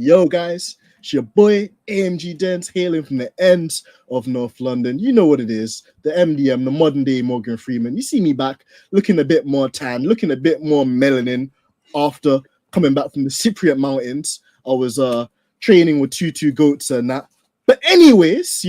Yo, guys, it's your boy AMG Dent hailing from the ends of North London. You know what it is, the MDM, the modern day Morgan Freeman. You see me back looking a bit more tan, looking a bit more melanin after coming back from the Cypriot Mountains. I was training with two goats and that. But anyways,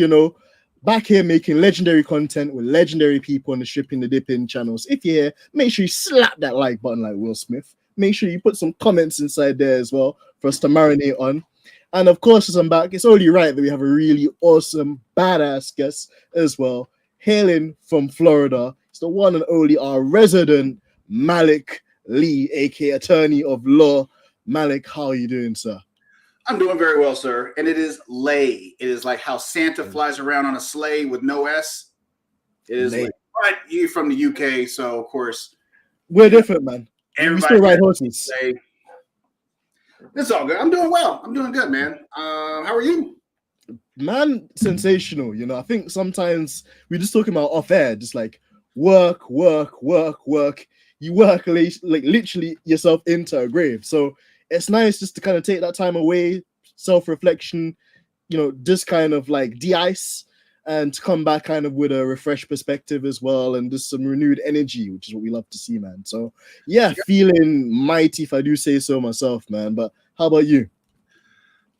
back here making legendary content with legendary people on the Shipping the Dipping channels. If you're here, make sure you slap that like button like Will Smith. Make sure you put some comments inside there as well for us to marinate on. And of course, as I'm back, it's only right that we have a really awesome, badass guest as well, hailing from Florida. It's the one and only our resident Malik Leigh, aka Attorney of Law. Malik, how are you doing, sir? I'm doing very well, sir. And it is Leigh. It is like how Santa flies around on a sleigh with no S. It is Leigh. But you're from the UK, so of course we're different, man. We still ride horses. It's all good. I'm doing well. I'm doing good, man. How are you? Man, sensational. I think sometimes we're just talking about off air, just like work. You work like literally yourself into a grave. So it's nice just to kind of take that time away, self-reflection, just kind of like de-ice and to come back kind of with a refreshed perspective as well and just some renewed energy, which is what we love to see, man. So yeah, feeling mighty if I do say so myself, man. But how about you?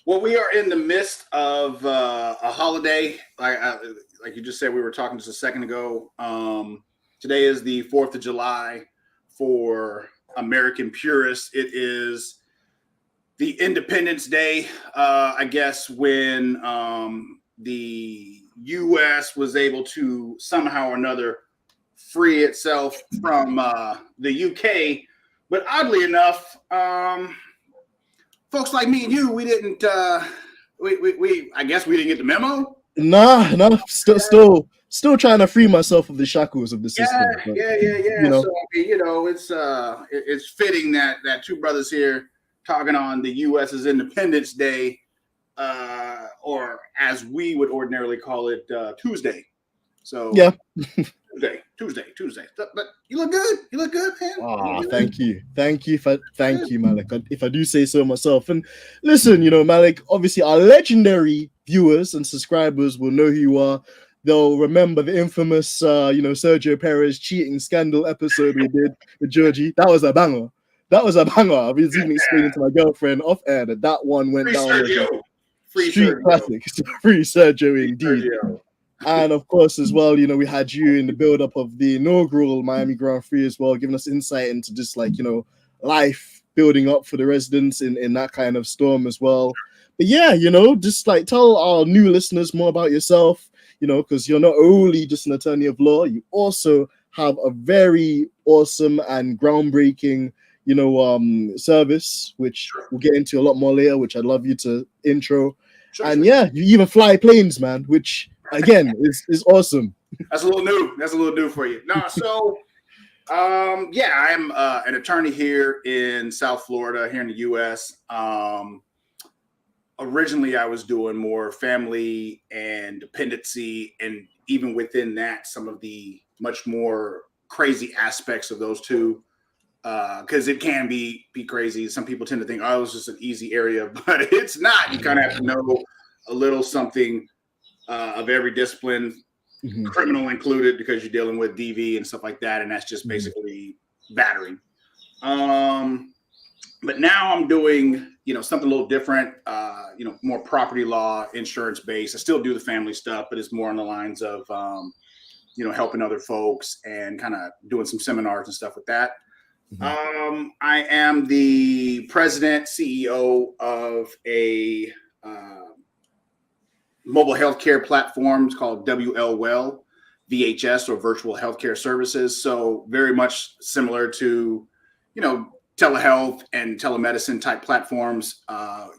Well, we are in the midst of a holiday. Like you just said, we were talking just a second ago. Today is the 4th of July for American purists. It is the Independence Day, I guess, when the U.S. was able to somehow or another free itself from the U.K. But oddly enough, folks like me and you, we didn't. I guess we didn't get the memo. Nah, still trying to free myself of the shackles of the system. Yeah. So it's fitting that two brothers here talking on the U.S.'s Independence Day, or as we would ordinarily call it, Tuesday. So yeah, Tuesday. But you look good. You look good, man. Oh, thank you, Malik. If I do say so myself. And listen, Malik. Obviously, our legendary viewers and subscribers will know who you are. They'll remember the infamous, Sergio Perez cheating scandal episode we did with Georgie. That was a banger. I've been even explaining to my girlfriend off air that one went down as a street classic. Free Sergio, indeed. Sergio. And of course, as well, we had you in the build-up of the inaugural Miami Grand Prix as well, giving us insight into just life building up for the residents in that kind of storm as well. But yeah, just tell our new listeners more about yourself, because you're not only just an attorney of law, you also have a very awesome and groundbreaking service, which we'll get into a lot more later, which I'd love you to intro. And yeah, you even fly planes, man, which again is awesome. That's a little new for you. No, so I am an attorney here in South Florida, here in the US. Originally I was doing more family and dependency, and even within that, some of the much more crazy aspects of those two. Because it can be crazy. Some people tend to think, oh, it's just an easy area, but it's not. You kind of have to know a little something of every discipline, criminal included, because you're dealing with DV and stuff like that, and that's just basically battering. But now I'm doing, something a little different, more property law, insurance based. I still do the family stuff, but it's more on the lines of, helping other folks and kind of doing some seminars and stuff with that. I am the president, CEO of a mobile healthcare platform. It's called WL Well, VHS, or Virtual Healthcare Services. So very much similar to, telehealth and telemedicine type platforms.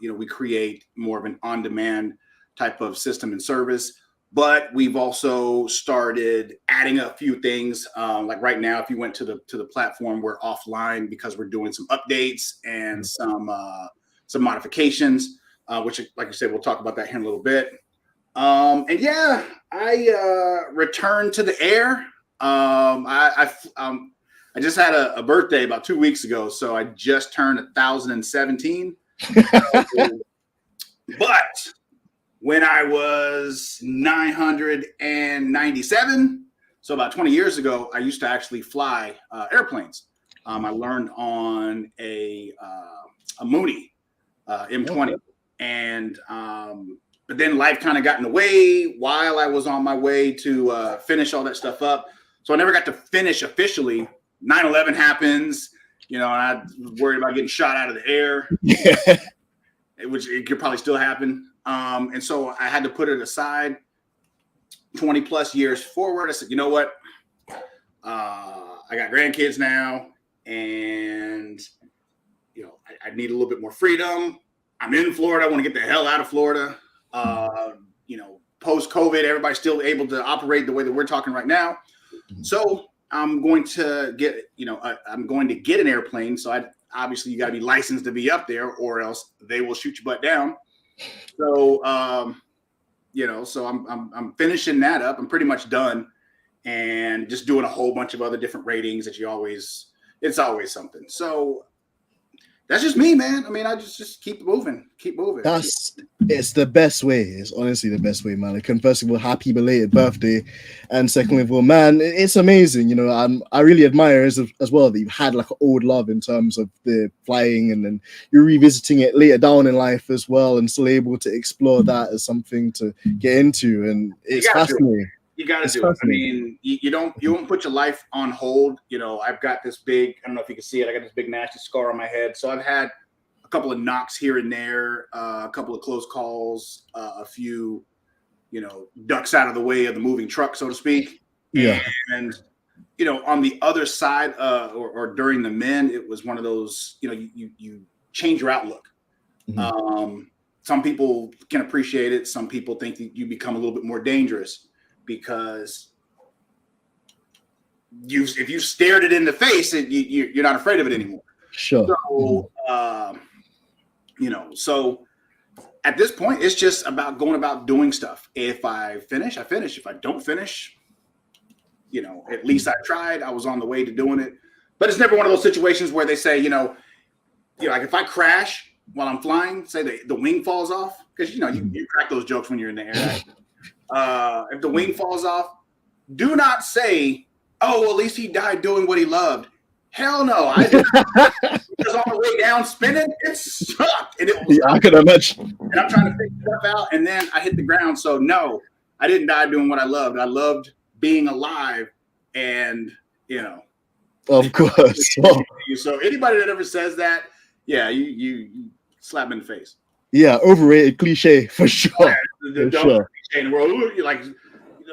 We create more of an on-demand type of system and service. But we've also started adding a few things. Like right now, if you went to the platform, we're offline because we're doing some updates and some modifications, which, like I said, we'll talk about that here in a little bit. I returned to the air. I just had a birthday about 2 weeks ago, so I just turned 1,017. But when I was 997, so about 20 years ago, I used to actually fly airplanes. I learned on a Mooney M20, and but then life kind of got in the way while I was on my way to finish all that stuff up. So I never got to finish officially. 9/11 happens, and I was worried about getting shot out of the air, which it could probably still happen. And so I had to put it aside 20 plus years forward. I said, you know what? I got grandkids now, and I need a little bit more freedom. I'm in Florida. I want to get the hell out of Florida. Post COVID, everybody's still able to operate the way that we're talking right now. So I'm going to get, I'm going to get an airplane. So obviously you got to be licensed to be up there, or else they will shoot your butt down. So, so I'm finishing that up. I'm pretty much done, and just doing a whole bunch of other different ratings that it's always something. So that's just me, man. I mean, I just keep moving. It's the best way. It's honestly the best way, man. And first of all, happy belated birthday, and second of all, man, it's amazing. I really admire as well that you've had like an old love in terms of the flying, and then you're revisiting it later down in life as well, and still able to explore that as something to get into, and it's fascinating. You got to do it. I mean, you won't put your life on hold. I've got this big, I don't know if you can see it. I got this big nasty scar on my head. So I've had a couple of knocks here and there, a couple of close calls, a few, ducks out of the way of the moving truck, so to speak. Yeah. And, on the other side or during the mend, it was one of those, you change your outlook. Mm-hmm. Some people can appreciate it. Some people think that you become a little bit more dangerous, because if you stared it in the face, you're not afraid of it anymore. Sure. So, so at this point, it's just about going about doing stuff. If I finish, I finish. If I don't finish, at least I tried. I was on the way to doing it. But it's never one of those situations where they say, like if I crash while I'm flying, say the wing falls off, because you crack those jokes when you're in the air. Right? If the wing falls off, do not say, "Oh, well, at least he died doing what he loved." Hell no! I did not. Because on the way down spinning, it sucked, and it was. I can imagine. And I'm trying to figure stuff out, and then I hit the ground. So no, I didn't die doing what I loved. I loved being alive, and Of course. So anybody that ever says that, yeah, you slap them in the face. Yeah, overrated cliche for sure. The cliche in the world. Like,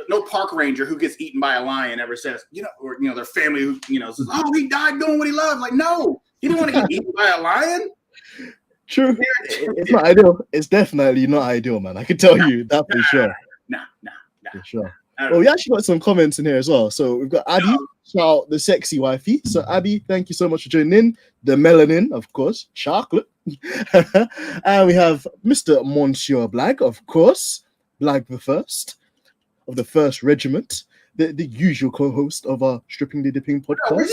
no park ranger who gets eaten by a lion ever says, or their family who says, "Oh, he died doing what he loved." Like, no, he didn't want to get eaten by a lion. True. It's not ideal. It's definitely not ideal, man. I can tell you that for sure. Nah. For sure. Well, we actually got some comments in here as well. So we've got Abby, shout out the sexy wifey. So Abby, thank you so much for joining in. The melanin, of course, chocolate. And we have Mr. Monsieur Blag, of course, Blag the First of the First Regiment, the usual co-host of our Stripping the Dipping podcast.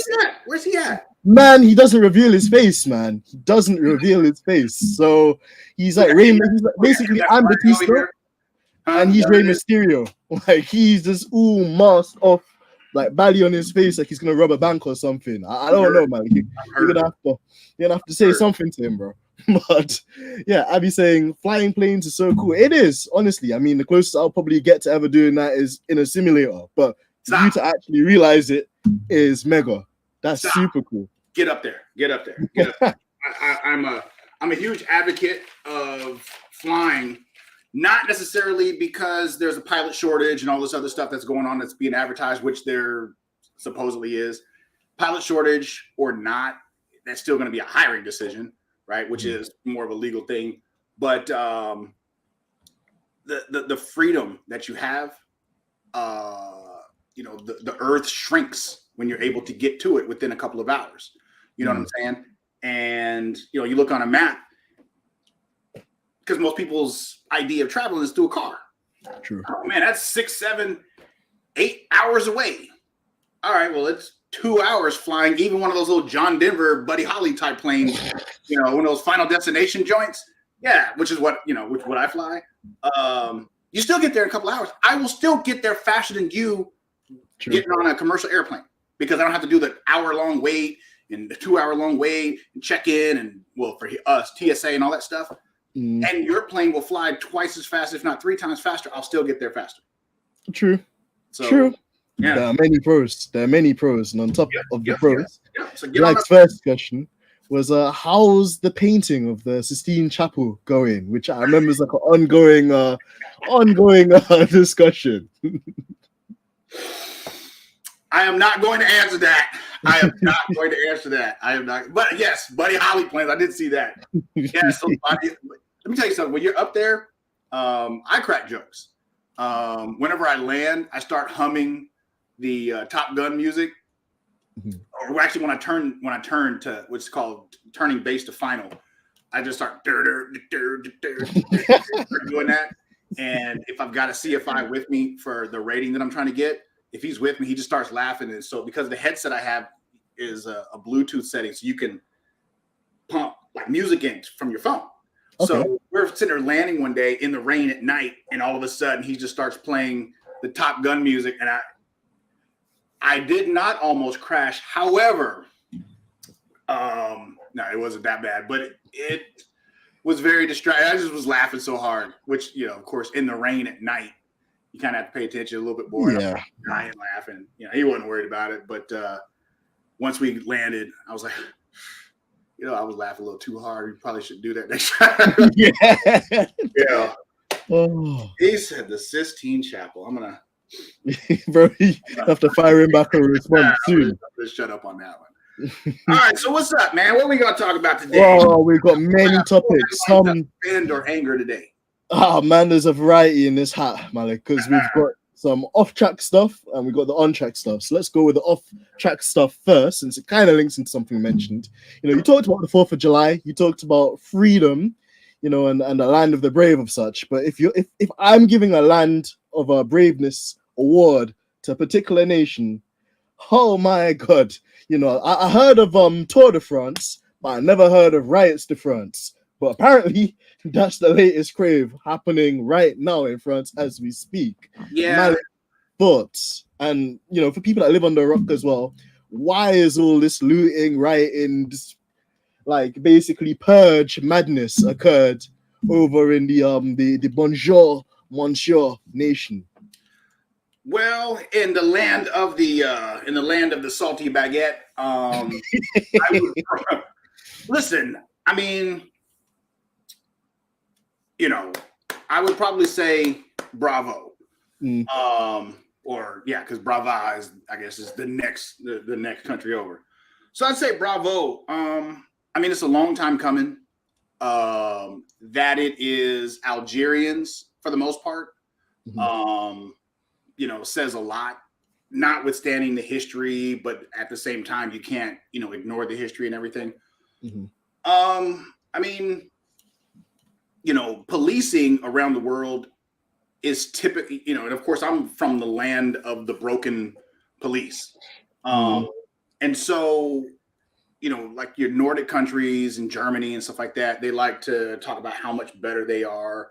Where's he at? Man, he doesn't reveal his face, man. He doesn't reveal his face. So he's like Raymond. He's like basically I'm Batista, and he's Rey Mysterio. Like he's just all masked off, like belly on his face, like he's gonna rob a bank or something. I don't know, man. You're gonna have to say something to him, bro. But yeah, Abby saying flying planes is so cool. It is, honestly. I mean, the closest I'll probably get to ever doing that is in a simulator. But for you to actually realize it is mega. That's super cool. Get up there. I'm a huge advocate of flying, not necessarily because there's a pilot shortage and all this other stuff that's going on that's being advertised, which there supposedly is. Pilot shortage or not, that's still going to be a hiring decision, right? Which is more of a legal thing. But the freedom that you have, the earth shrinks when you're able to get to it within a couple of hours. You know what I'm saying? And, you look on a map, because most people's idea of traveling is through a car. True. Oh, man, that's 6, 7, 8 hours away. All right, well, it's 2 hours flying even one of those little John Denver, Buddy Holly type planes, one of those Final Destination joints. Yeah, which is what I fly. You still get there in a couple hours. I will still get there faster than you getting on a commercial airplane because I don't have to do the hour-long wait and the 2-hour-long wait and check in and for us TSA and all that stuff. And your plane will fly twice as fast, if not 3 times faster. I'll still get there faster. True. So, True. Yeah. There are many pros. And on top of the pros, So Black's first question was how's the painting of the Sistine Chapel going? Which I remember is like an ongoing discussion. I am not going to answer that. I am not going to answer that. I am not. But yes, Buddy Holly plans. I did see that. Yeah. So let me tell you something. When you're up there, I crack jokes. Whenever I land, I start humming the Top Gun music. Or actually, when I turn to what's called turning bass to final, I just start doing that. And if I've got a CFI with me for the rating that I'm trying to get, if he's with me, he just starts laughing. And so because the headset I have is a Bluetooth setting, so you can pump like music in from your phone. Okay. So we're sitting there landing one day in the rain at night, and all of a sudden he just starts playing the Top Gun music, and I did not almost crash. However, no, it wasn't that bad, but it was very distracting. I just was laughing so hard, which, of course, in the rain at night, you kind of have to pay attention a little bit more. Yeah. I ain't laughing. He wasn't worried about it. But once we landed, I was like, I was laughing a little too hard. You probably should do that next time. Yeah. Oh. He said the Sistine Chapel. I'm going to. Bro, you have to fire him back a response soon. Let's shut up on that one. All right, so what's up, man? What are we gonna talk about today? Oh, we've got many topics. Some offend or anger today. Man, there's a variety in this hat, Malik, because we've got some off-track stuff and we've got the on-track stuff. So let's go with the off-track stuff first, since it kind of links into something mentioned. You talked about the 4th of July, you talked about freedom, and the land of the brave of such. But if I'm giving a land of a braveness award to a particular nation, oh my God, I heard of Tour de France, but I never heard of Riots de France. But apparently that's the latest crave happening right now in France as we speak. Yeah. Thoughts, and for people that live under a rock as well, why is all this looting, rioting, like basically purge madness occurred over in the Bonjour Monsieur nation? Well, in the land of the salty baguette, listen. I mean, I would probably say bravo, because Brava is, I guess, is the next country over. So I'd say bravo. I mean, it's a long time coming. That it is Algerians for the most part. Says a lot, notwithstanding the history, but at the same time, you can't, ignore the history and everything. I mean, policing around the world is typically, and of course, I'm from the land of the broken police. And so, like your Nordic countries and Germany and stuff like that, they like to talk about how much better they are,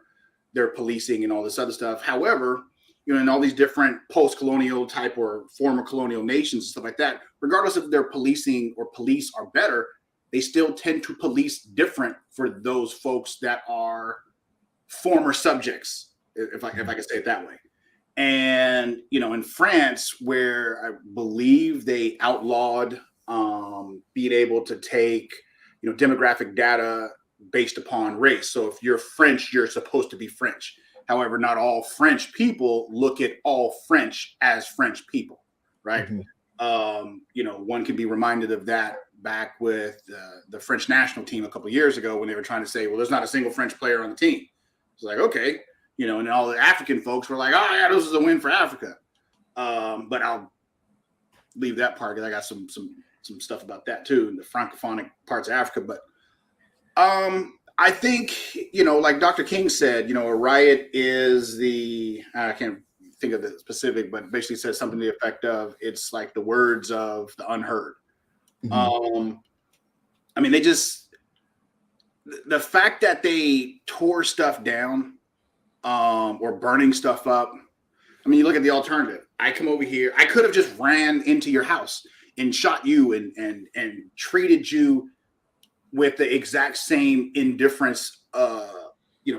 their policing and all this other stuff. However, in all these different post-colonial type or former colonial nations and stuff like that, regardless if their policing or police are better, they still tend to police different for those folks that are former subjects, if I can say it that way. And, in France, where I believe they outlawed being able to take, demographic data based upon race. So if you're French, you're supposed to be French. However, not all French people look at all French as French people, right? One can be reminded of that back with the French national team a couple of years ago when they were trying to say, well, there's not a single French player on the team. It's like, okay, and all the African folks were like, oh, yeah, this is a win for Africa. But I'll leave that part because I got some stuff about that too, in the francophonic parts of Africa. But I think, like Dr. King said, a riot is I can't think of the specific, but basically says something to the effect of, it's like the words of the unheard. I mean, the fact that they tore stuff down, or burning stuff up. I mean, you look at the alternative. I come over here. I could have just ran into your house and shot you and treated you with the exact same indifference,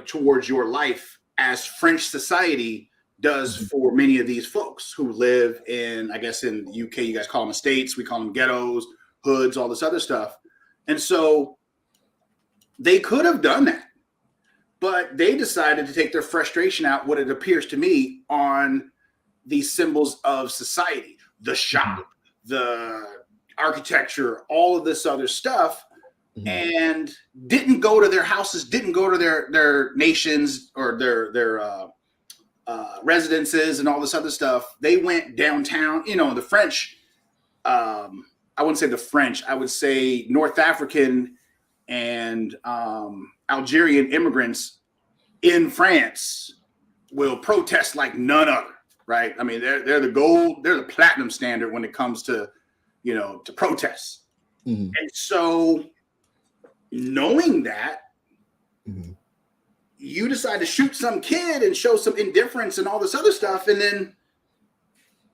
towards your life as French society does for many of these folks who live in, I guess in the UK, you guys call them estates, we call them ghettos, hoods, all this other stuff. And so they could have done that, but they decided to take their frustration out, what it appears to me, on these symbols of society, the shop, the architecture, all of this other stuff, and didn't go to their houses, didn't go to their nations or their residences and all this other stuff. They went downtown. The French, I wouldn't say the French, I would say North African and Algerian immigrants in France will protest like none other, right? I mean, they're the gold, they're the platinum standard when it comes to, to protests. And so knowing that, you decide to shoot some kid and show some indifference and all this other stuff. And then,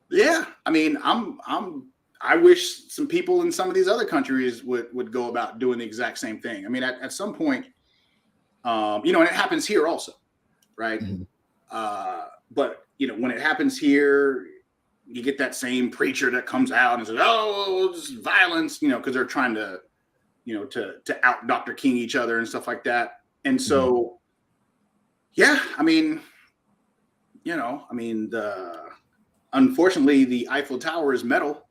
yeah, I mean, I wish some people in some of these other countries would go about doing the exact same thing. I mean, at some point, and it happens here also, right? But, when it happens here, you get that same preacher that comes out and says, oh, this is violence, because they're trying to, to out Dr. King each other and stuff like that. And so, yeah, I mean, unfortunately, the Eiffel Tower is metal.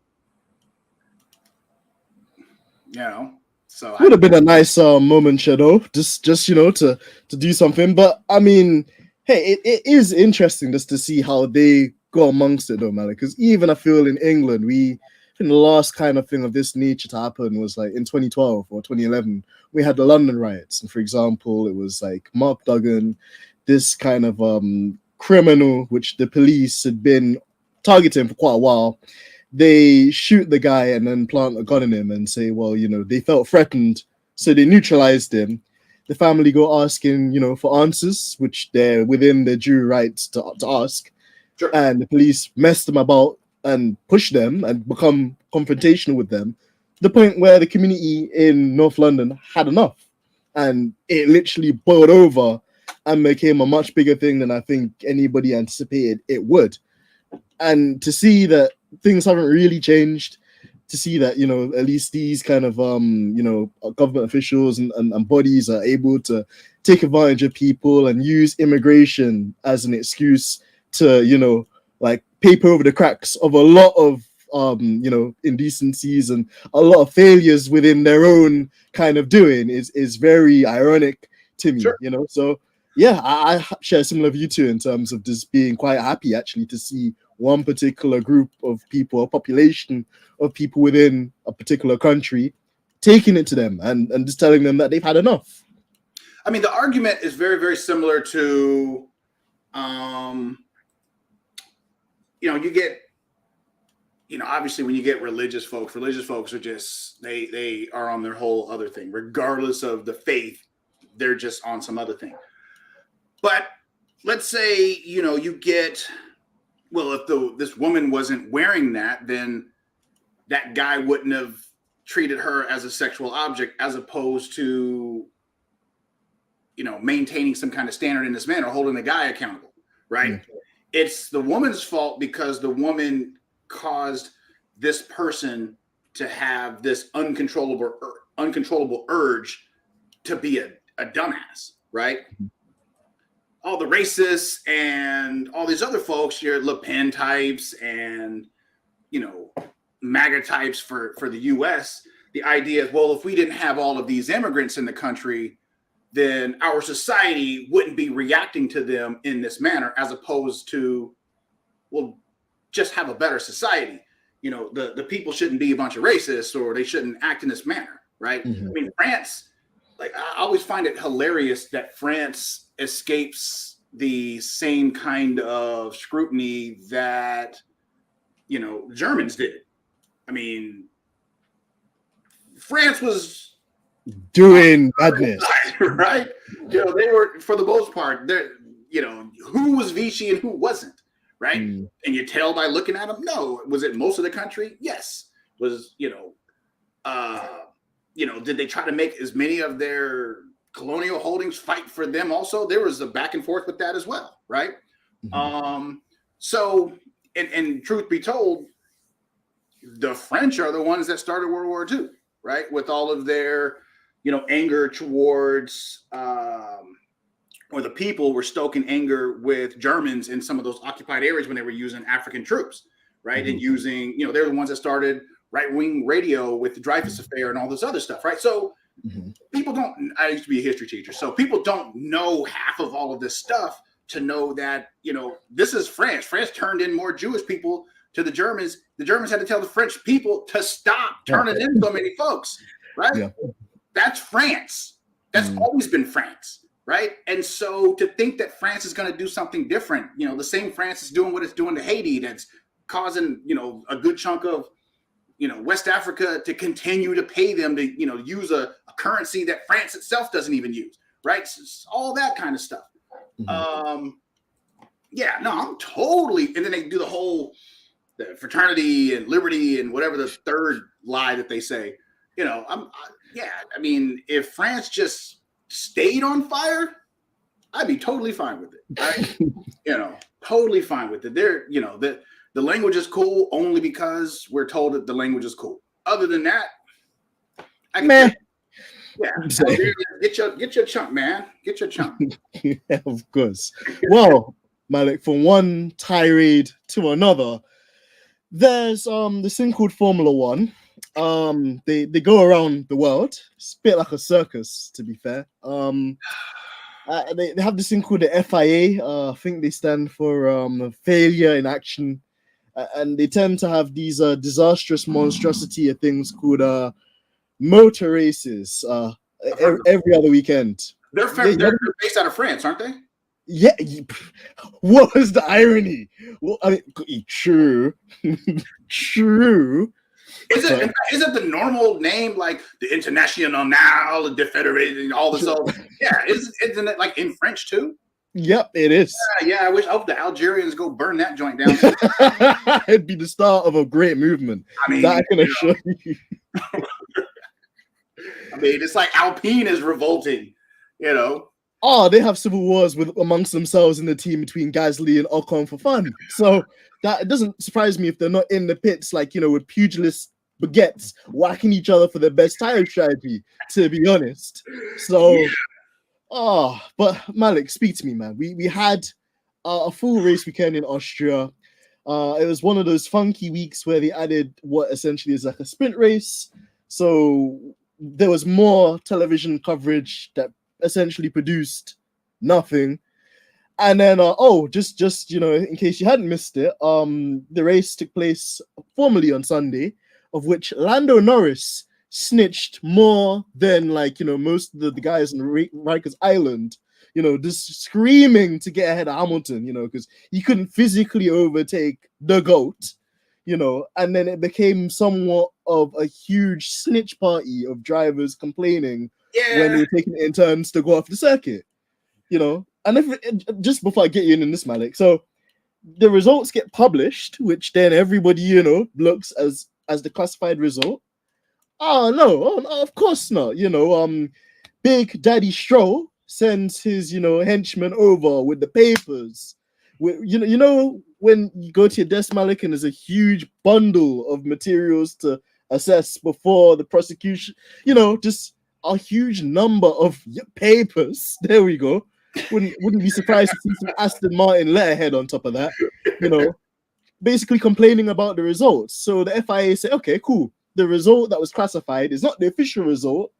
So would have been a nice moment, Shadow, just to do something. But I mean, hey, it is interesting just to see how they go amongst it, though, Malik. Because even I feel in England, the last kind of thing of this nature to happen was like in 2012 or 2011, we had the London riots, and for example, it was like Mark Duggan, this kind of criminal which the police had been targeting for quite a while. They shoot the guy and then plant a gun in him and say, well, they felt threatened, so they neutralized him. The family go asking, for answers, which they're within their due rights to ask. Sure. And the police mess them about and push them and become confrontational with them, to the point where the community in North London had enough. And it literally boiled over and became a much bigger thing than I think anybody anticipated it would. And to see that things haven't really changed, to see that, at least these kind of, government officials and bodies are able to take advantage of people and use immigration as an excuse to, paper over the cracks of a lot of, indecencies and a lot of failures within their own kind of doing is very ironic to me, Sure. So yeah, I share a similar view too, in terms of just being quite happy actually to see one particular group of people, a population of people within a particular country, taking it to them and just telling them that they've had enough. I mean, the argument is very, very similar to, you get, obviously when you get religious folks are just, they are on their whole other thing, regardless of the faith, they're just on some other thing. But let's say, you get, well, if this woman wasn't wearing that, then that guy wouldn't have treated her as a sexual object, as opposed to, maintaining some kind of standard in this manner, holding the guy accountable, right? It's the woman's fault because the woman caused this person to have this uncontrollable urge to be a dumbass, right? All the racists and all these other folks, your Le Pen types and, MAGA types for the US, the idea is, well, if we didn't have all of these immigrants in the country, then our society wouldn't be reacting to them in this manner, as opposed to, well, just have a better society. The people shouldn't be a bunch of racists, or they shouldn't act in this manner, right? I mean, France, I always find it hilarious that France escapes the same kind of scrutiny that, Germans did. I mean, France was doing madness. Right? You know, they were, for the most part, they're, you know, who was Vichy and who wasn't, right? And you tell by looking at them. No, was it most of the country? Yes. Was, you know, did they try to make as many of their colonial holdings fight for them also? There was a back and forth with that as well, right? So, and truth be told, the French are the ones that started World War II, right? With all of their, you know, anger towards, or the people were stoking anger with Germans in some of those occupied areas when they were using African troops, right? And using, you know, they're the ones that started right-wing radio with the Dreyfus Affair and all this other stuff, right? So people don't, I used to be a history teacher, so people don't know half of all of this stuff to know that, you know, this is France. France turned in more Jewish people to the Germans. The Germans had to tell the French people to stop turning in so many folks, right? Yeah. That's France. That's always been France, right? And so to think that France is going to do something different, you know, the same France is doing what it's doing to Haiti, that's causing, you know, a good chunk of, you know, West Africa to continue to pay them to, you know, use a currency that France itself doesn't even use, right? So all that kind of stuff. Yeah, no, I'm totally, and then they do the fraternity and liberty and whatever the third lie that they say, you know, I mean, if France just stayed on fire, I'd be totally fine with it. Right? You know, totally fine with it. They're, you know, the language is cool only because we're told that the language is cool. Other than that, I can get your chunk, man. Get your chunk. Yeah, of course. Well, Malik, from one tirade to another, there's this thing called Formula One. They go around the world. It's a bit like a circus, to be fair. They have this thing called the FIA. I think they stand for failure in action. And they tend to have these disastrous monstrosity of things called motor races every other weekend. They're based out of France, aren't they? Yeah. What was the irony? Well, I mean, true. True. Is it the normal name, like the International now, the Federation, all this stuff? Yeah, isn't it like in French too? Yep, it is. Yeah, I hope the Algerians go burn that joint down. It'd be the start of a great movement. I mean, that I can assure you. I mean, it's like Alpine is revolting, you know. Oh, they have civil wars amongst themselves in the team between Gasly and Ocon for fun. So that it doesn't surprise me if they're not in the pits, like, you know, with pugilist baguettes whacking each other for the best tire strategy, to be honest. So, but Malik, speak to me, man. We had a full race weekend in Austria. It was one of those funky weeks where they added what essentially is like a sprint race. So there was more television coverage that essentially produced nothing. And then just you know, in case you hadn't missed it, the race took place formally on Sunday, of which Lando Norris snitched more than, like, you know, most of the guys on Rikers Island, you know, just screaming to get ahead of Hamilton, you know, because he couldn't physically overtake the GOAT, you know. And then it became somewhat of a huge snitch party of drivers complaining when they were taking it in turns to go off the circuit, you know. And just before I get you in this, Malik, so the results get published, which then everybody, you know, looks as the classified result. Oh no, of course not. You know, Big Daddy Stroll sends his, you know, henchman over with the papers. You know, when you go to your desk, Malik, and there's a huge bundle of materials to assess before the prosecution, you know, just a huge number of papers. There we go. Wouldn't be surprised to see some Aston Martin letterhead on top of that, you know, basically complaining about the results. So the FIA say, okay, cool. The result that was classified is not the official result.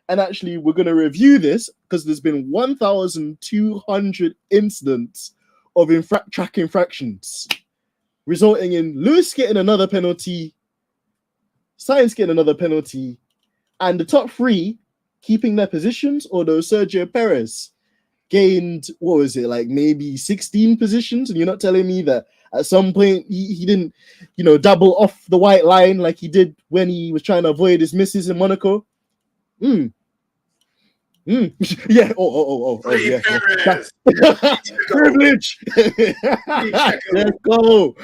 And actually, we're going to review this because there's been 1,200 incidents of track infractions, resulting in Lewis getting another penalty, Sainz getting another penalty, and the top three keeping their positions, although Sergio Perez gained, what was it, like maybe 16 positions? And you're not telling me that at some point he didn't, you know, double off the white line like he did when he was trying to avoid his misses in Monaco? Yeah. Oh, yeah. Perez. Privilege. Let's go.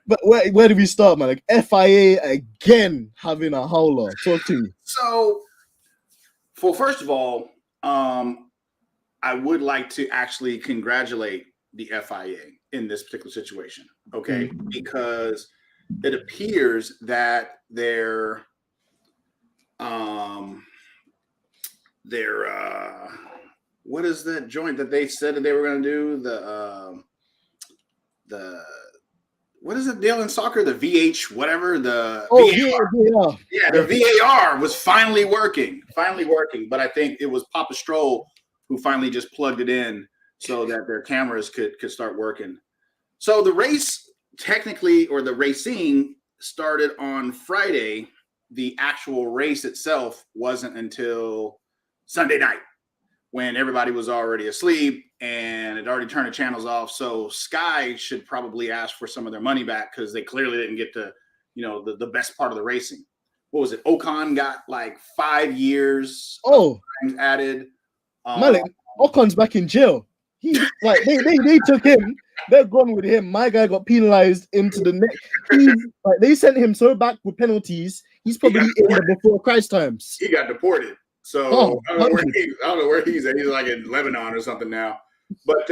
But where do we start, man? Like FIA again having a howler. Talk to me. So, first of all, I would like to actually congratulate the FIA in this particular situation, okay? Because it appears that their what is that joint that they said that they were going to do? The what is the deal in soccer? The VH whatever the VAR. Yeah, the VAR was finally working. But I think it was Papa Stroll who finally just plugged it in so that their cameras could start working. So the race technically, or the racing, started on Friday. The actual race itself wasn't until Sunday night, when everybody was already asleep and had already turned the channels off. So Sky should probably ask for some of their money back, because they clearly didn't get to, the best part of the racing. What was it? Ocon got like 5 years added. Malik, Ocon's back in jail. He like they took him. They're gone with him. My guy got penalized into the next. They sent him so back with penalties. He's probably in the before Christ times. He got deported. So I don't know where he's at. He's like in Lebanon or something now. But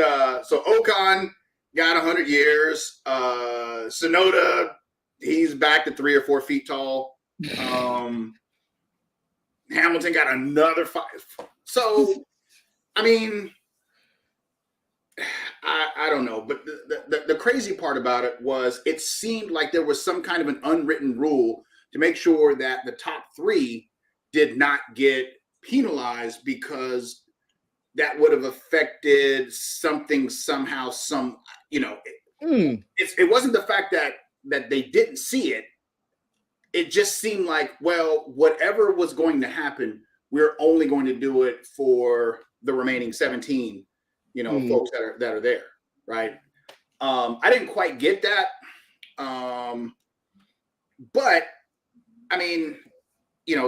so Ocon got 100 years. Sonoda, he's back to 3 or 4 feet tall. Hamilton got another 5. So, I mean, I don't know. But the crazy part about it was, it seemed like there was some kind of an unwritten rule to make sure that the top 3 did not get penalized, because that would have affected something somehow. It wasn't the fact that they didn't see it. It just seemed like, well, whatever was going to happen, we're only going to do it for the remaining 17 folks that are there, right? I didn't quite get that, but I mean,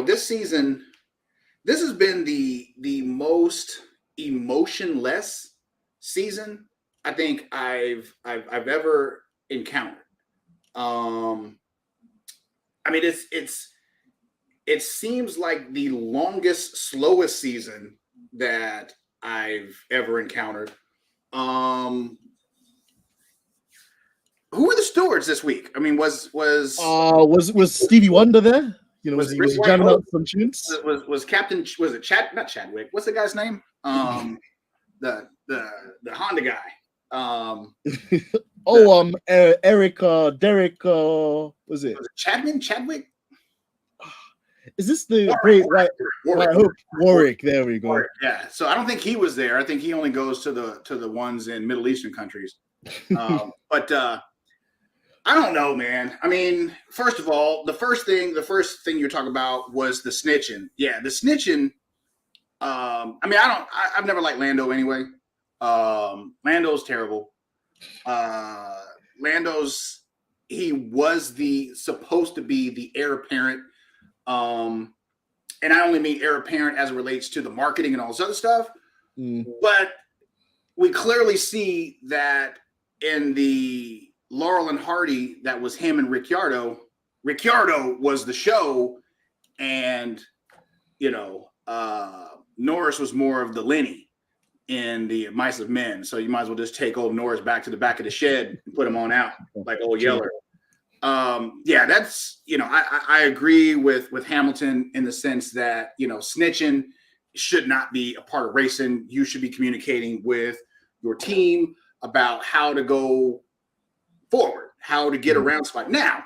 this season, this has been the most emotionless season I think I've ever encountered. I mean, it seems like the longest, slowest season that I've ever encountered. Who were the stewards this week? I mean, was Stevie Wonder there? Was he jamming out some tunes? Was Captain? Was it Not Chadwick? What's the guy's name? The Honda guy. Derek. Was it Chadwick? Is this the great white Warwick? There we go. Warwick, yeah. So I don't think he was there. I think he only goes to the ones in Middle Eastern countries. But I don't know, man. I mean, first of all, the first thing you're talking about was the snitching. Yeah, the snitching. I mean, I've never liked Lando anyway. Lando's terrible. He was supposed to be the heir apparent. And I only mean heir apparent as it relates to the marketing and all this other stuff. But we clearly see that in the Laurel and Hardy, that was him and Ricciardo. Ricciardo was the show, and Norris was more of the Lenny in the Mice of Men. So you might as well just take old Norris back to the back of the shed and put him on out like old Yeller. Yeah, that's I agree with Hamilton in the sense that snitching should not be a part of racing. You should be communicating with your team about how to go forward, how to get around spot. Now,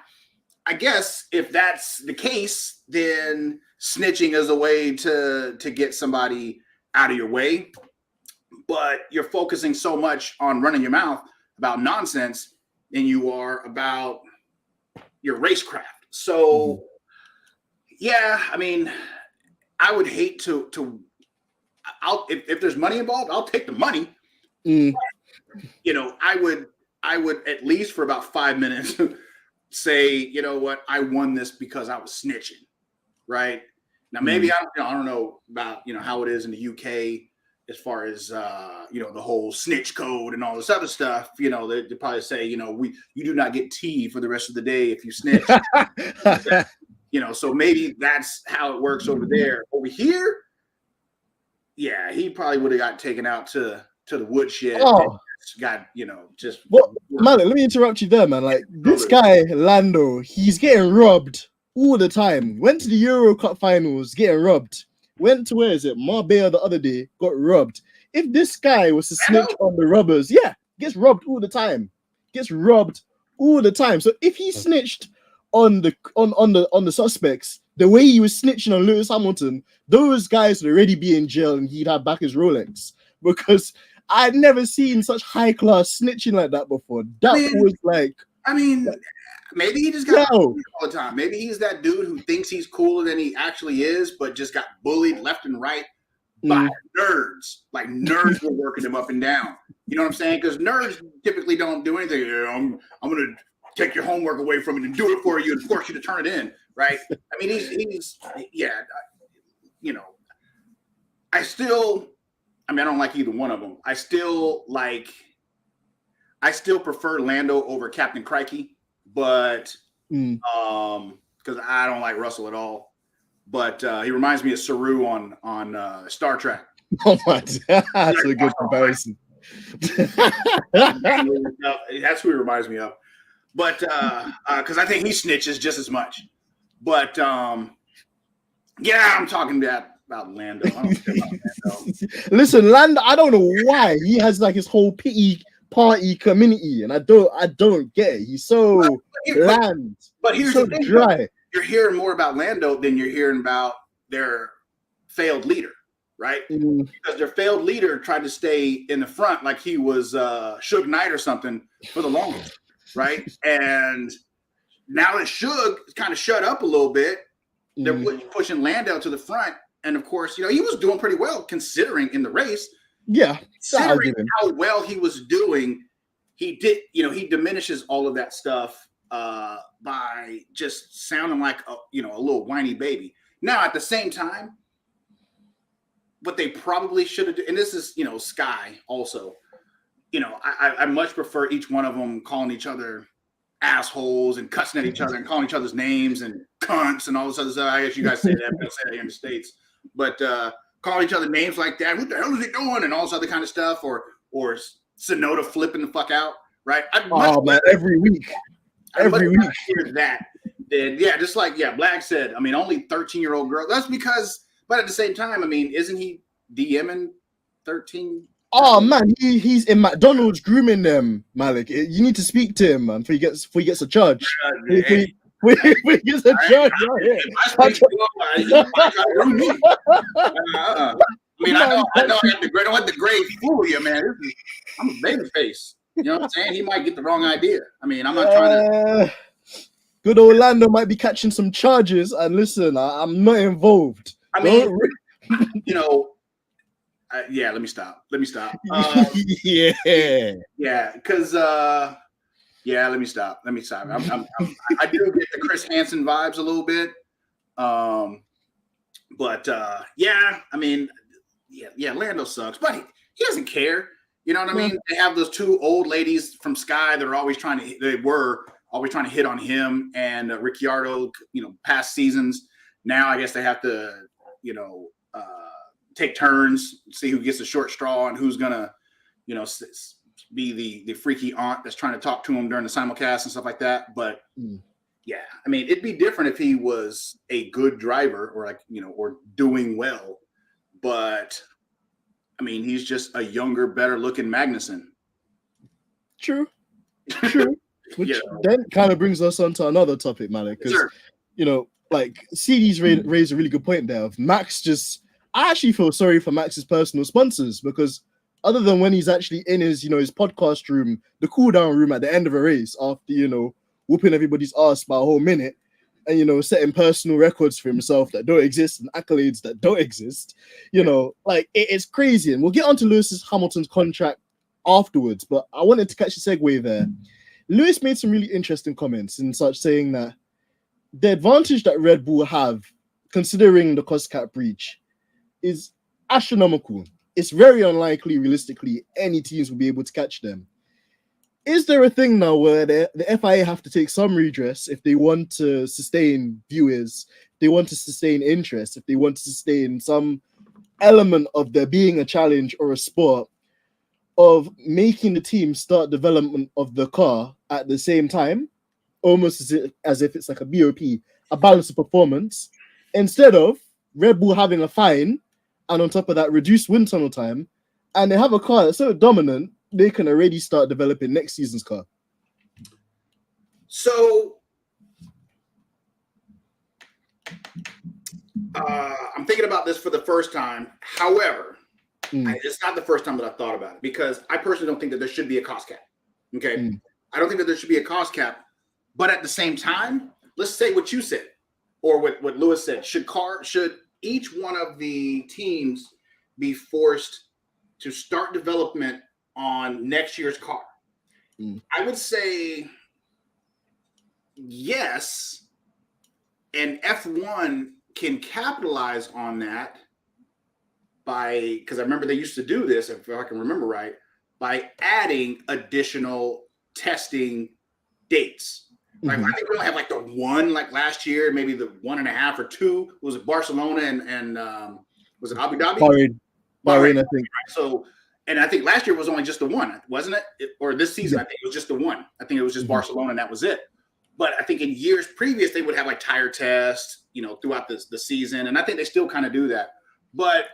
I guess if that's the case, then snitching is a way to get somebody out of your way. But you're focusing so much on running your mouth about nonsense than you are about your racecraft. So, yeah, I mean, I would hate to if there's money involved, I'll take the money. I would at least for about 5 minutes say, you know what, I won this because I was snitching, right? Now, maybe I don't know about how it is in the UK as far as the whole snitch code and all this other stuff. They probably say you do not get tea for the rest of the day if you snitch. So maybe that's how it works over there. Over here, yeah, he probably would have got taken out to the woodshed. Oh. Got just. Well, man, let me interrupt you there, man. Like this guy Lando, he's getting robbed all the time. Went to the Euro Cup finals, getting robbed. Went to, where is it, Marbella the other day, got robbed. If this guy was to snitch on the robbers, gets robbed all the time. So if he snitched on the suspects, the way he was snitching on Lewis Hamilton, those guys would already be in jail and he'd have back his Rolex. Because I'd never seen such high class snitching like that before. Maybe he just got bullied all the time. Maybe he's that dude who thinks he's cooler than he actually is, but just got bullied left and right by nerds. Like nerds were working him up and down. You know what I'm saying? Because nerds typically don't do anything. I'm going to take your homework away from you and do it for you and force you to turn it in, right? I mean, he's I don't like either one of them. I still prefer Lando over Captain Crikey. But because I don't like Russell at all, but he reminds me of Saru on Star Trek. Oh my God, that's a good comparison. That's who he reminds me of. But because I think he snitches just as much. But I'm talking about Lando. I don't care about Lando. Listen, Lando, I don't know why he has like his whole pity party community, and I don't get it. He's so bland. But here's so the thing, dry. You're hearing more about Lando than you're hearing about their failed leader, right? Because their failed leader tried to stay in the front like he was Suge Knight or something for the longest, right? And now that Suge kind of shut up a little bit, they're pushing Lando to the front, and of course, he was doing pretty well considering in the race. Yeah, considering how well he was doing, he diminishes all of that stuff by just sounding like a little whiny baby. Now, at the same time, what they probably should have done, and this is Sky also, I much prefer each one of them calling each other assholes and cussing at each other and calling each other's names and cunts and all this other stuff. I guess you guys say that, but I say that here in the States, but call each other names like that. What the hell is he doing? And all this other kind of stuff, or Sonoda flipping the fuck out, right? Every week. Hear that. Then just like Black said. I mean, only 13-year-old girl. That's because, but at the same time, I mean, isn't he DMing 13? Oh man, he's in McDonald's grooming them, Malik. You need to speak to him, man, before he gets a charge. We get a judge right here. I know I don't let the grave fool you, man. I'm a baby face. You know what I'm saying? He might get the wrong idea. I mean, I'm not trying to. Good old Lando might be catching some charges, and listen, I'm not involved. I mean, let me stop. Because. Let me stop. I do get the Chris Hansen vibes a little bit. Lando sucks, but he doesn't care. You know what I mean? They have those two old ladies from Sky that are always trying to hit on him and Ricciardo, past seasons. Now I guess they have to, take turns, see who gets the short straw and who's gonna, be the freaky aunt that's trying to talk to him during the simulcast and stuff like that. But I mean, it'd be different if he was a good driver or or doing well. But I mean, he's just a younger, better looking Magnussen. True. Which then kind of brings us on to another topic, Malik, because CD's raised a really good point there. I actually feel sorry for Max's personal sponsors, because other than when he's actually in his, his podcast room, the cool down room at the end of a race after, whooping everybody's ass by a whole minute and, setting personal records for himself that don't exist and accolades that don't exist, it's crazy. And we'll get onto Hamilton's contract afterwards, but I wanted to catch a segue there. Lewis made some really interesting comments in such saying that the advantage that Red Bull have considering the cost cap breach, is astronomical. It's very unlikely, realistically, any teams will be able to catch them. Is there a thing now where the FIA have to take some redress if they want to sustain viewers, if they want to sustain interest, if they want to sustain some element of there being a challenge or a sport, of making the team start development of the car at the same time, almost as if it's like a BOP, a balance of performance, instead of Red Bull having a fine and on top of that reduced wind tunnel time, and they have a car that's so dominant they can already start developing next season's car. So I'm thinking about this for the first time. However, it's not the first time that I've thought about it, because I personally don't think that there should be a cost cap. Okay. I don't think that there should be a cost cap, but at the same time, let's say what you said or what Lewis said. Should each one of the teams be forced to start development on next year's car? I would say yes, and F1 can capitalize on that because I remember they used to do this, if I can remember right, by adding additional testing dates. Like I think we only have like the one, like last year, maybe the 1.5 or 2. Was it Barcelona and was it Abu Dhabi? Bahrain, I think. So, and I think last year was only just the one, wasn't it? Or this season, I think it was just the one. I think it was just Barcelona, and that was it. But I think in years previous, they would have like tire tests, throughout the season, and I think they still kind of do that. But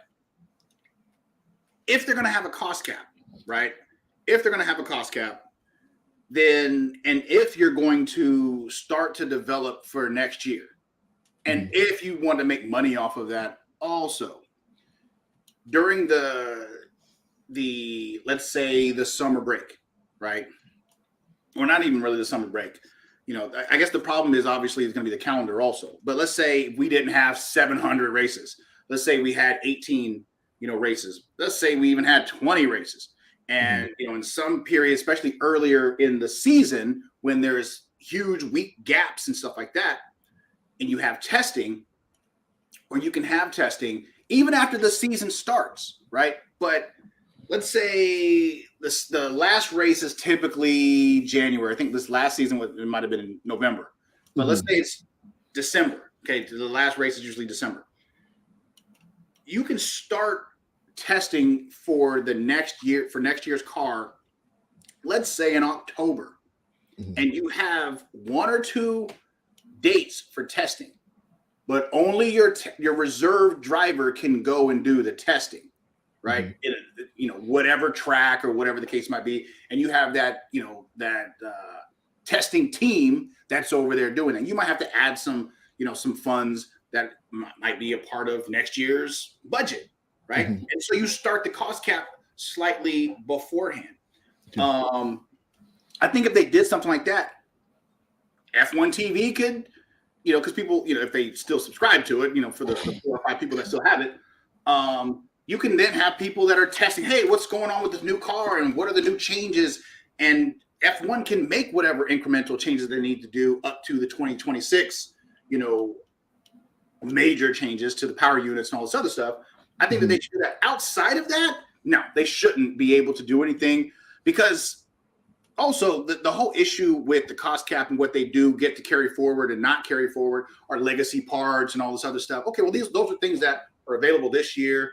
if they're going to have a cost cap, right? If they're going to have a cost cap, then, and if you're going to start to develop for next year, and if you want to make money off of that also, during the let's say the summer break, right? Or not even really the summer break. I guess the problem is obviously it's going to be the calendar also. But let's say we didn't have 700 races. Let's say we had 18, races. Let's say we even had 20 races. And, in some periods, especially earlier in the season, when there's huge week gaps and stuff like that, and you have testing, or you can have testing even after the season starts, right? But let's say the last race is typically January. I think this last season it might have been in November. But let's say it's December. Okay, the last race is usually December. You can start testing for next year's car, let's say in October, and you have 1 or 2 dates for testing, but only your reserve driver can go and do the testing, right? Whatever track or whatever the case might be, and you have that testing team that's over there doing it. You might have to add some funds that might be a part of next year's budget, right? And so you start the cost cap slightly beforehand. I think if they did something like that, F1 TV could, because people, if they still subscribe to it, for the 4 or 5 people that still have it, you can then have people that are testing, hey, what's going on with this new car and what are the new changes? And F1 can make whatever incremental changes they need to do up to the 2026, major changes to the power units and all this other stuff. I think that they should do that. Outside of that, no, they shouldn't be able to do anything, because also the whole issue with the cost cap and what they do get to carry forward and not carry forward are legacy parts and all this other stuff. Okay, well, those are things that are available this year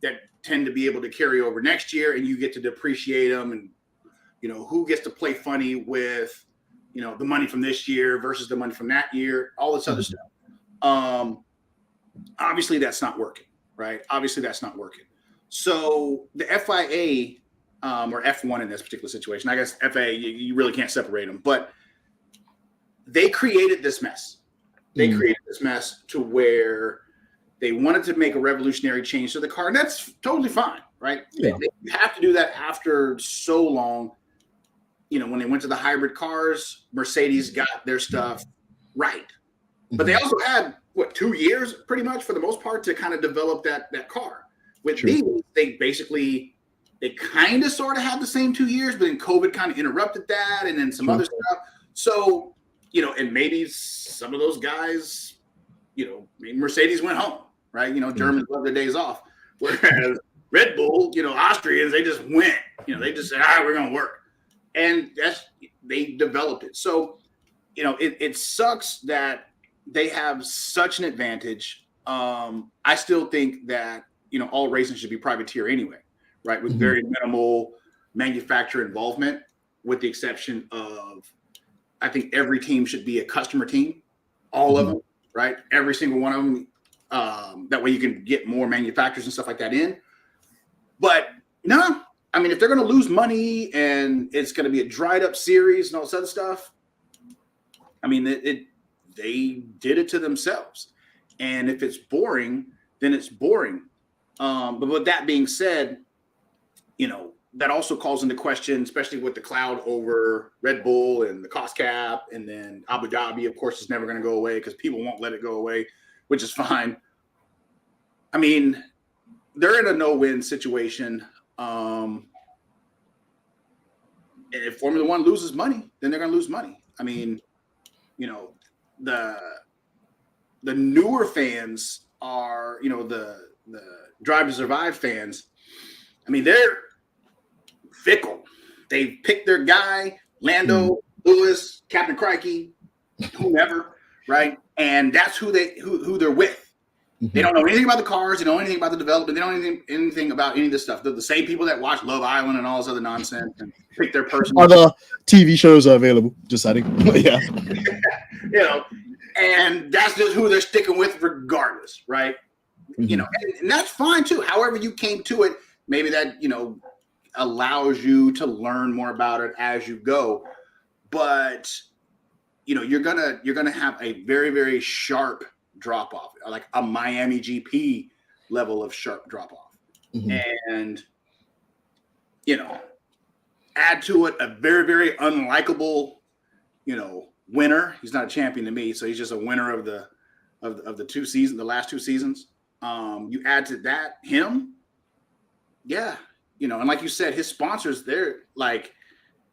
that tend to be able to carry over next year, and you get to depreciate them, and who gets to play funny with the money from this year versus the money from that year, all this other stuff. Obviously that's not working, right? Obviously that's not working. So the FIA or F1 in this particular situation, I guess FIA, you really can't separate them, but they created this mess. They created this mess to where they wanted to make a revolutionary change to the car, and that's totally fine, right? Yeah. They have to do that after so long. When they went to the hybrid cars, Mercedes got their stuff right. But they also had, 2 years pretty much for the most part to kind of develop that car. With these, they kind of sort of had the same 2 years, but then COVID kind of interrupted that, and then some other stuff. So, and maybe some of those guys Mercedes went home, right? Germans love their days off, whereas Red Bull, Austrians, they just went. They just said, all right, we're going to work. And they developed it. So, it sucks that they have such an advantage. I still think that, all racing should be privateer anyway, right? With very minimal manufacturer involvement, with the exception of, I think every team should be a customer team, all of them, right? Every single one of them. That way you can get more manufacturers and stuff like that in. But no, I mean, if they're going to lose money and it's going to be a dried up series and all this other stuff, I mean, they did it to themselves. And if it's boring, then it's boring. But with that being said, that also calls into question, especially with the cloud over Red Bull and the cost cap, and then Abu Dhabi, of course, is never going to go away because people won't let it go away, which is fine. I mean, they're in a no-win situation. If Formula One loses money, then they're going to lose money. I mean, the newer fans are, the Drive to Survive fans. I mean, they're fickle. They pick their guy, Lando, Lewis, Captain Crikey, whomever, right? And that's who they're with. They don't know anything about the cars. They don't know anything about the development. They don't know anything about any of this stuff. They're the same people that watch Love Island and all this other nonsense and pick their person. Other TV shows are available. Just adding. Yeah. And that's just who they're sticking with regardless, right? And that's fine too. However you came to it, maybe that, allows you to learn more about it as you go. But, you're gonna have a very, very sharp drop off, like a Miami GP level of sharp drop off. And, add to it a very, very unlikable, winner. He's not a champion to me, so he's just a winner of the last two seasons. You add to that him, yeah, and like you said, his sponsors, they're like,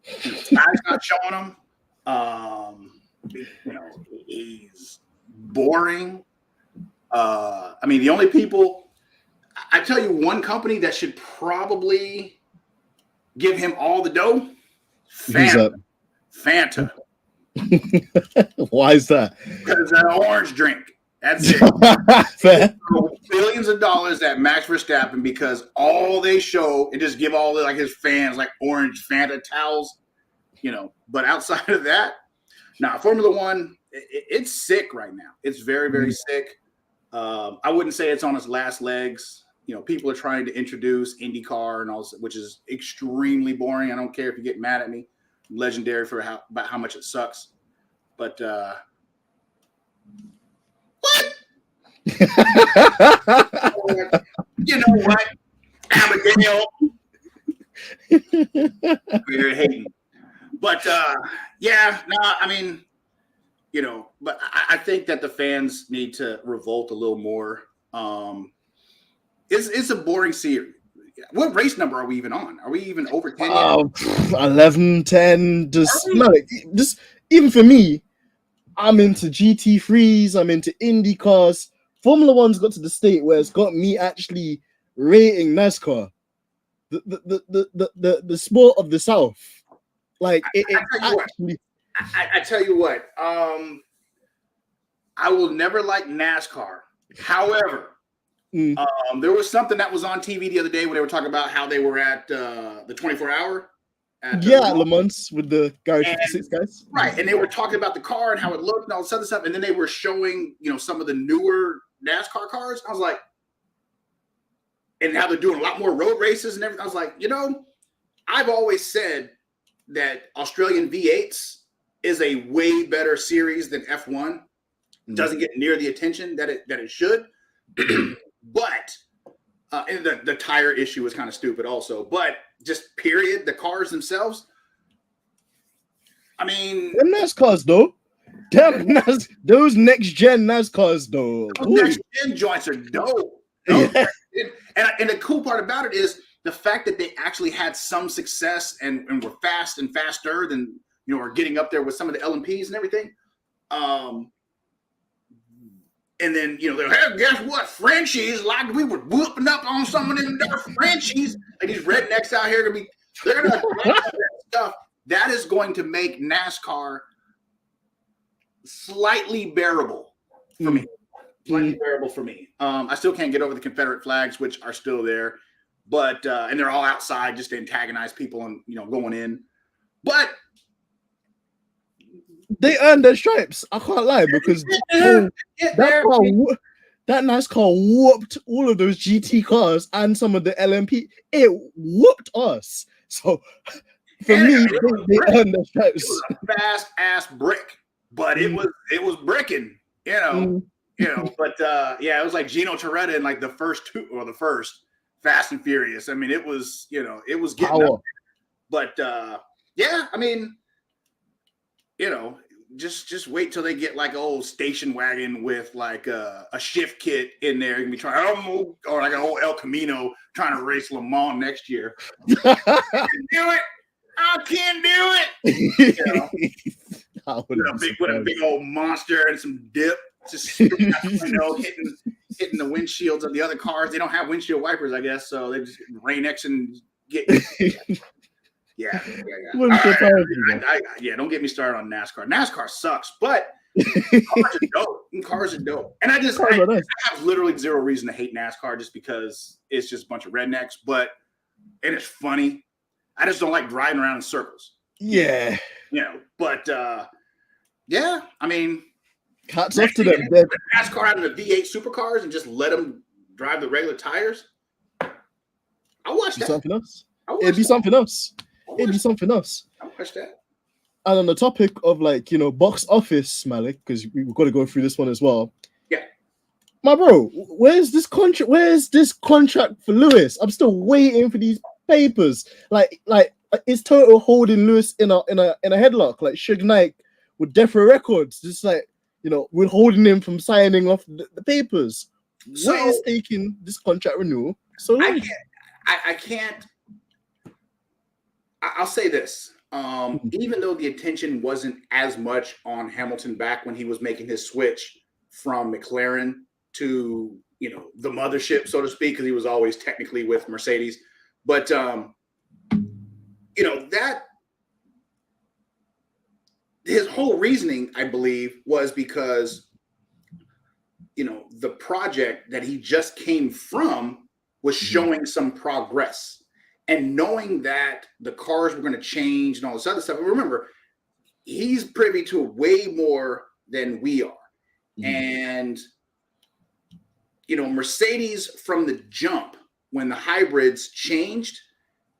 Sky's not showing him. He's boring. I mean, the only people, I tell you, one company that should probably give him all the dough, Fanta. Why is that? Because an orange drink. That's it. Billions of dollars at Max Verstappen because all they show and just give all the, like his fans like orange Fanta towels, But outside of that, Formula One, it's sick right now. It's very, very sick. I wouldn't say it's on its last legs. People are trying to introduce IndyCar and all, which is extremely boring. I don't care if you get mad at me. I'm legendary for about how much it sucks. But what? You know what? Abigail. We're hating. But I mean, but I think that the fans need to revolt a little more. It's a boring series. What race number are we even on? Are we even over 10 yet? 11, 10, just even for me, I'm into GT3s, I'm into Indy cars. Formula One's got to the state where it's got me actually rating NASCAR, the sport of the South. Like I tell you what, I will never like NASCAR. However, there was something that was on TV the other day when they were talking about how they were at the 24-hour. At Le Mans with the Garage 56 guys. Right. And they were talking about the car and how it looked and all this other stuff. And then they were showing, some of the newer NASCAR cars. I was like, and now they're doing a lot more road races and everything. I was like, I've always said that Australian V8s is a way better series than F1. Doesn't get near the attention that it should. But and the tire issue is kind of stupid also. But just period, the cars themselves. I mean, the NASCARs though. Those next gen NASCARs though. Those next gen joints are dope. And the cool part about it is the fact that they actually had some success and were fast and faster than are getting up there with some of the LMPs and everything. And then, they're, hey, guess what? Frenchies, like we were whooping up on some of them Frenchies. Like these rednecks out here they're gonna that stuff. That is going to make NASCAR slightly bearable for me. Slightly bearable for me. I still can't get over the Confederate flags, which are still there, but and they're all outside just to antagonize people and going in. But they earned their stripes. I can't lie, because that NASCAR whooped all of those GT cars and some of the LMP. It whooped us. So for me, they earned their stripes. It was a fast ass brick, but it was bricking, But it was like Gino Toretta in like the first Fast and Furious. I mean, it was it was getting up there. But I mean, just wait till they get like an old station wagon with like a shift kit in there. You can be trying, or like an old El Camino trying to race Le Mans next year. I can do it. I can do it. With a big old monster and some dip, just hitting the windshields of the other cars. They don't have windshield wipers, I guess, so they just Rain-X and get. Yeah. Don't get me started on NASCAR. NASCAR sucks, but cars are dope. And I have literally zero reason to hate NASCAR just because it's just a bunch of rednecks, and it's funny. I just don't like driving around in circles. Yeah. But I mean, hats off to them. NASCAR out of the V8 supercars and just let them drive the regular tires. I'll watch that. Something else. It'd be something else. It'd be something else. I'll watch that. And on the topic of box office, Malik, because we've got to go through this one as well. Yeah. My bro, where's this contract? Where's this contract for Lewis? I'm still waiting for these papers. Like is Toto holding Lewis in a headlock like Suge Knight with Death Row Records? Just we're holding him from signing off the papers. So, what is taking this contract renewal so long? I can't. I'll say this. Even though the attention wasn't as much on Hamilton back when he was making his switch from McLaren to, the mothership, so to speak, because he was always technically with Mercedes. But, that his whole reasoning, I believe, was because, the project that he just came from was showing some progress. And knowing that the cars were going to change and all this other stuff. And remember, he's privy to way more than we are. And, Mercedes from the jump, when the hybrids changed,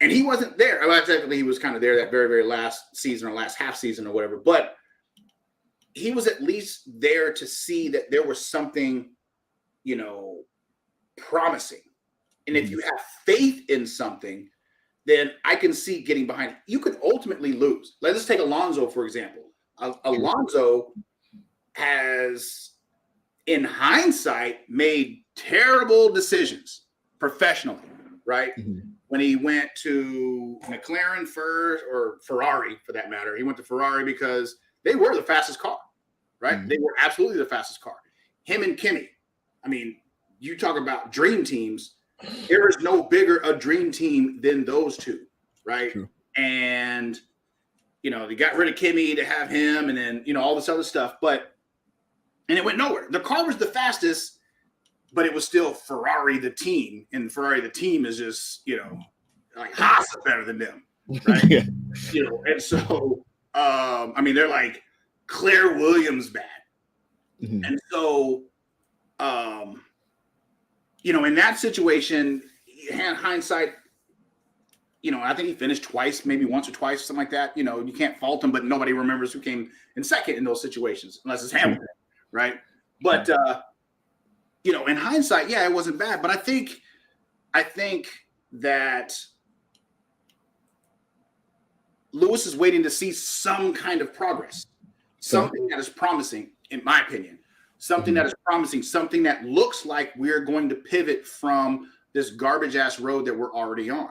and he wasn't there. Well, technically, he was kind of there that very, very last season or last half season or whatever. But he was at least there to see that there was something, promising. And if you have faith in something, then I can see getting behind it. You could ultimately lose. Let's take Alonso, for example. Alonso has, in hindsight, made terrible decisions professionally, right? When he went to McLaren first, or Ferrari for that matter. He went to Ferrari because they were the fastest car, right? They were absolutely the fastest car. Him and Kimi. I mean, you talk about dream teams. There is no bigger a dream team than those two, right? True. And, they got rid of Kimi to have him and then, all this other stuff. And it went nowhere. The car was the fastest, but it was still Ferrari, the team. And Ferrari, the team is just, like Haas is better than them, right? Yeah. And so, they're like Claire Williams bad. And so, in that situation, hindsight, I think he finished twice, maybe once or twice, something like that. You can't fault him, but nobody remembers who came in second in those situations, unless it's Hamilton, right? But, in hindsight, it wasn't bad. But I think that Lewis is waiting to see some kind of progress, something that is promising, in my opinion. Something that is promising, something that looks like we're going to pivot from this garbage ass road that we're already on.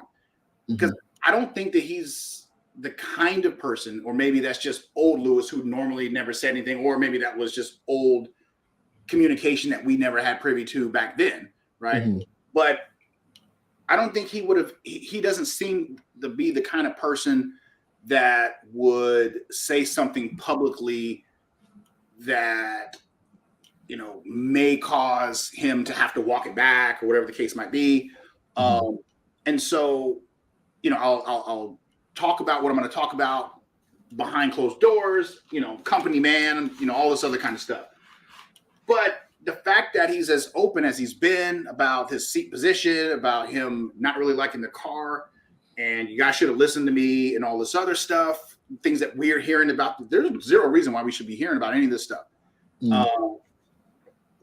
Because I don't think that he's the kind of person, or maybe that's just old Lewis who normally never said anything, or maybe that was just old communication that we never had privy to back then, right? Mm-hmm. But I don't think he would have. He doesn't seem to be the kind of person that would say something publicly that, you know, may cause him to have to walk it back or whatever the case might be. And so, you know, I'll talk about what I'm going to talk about behind closed doors, you know, company man, you know, all this other kind of stuff. But the fact that he's as open as he's been about his seat position, about him not really liking the car, and you guys should have listened to me and all this other stuff, things that we're hearing about, there's zero reason why we should be hearing about any of this stuff. And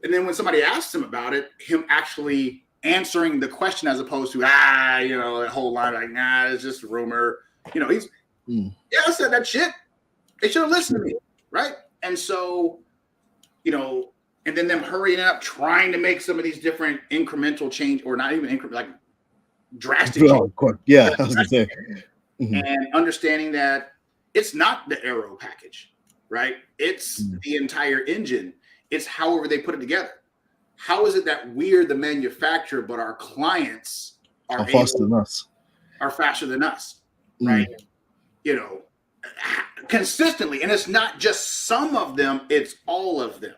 then when somebody asks him about it, him actually answering the question as opposed to, you know, that whole line like, nah, it's just a rumor. You know, he's, yeah, I said that shit. They should have listened to me, right? And so, you know, and then them hurrying up, trying to make some of these different incremental change, or not even like drastic change. Yeah, I was gonna say. And understanding that it's not the aero package, right? It's the entire engine. It's however they put it together. How is it that we're the manufacturer, but our clients are faster than us? Are faster than us, right? You know, consistently, and it's not just some of them; it's all of them,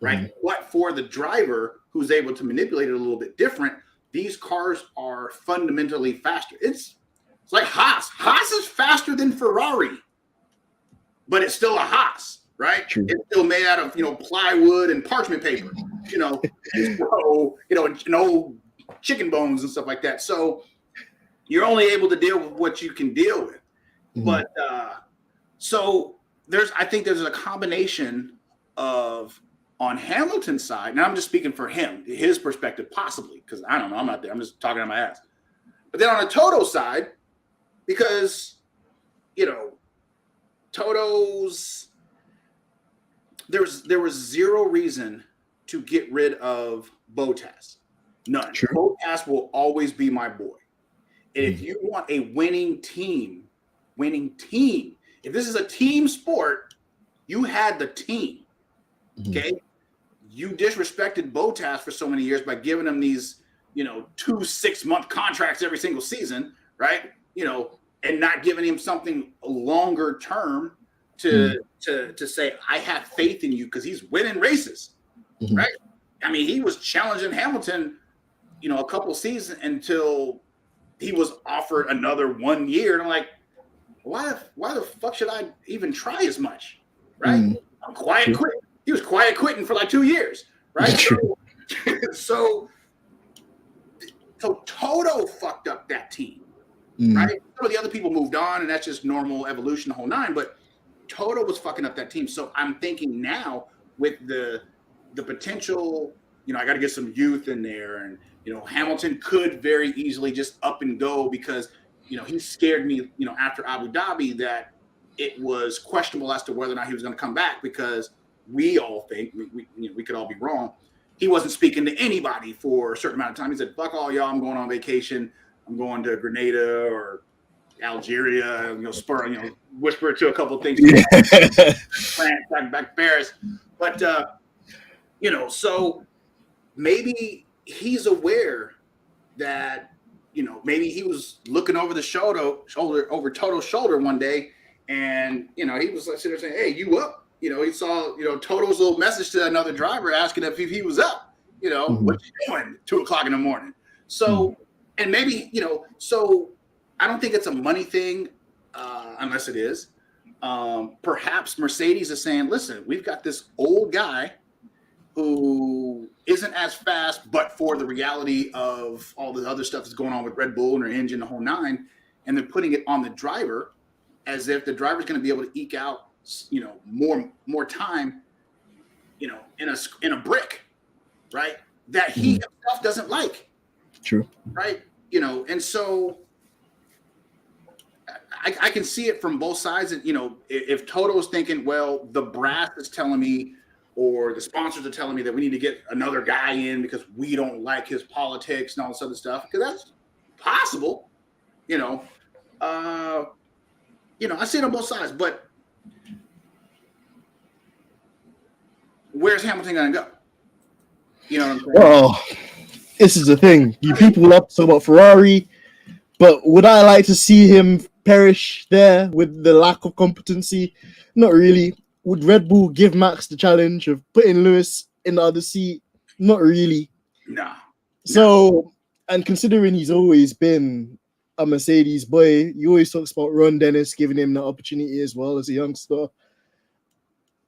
right? But for the driver who's able to manipulate it a little bit different, these cars are fundamentally faster. It's like Haas. Haas is faster than Ferrari, but it's still a Haas. Right? True. It's still made out of, you know, plywood and parchment paper, you know, so, you know, and old chicken bones and stuff like that. So you're only able to deal with what you can deal with. But so I think there's a combination of, on Hamilton's side, now I'm just speaking for him, his perspective possibly, because I don't know, I'm not there. I'm just talking on my ass. But then on the Toto side, because, you know, Toto's, there was zero reason to get rid of Bottas. None. True. Bottas will always be my boy. And if you want a winning team, if this is a team sport, you had the team. Okay? You disrespected Bottas for so many years by giving him these, you know, 2 6-month contracts every single season, right? You know, and not giving him something longer term to say, I have faith in you, because he's winning races, right? I mean, he was challenging Hamilton, you know, a couple seasons until he was offered another 1 year. And I'm like, why the fuck should I even try as much, right? I'm quiet quitting. He was quiet quitting for like 2 years, right? So Toto fucked up that team, right? Some of the other people moved on, and that's just normal evolution, the whole nine, but Toto was fucking up that team. So I'm thinking now with the potential, you know, I got to get some youth in there, and, you know, Hamilton could very easily just up and go, because, you know, he scared me, you know, after Abu Dhabi, that it was questionable as to whether or not he was going to come back, because we all think, we could all be wrong, he wasn't speaking to anybody for a certain amount of time. He said, fuck all y'all, I'm going on vacation. I'm going to Grenada or Algeria, you know, spur, you know, whisper to a couple of things. France, back to Paris. But, you know, so maybe he's aware that, you know, maybe he was looking over the shoulder over Toto's shoulder one day, and, you know, he was like sitting there saying, hey, you up? You know, he saw, you know, Toto's little message to another driver asking if he was up, you know, what you doing 2 o'clock in the morning? So, and maybe, you know, so I don't think it's a money thing, unless it is. Perhaps Mercedes is saying, listen, we've got this old guy who isn't as fast, but for the reality of all the other stuff that's going on with Red Bull and their engine, the whole nine, and they're putting it on the driver as if the driver's going to be able to eke out, you know, more time, you know, in a brick, right? That he himself doesn't like. True. Right. You know, and so I can see it from both sides. And, you know, if Toto's thinking, well, the brass is telling me, or the sponsors are telling me that we need to get another guy in because we don't like his politics and all this other stuff, because that's possible, you know. I see it on both sides, but where's Hamilton going to go? You know what I'm saying? Well, this is the thing. You people love to talk about Ferrari, but would I like to see him perish there with the lack of competency? Not really. Would Red Bull give Max the challenge of putting Lewis in the other seat? Not really. No. So, and considering he's always been a Mercedes boy, he always talks about Ron Dennis giving him the opportunity as well as a youngster.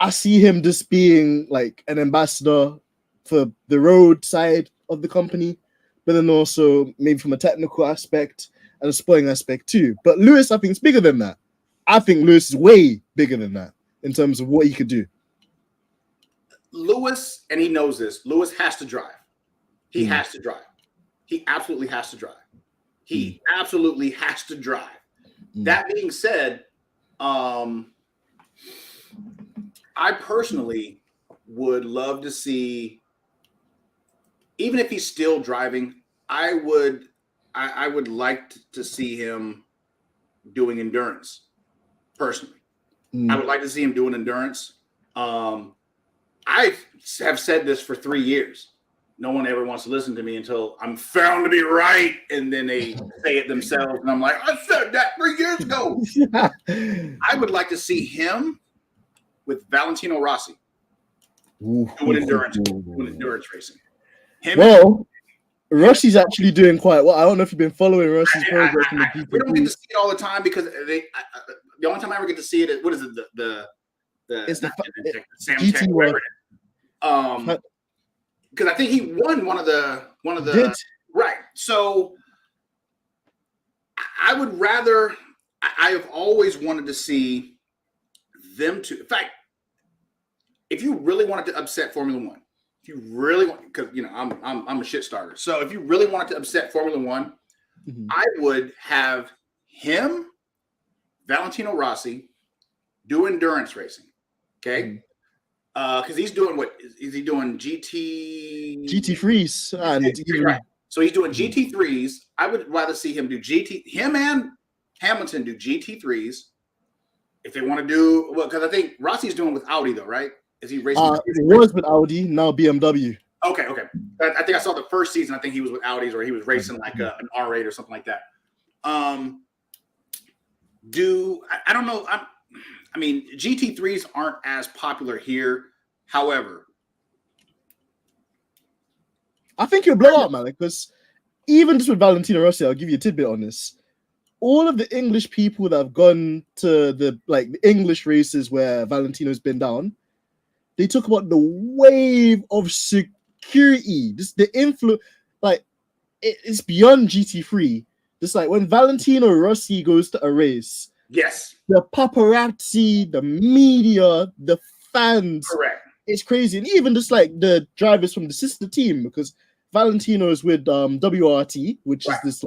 I see him just being like an ambassador for the road side of the company, but then also maybe from a technical aspect and a sporting aspect too. But Lewis, I think, is bigger than that. I think Lewis is way bigger than that in terms of what he could do. Lewis, and he knows this, Lewis has to drive. He has to drive. He absolutely has to drive. He absolutely has to drive. That being said, I personally would love to see, even if he's still driving, I would like to see him doing endurance. Personally, I would like to see him doing endurance. I have said this for 3 years. No one ever wants to listen to me until I'm found to be right, and then they say it themselves, and I'm like, I said that 3 years ago. I would like to see him with Valentino Rossi doing endurance racing. Rossi's actually doing quite well. I don't know if you've been following Rossi's progress in the GP. We don't get to see it all the time because the only time I ever get to see it is, what is it? It's the Sam GT Tech, whatever it is. Because I think he won one of the right. So I would rather. I have always wanted to see them to. In fact, if you really wanted to upset Formula One, if you really want, because I'm a shit starter. So if you really wanted to upset Formula One, I would have him, Valentino Rossi, do endurance racing. Okay. Because he's doing what is he doing? GT3s. Right. So he's doing GT3s. I would rather see him do him and Hamilton do GT3s. If they want to do, well, because I think Rossi's doing with Audi though, right? Is he racing? It was with Audi, now BMW. Okay. I think I saw the first season. I think he was with Audis, or he was racing like an R8 or something like that. I don't know. I mean, GT3s aren't as popular here. However, I think you'll blow up, man, because even just with Valentino Rossi, I'll give you a tidbit on this. All of the English people that have gone to the English races where Valentino's been down, they talk about the wave of security. Just the influence, it's beyond GT3. Just like when Valentino Rossi goes to a race, yes, the paparazzi, the media, the fans, correct. It's crazy. And even just like the drivers from the sister team, because Valentino is with WRT, which is this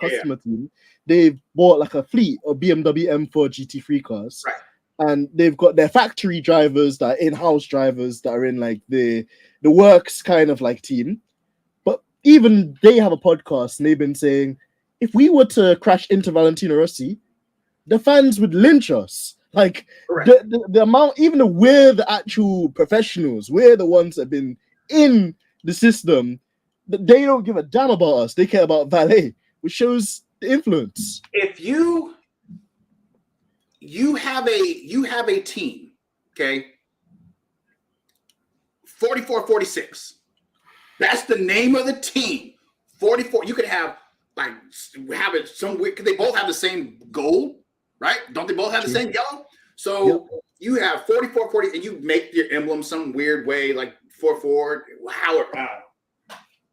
customer team. They've bought like a fleet of BMW M4 GT3 cars. Right. And they've got their factory drivers that are in-house drivers that are in like the works kind of like team. But even they have a podcast and they've been saying, if we were to crash into Valentino Rossi, the fans would lynch us. Like the amount, even though we're the actual professionals, we're the ones that have been in the system, they don't give a damn about us. They care about valet, which shows the influence. If you have a team, okay, 44-46. That's the name of the team. 44. You could have it some weird, because they both have the same goal. Right? Don't they both have the same yellow? So you have 44-40, and you make your emblem some weird way, like 4-4. How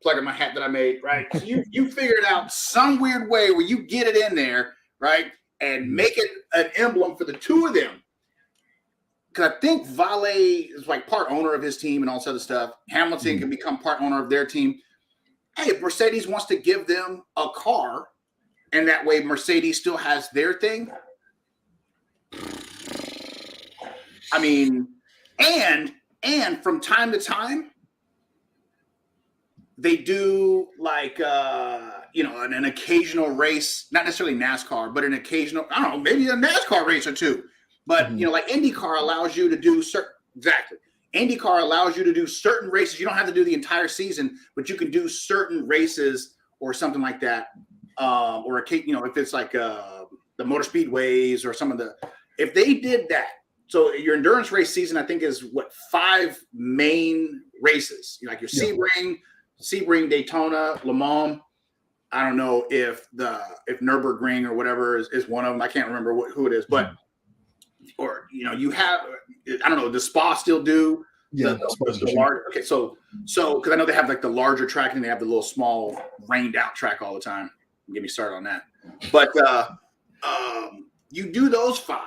plug in my hat that I made, right? So you figure it out some weird way where you get it in there, right? And make it an emblem for the two of them. Because I think Valet is like part owner of his team and all this other stuff. Hamilton can become part owner of their team. Hey, if Mercedes wants to give them a car, and that way Mercedes still has their thing. I mean, and from time to time, they do like an occasional race, not necessarily NASCAR, but an occasional, I don't know, maybe a NASCAR race or two. But like IndyCar allows you to do certain IndyCar allows you to do certain races. You don't have to do the entire season, but you can do certain races or something like that. Or if it's like the motor speedways or some of the, if they did that. So your endurance race season, I think, is 5 main races. Like your Sebring, Daytona, Le Mans. I don't know if Nürburgring or whatever is one of them. I can't remember who it is, but you have, I don't know, does Spa still do? Yeah, the large. Okay, so because I know they have like the larger track and they have the little small rained out track all the time. Get me started on that. But you do those 5,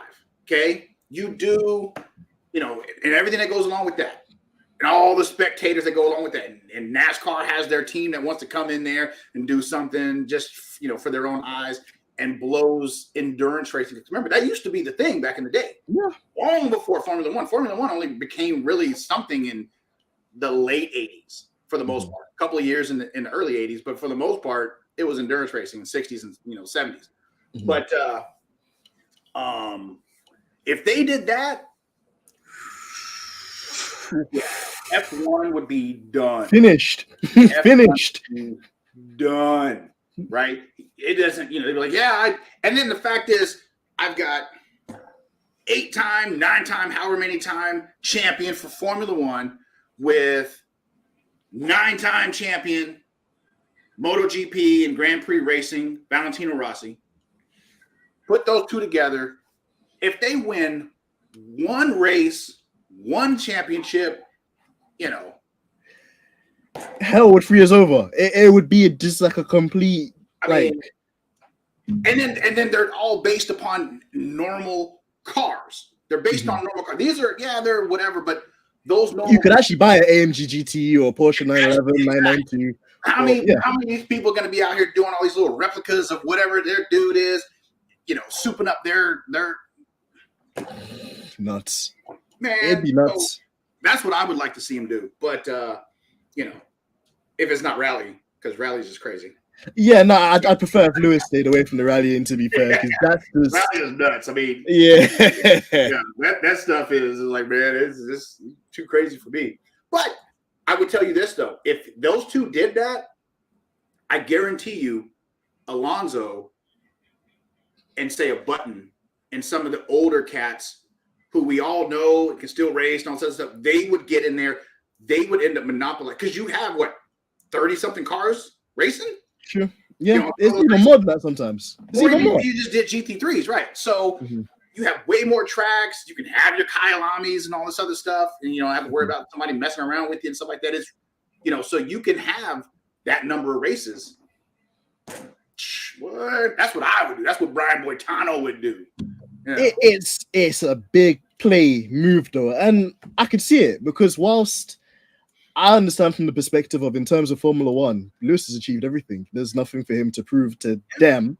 okay? You do, and everything that goes along with that. And all the spectators that go along with that. And NASCAR has their team that wants to come in there and do something just, for their own eyes and blows endurance racing. Remember, that used to be the thing back in the day. Yeah. Long before Formula One. Formula One only became really something in the late 80s for the most part. A couple of years in the early 80s, but for the most part, it was endurance racing in the 60s and 70s. Mm-hmm. But if they did that, F1 would be done. Finished. Finished. Done. Right? It doesn't, they'd be like, and then the fact is, I've got 8-time, 9-time, however many time champion for Formula One with 9-time champion MotoGP and Grand Prix racing, Valentino Rossi. Put those two together. If they win one race, one championship, hell would free us over. It would be just like a complete and then they're all based upon normal cars. They're based on normal cars. These are they're whatever, but those normal. You could actually buy an AMG GT or Porsche 911, 992. How many of these people are going to be out here doing all these little replicas of whatever their dude is? Souping up their nuts. Man, it'd be nuts. So that's what I would like to see him do. But if it's not rally, because rally's just crazy. Yeah, no, I'd prefer if Lewis stayed away from the rallying, to be fair, because that's just rally is nuts. I mean, that stuff is like, man, it's just too crazy for me. But I would tell you this though: if those two did that, I guarantee you, Alonso and say a Button and some of the older cats who we all know can still race and all that stuff, they would get in there. They would end up monopolizing, because you have 30-something cars racing. Sure. Yeah, it's even more than that sometimes. It's even more. You just did GT3s, right? So you have way more tracks. You can have your Kyalamis and all this other stuff, and you don't have to worry about somebody messing around with you and stuff like that. It's so you can have that number of races. What? That's what I would do. That's what Brian Boitano would do. It's a big play move though, and I could see it, because whilst I understand from the perspective of, in terms of Formula One, Lewis has achieved everything. There's nothing for him to prove to them.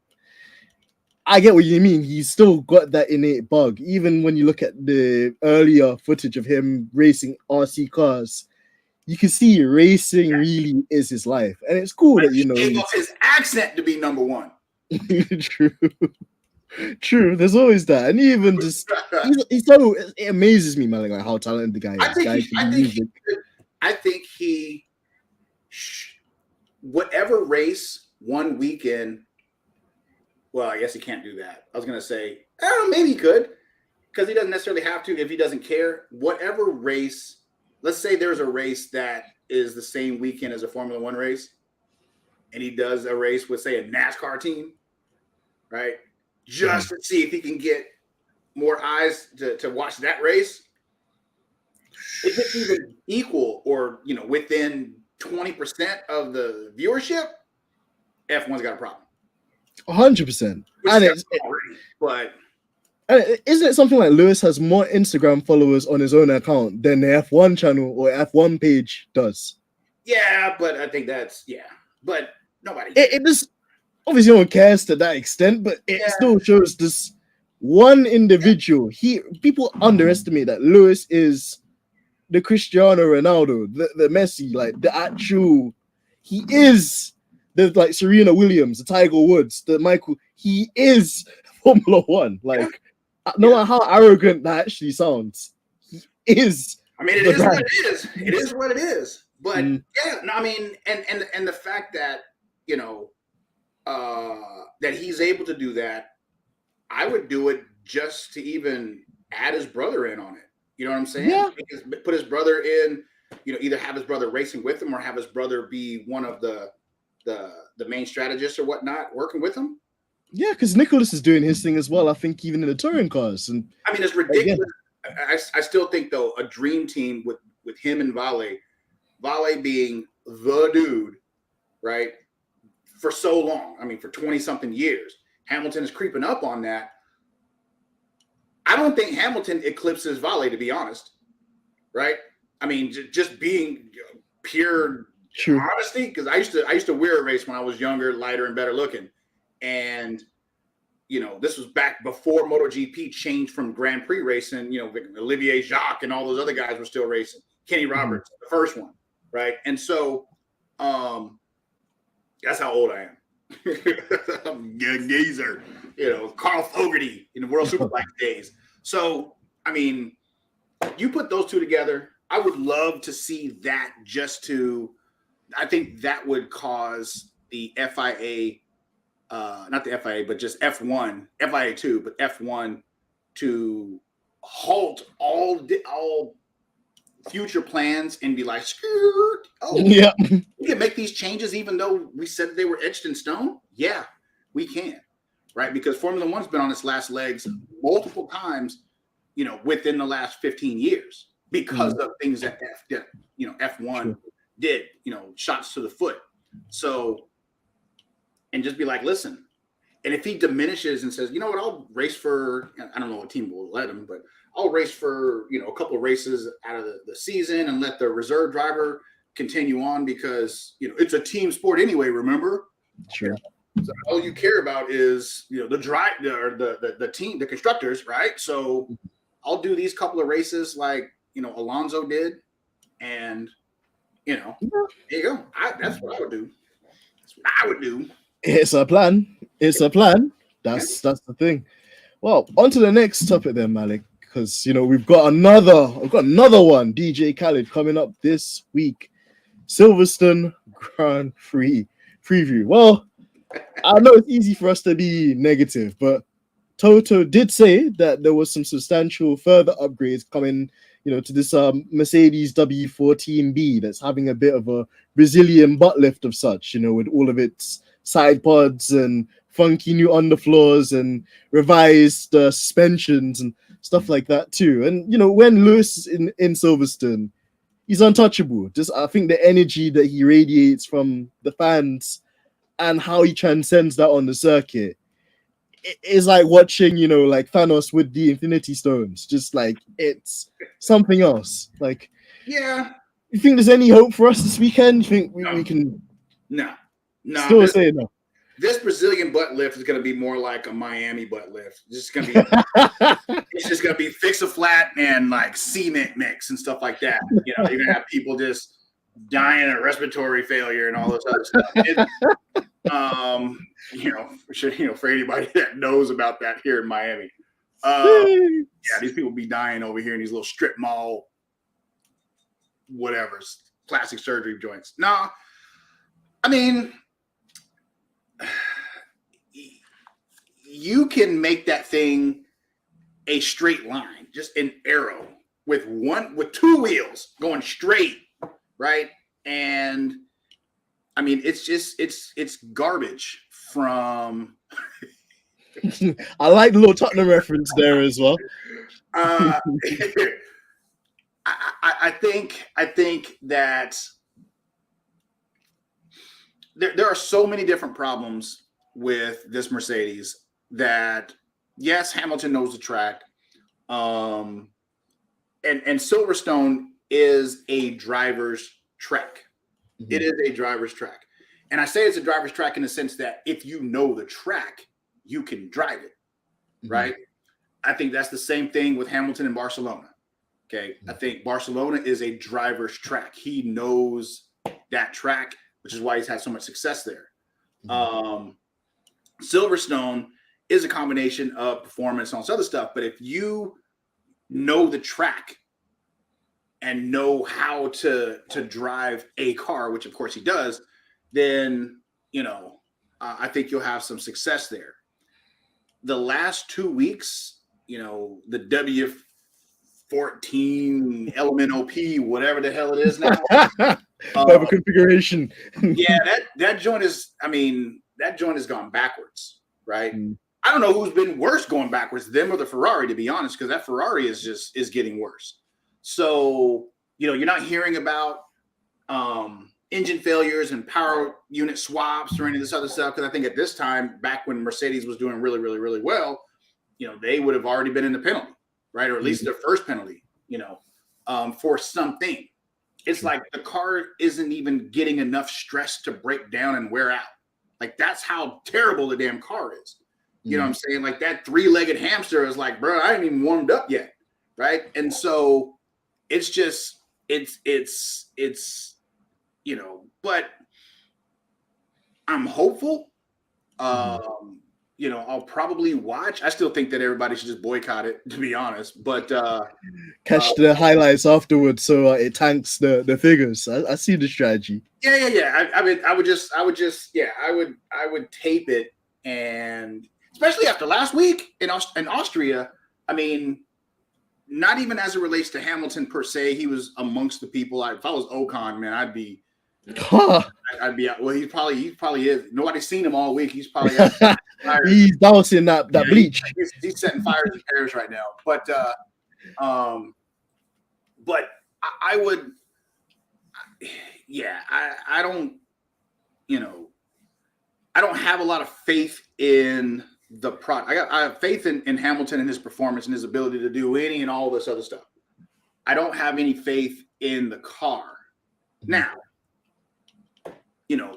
I get what you mean. He's still got that innate bug. Even when you look at the earlier footage of him racing RC cars, you can see racing really is his life. And it's cool that, he gave up his accent to be number one. True. There's always that. And even just, he's so, it amazes me, man, like how talented the guy is. I think he, whatever race one weekend, well, I guess he can't do that. I was going to say, I don't know, maybe he could, because he doesn't necessarily have to if he doesn't care. Whatever race, let's say there's a race that is the same weekend as a Formula One race, and he does a race with, say, a NASCAR team, right? Just to see if he can get more eyes to watch that race. If it's even equal or, within 20% of the viewership, F1's got a problem. 100%. But isn't it something like Lewis has more Instagram followers on his own account than the F1 channel or F1 page does? Yeah, but I think but nobody. It just, obviously no one cares to that extent, but it still shows this one individual. People underestimate that Lewis is the Cristiano Ronaldo, the Messi, like the actual, he is the like Serena Williams, the Tiger Woods, the Michael, he is Formula One. Like, no matter how arrogant that actually sounds, he is I mean, it is what it is. It is what it is. But yeah, no, I mean, and the fact that, you know, that he's able to do that, I would do it just to even add his brother in on it. You know what I'm saying? Yeah. Put his brother in, you know, either have his brother racing with him or have his brother be one of the main strategists or whatnot, working with him. Yeah, because Nicholas is doing his thing as well. I think even in the touring cars. And I mean, it's ridiculous. I still think though a dream team with him and Vale being the dude, right? For so long. I mean, for 20 something years. Hamilton is creeping up on that. I don't think Hamilton eclipses Vale, to be honest. Right? I mean, just being pure honesty, because I used to wear a race when I was younger, lighter, and better looking. And you know, this was back before MotoGP changed from Grand Prix racing. You know, Olivier Jacques and all those other guys were still racing. Kenny Roberts, the first one, right? And so, that's how old I am. I'm a geezer, you know, Carl Fogarty in the World Superbike days. So, I mean, you put those two together, I would love to see that I think that would cause the FIA, not the FIA, but just F1, FIA 2, but F1 to halt all future plans and be like, yeah, we can make these changes even though we said they were etched in stone. Yeah, we can, right? Because Formula One's been on its last legs multiple times, you know, within the last 15 years because of things that F1 did, you know, shots to the foot. So, and just be like, listen, and if he diminishes and says, you know what, I'll race for, I don't know what team will let him, but I'll race for, you know, a couple of races out of the season and let the reserve driver continue on because, you know, it's a team sport anyway, remember? Sure. So all you care about is, you know, the team, the constructors, right? So I'll do these couple of races like, you know, Alonso did. And, you know, there you go. That's what I would do. That's what I would do. It's a plan. It's a plan. That's the thing. Well, on to the next topic then, Malik, because you know we've got another one, DJ Khaled, coming up this week. Silverstone Grand Prix preview. Well, I know it's easy for us to be negative, but Toto did say that there was some substantial further upgrades coming, you know, to this Mercedes W14B that's having a bit of a Brazilian butt lift of such, you know, with all of its side pods and funky new underfloors and revised suspensions and stuff like that too. And you know, when Lewis in Silverstone, he's untouchable. Just I think the energy that he radiates from the fans and how he transcends that on the circuit, it's like watching, you know, like Thanos with the Infinity Stones. Just like it's something else. Like, yeah. You think there's any hope for us this weekend? You think we can? No. Still say no. This Brazilian butt lift is going to be more like a Miami butt lift. It's just going to be fix a flat and like cement mix and stuff like that. You know, you're going to have people just dying of respiratory failure and all this other stuff. You know, for anybody that knows about that here in Miami. Yeah, these people be dying over here in these little strip mall, whatever, plastic surgery joints. No, I mean, you can make that thing a straight line, just an arrow with two wheels going straight, right? And I mean, it's garbage from. I like the little Tottenham reference there as well. I think that there are so many different problems with this Mercedes that, yes, Hamilton knows the track. And Silverstone is a driver's track. Mm-hmm. It is a driver's track. And I say it's a driver's track in the sense that if you know the track, you can drive it, mm-hmm. right? I think that's the same thing with Hamilton and Barcelona. Okay. Mm-hmm. I think Barcelona is a driver's track. He knows that track, which is why he's had so much success there. Mm-hmm. Silverstone is a combination of performance and all this other stuff. But if you know the track, and know how to drive a car, which of course he does, then I think you'll have some success there. The last 2 weeks, the W14 Element OP, whatever the hell it is now. Whatever configuration. Yeah, that joint is, that joint has gone backwards, right? I don't know who's been worse going backwards, them or the Ferrari, to be honest, because that Ferrari is getting worse. So, you're not hearing about engine failures and power unit swaps or any of this other stuff, because I think at this time, back when Mercedes was doing really, really, really well, they would have already been in the penalty, right? Or at least their first penalty, for something. It's like the car isn't even getting enough stress to break down and wear out. Like, that's how terrible the damn car is. You know what I'm saying? Like, that 3-legged hamster is like, bro, I ain't even warmed up yet, right? And so it's just, it's but I'm hopeful. I'll probably watch. I still think that everybody should just boycott it, to be honest. But catch the highlights afterwards, so it tanks the figures. I see the strategy. Yeah. I would tape it, and especially after last week in Austria. Not even as it relates to Hamilton per se. He was amongst the people. If I was Ocon, man, I'd be out. Well, he probably is. Nobody's seen him all week. He's probably out. He's dousing that bleach. He's setting fires in Paris right now. But I would, I don't, I don't have a lot of faith in the product. I have faith in Hamilton and his performance and his ability to do any and all this other stuff. I don't have any faith in the car. Now,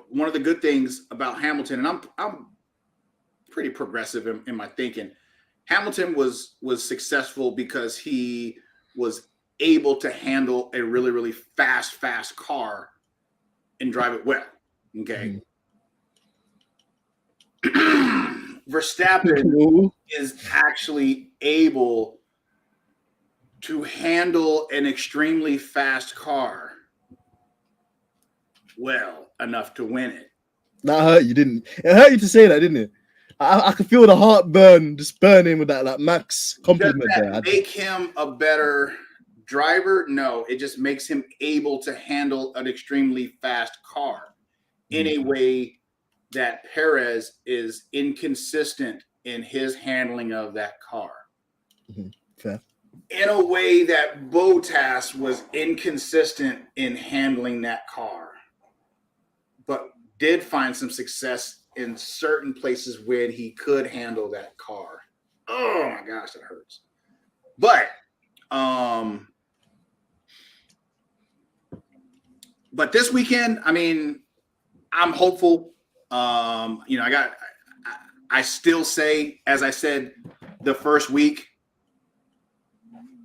one of the good things about Hamilton, and I'm pretty progressive in my thinking. Hamilton was successful because he was able to handle a really, really fast car and drive it well. Okay. Verstappen is actually able to handle an extremely fast car well enough to win it. That hurt you, didn't it? It hurt you to say that, didn't it? I could feel the heartburn just burning with that Max compliment there. Make him a better driver? No, it just makes him able to handle an extremely fast car in a way that Perez is inconsistent in his handling of that car. Fair. In a way that Bottas was inconsistent in handling that car, but did find some success in certain places when he could handle that car. Oh my gosh, that hurts. But this weekend, I'm hopeful. I still say, as I said the first week,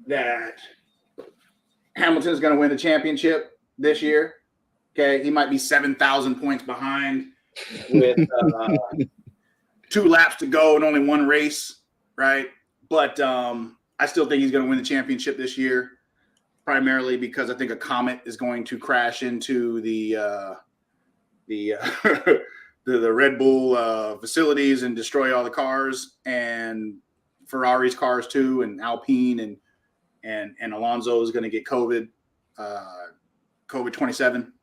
that Hamilton is going to win the championship this year. Okay, he might be 7,000 points behind with 2 laps to go and only 1 race, right? But I still think he's going to win the championship this year, primarily because I think a comet is going to crash into the Red Bull facilities and destroy all the cars, and Ferrari's cars too, and Alpine and Alonso is going to get COVID 27.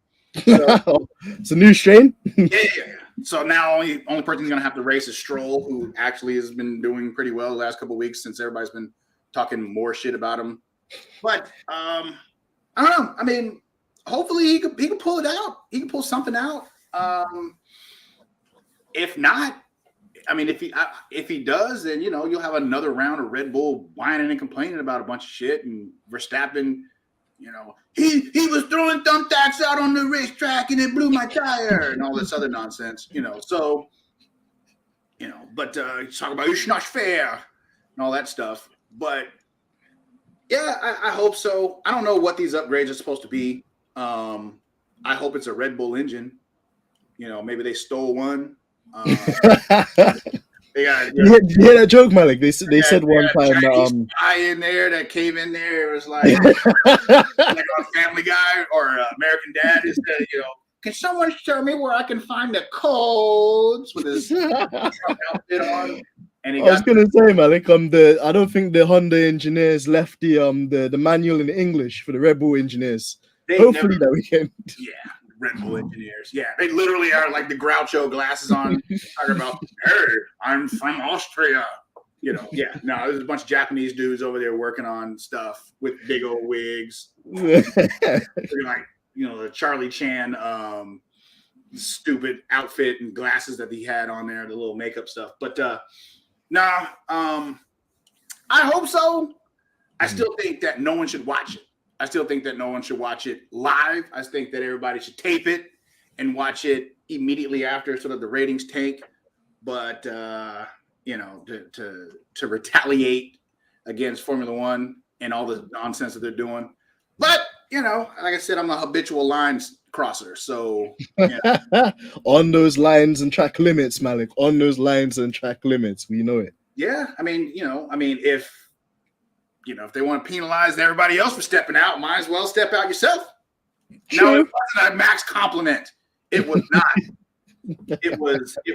So, it's a new strain. Yeah. So now only person who's going to have to race is Stroll, who actually has been doing pretty well the last couple of weeks since everybody's been talking more shit about him. But I don't know. Hopefully he can pull it out. He can pull something out. If not, if he does, then you'll have another round of Red Bull whining and complaining about a bunch of shit, and Verstappen, he was throwing thumbtacks out on the racetrack and it blew my tire and all this other nonsense, So, but talk about it's not fair and all that stuff. But yeah, I hope so. I don't know what these upgrades are supposed to be. I hope it's a Red Bull engine. Maybe they stole one. You hear that joke, Malik? They said one time Chinese that guy in there that came in there. It was like a Family Guy or American Dad. He said, can someone show me where I can find the codes with his Trump outfit on? And I was gonna say, Malik, I don't think the Honda engineers left the manual in English for the Red Bull engineers. Hopefully that weekend. Yeah, Red Bull engineers. Yeah, they literally are like the Groucho glasses on, talking about, hey, I'm from Austria. Yeah. No, there's a bunch of Japanese dudes over there working on stuff with big old wigs. Like, the Charlie Chan stupid outfit and glasses that he had on there, the little makeup stuff. But I hope so. I still think that no one should watch it. I still think that no one should watch it live. I think that everybody should tape it and watch it immediately after, so that the ratings tank. But to retaliate against Formula One and all the nonsense that they're doing. But like I said, I'm a habitual lines crosser. So on those lines and track limits, Malik. On those lines and track limits, we know it. Yeah, if they want to penalize everybody else for stepping out, might as well step out yourself. Sure. No, it wasn't a Max compliment. It was not. It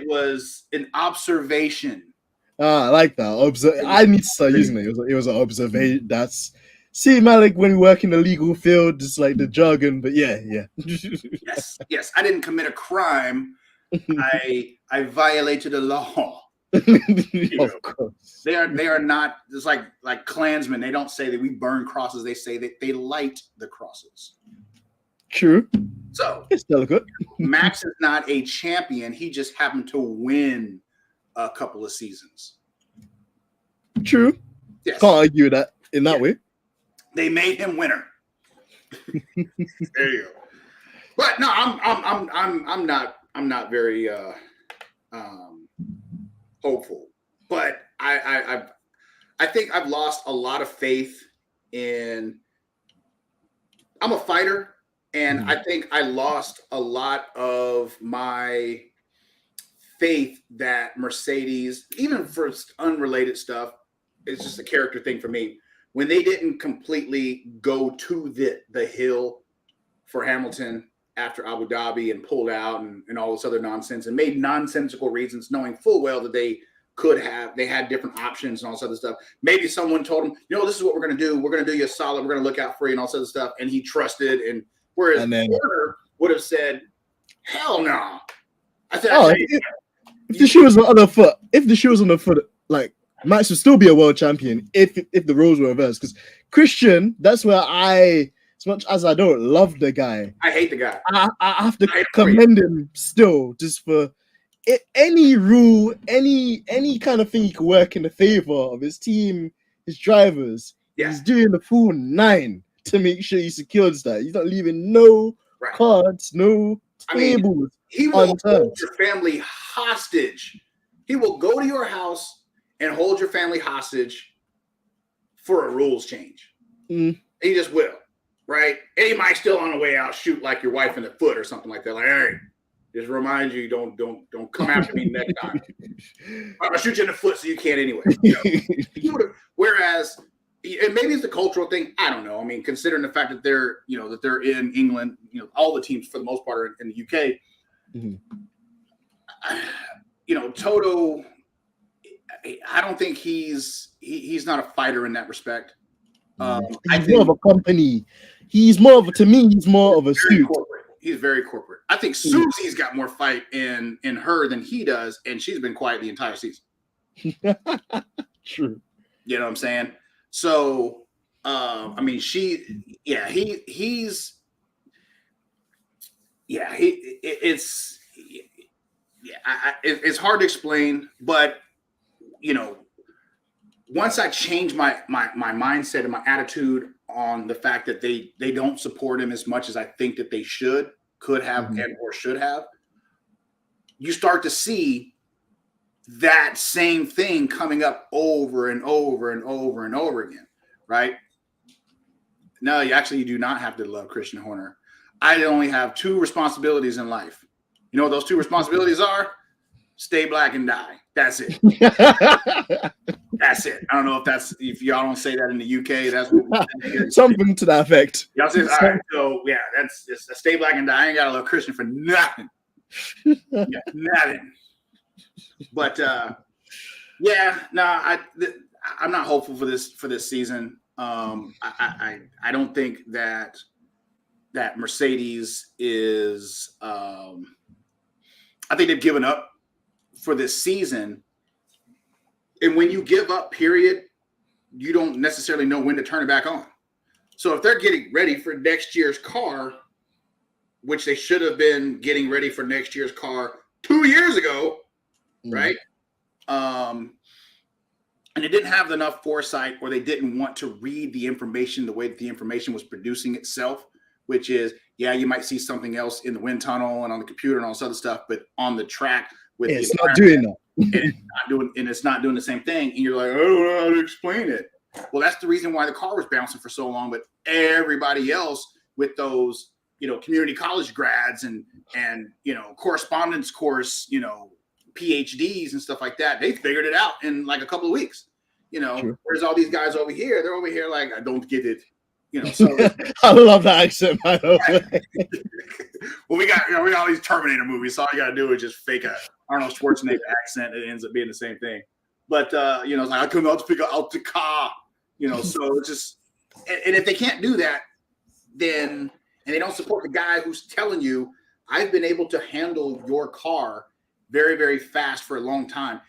was an observation. I like that. I need to start using it. It was an observation. See, Malik, when we work in the legal field, it's like the jargon, but yeah. Yes. I didn't commit a crime. I violated a law. Of course. They are not just like Klansmen. They don't say that we burn crosses. They say that they light the crosses. True. So it's delicate. Max is not a champion. He just happened to win a couple of seasons. True. Yes. Can't argue that in that way. They made him winner. There you go. But no, I'm not very hopeful. But I think I've lost a lot of faith in. I'm a fighter, and I think I lost a lot of my faith that Mercedes, even for unrelated stuff, it's just a character thing for me. When they didn't completely go to the hill for Hamilton after Abu Dhabi and pulled out and all this other nonsense and made nonsensical reasons, knowing full well that they had different options and all this other stuff. Maybe someone told him, this is what we're going to do. We're going to do you a solid. We're going to look out for you and all this other stuff. And he trusted. And whereas Warner would have said, hell no. I said, if the shoe was on the foot, like, Max would still be a world champion if the roles were reversed. Because Christian, that's where as much as I don't love the guy, I hate the guy. I have to commend him still, just for any rule, any kind of thing he could work in the favor of his team, his drivers. Yeah. He's doing the full 9 to make sure he secures that. He's not leaving no cards, no tables. He will hold your family hostage. He will go to your house and hold your family hostage for a rules change. He just will, right? And he might still on the way out shoot like your wife in the foot or something like that. Like, hey, just remind you, don't come after me next time. I'm gonna shoot you in the foot so you can't anyway. Whereas, and maybe it's a cultural thing. I don't know. I mean, considering the fact that they're in England, all the teams for the most part are in the UK. Toto. I don't think he's not a fighter in that respect. He's more of a company. He's more of a suit. Corporate. He's very corporate. I think Susie's got more fight in her than he does, and she's been quiet the entire season. True. You know what I'm saying? So, it's hard to explain, but once I changed my mindset and my attitude on the fact that they don't support him as much as I think that they could have, and or should have, you start to see that same thing coming up over and over and over and over again, right? No, you do not have to love Christian Horner. I only have 2 responsibilities in life. You know what those 2 responsibilities are? stay black and die. That's it. That's it. I don't know if y'all don't say that in the UK. That's what something to that effect. Y'all say, all right. So yeah, it's a stay black and die. I ain't got to love Christian for nothing. Yeah, nothing. But I'm not hopeful for this season. I don't think that Mercedes is. I think they've given up for this season. And when you give up, period, you don't necessarily know when to turn it back on. So if they're getting ready for next year's car, which they should have been getting ready for next year's car 2 years ago, right? And they didn't have enough foresight, or they didn't want to read the information the way that the information was producing itself, which is, yeah, you might see something else in the wind tunnel and on the computer and all this other stuff, but on the track with it's not doing that. It's not doing the same thing. And you're like, I don't know how to explain it. Well, that's the reason why the car was bouncing for so long, but everybody else with those, community college grads and correspondence course, PhDs and stuff like that, they figured it out in like a couple of weeks. True. Whereas all these guys over here, they're over here like, I don't get it. So I love that accent, by the way. Well, we got all these Terminator movies, so all you gotta do is just fake a Arnold Schwarzenegger accent. It ends up being the same thing. But it's like I couldn't figure out the car. So it's just, and if they can't do that, then and they don't support the guy who's telling you, I've been able to handle your car very, very fast for a long time.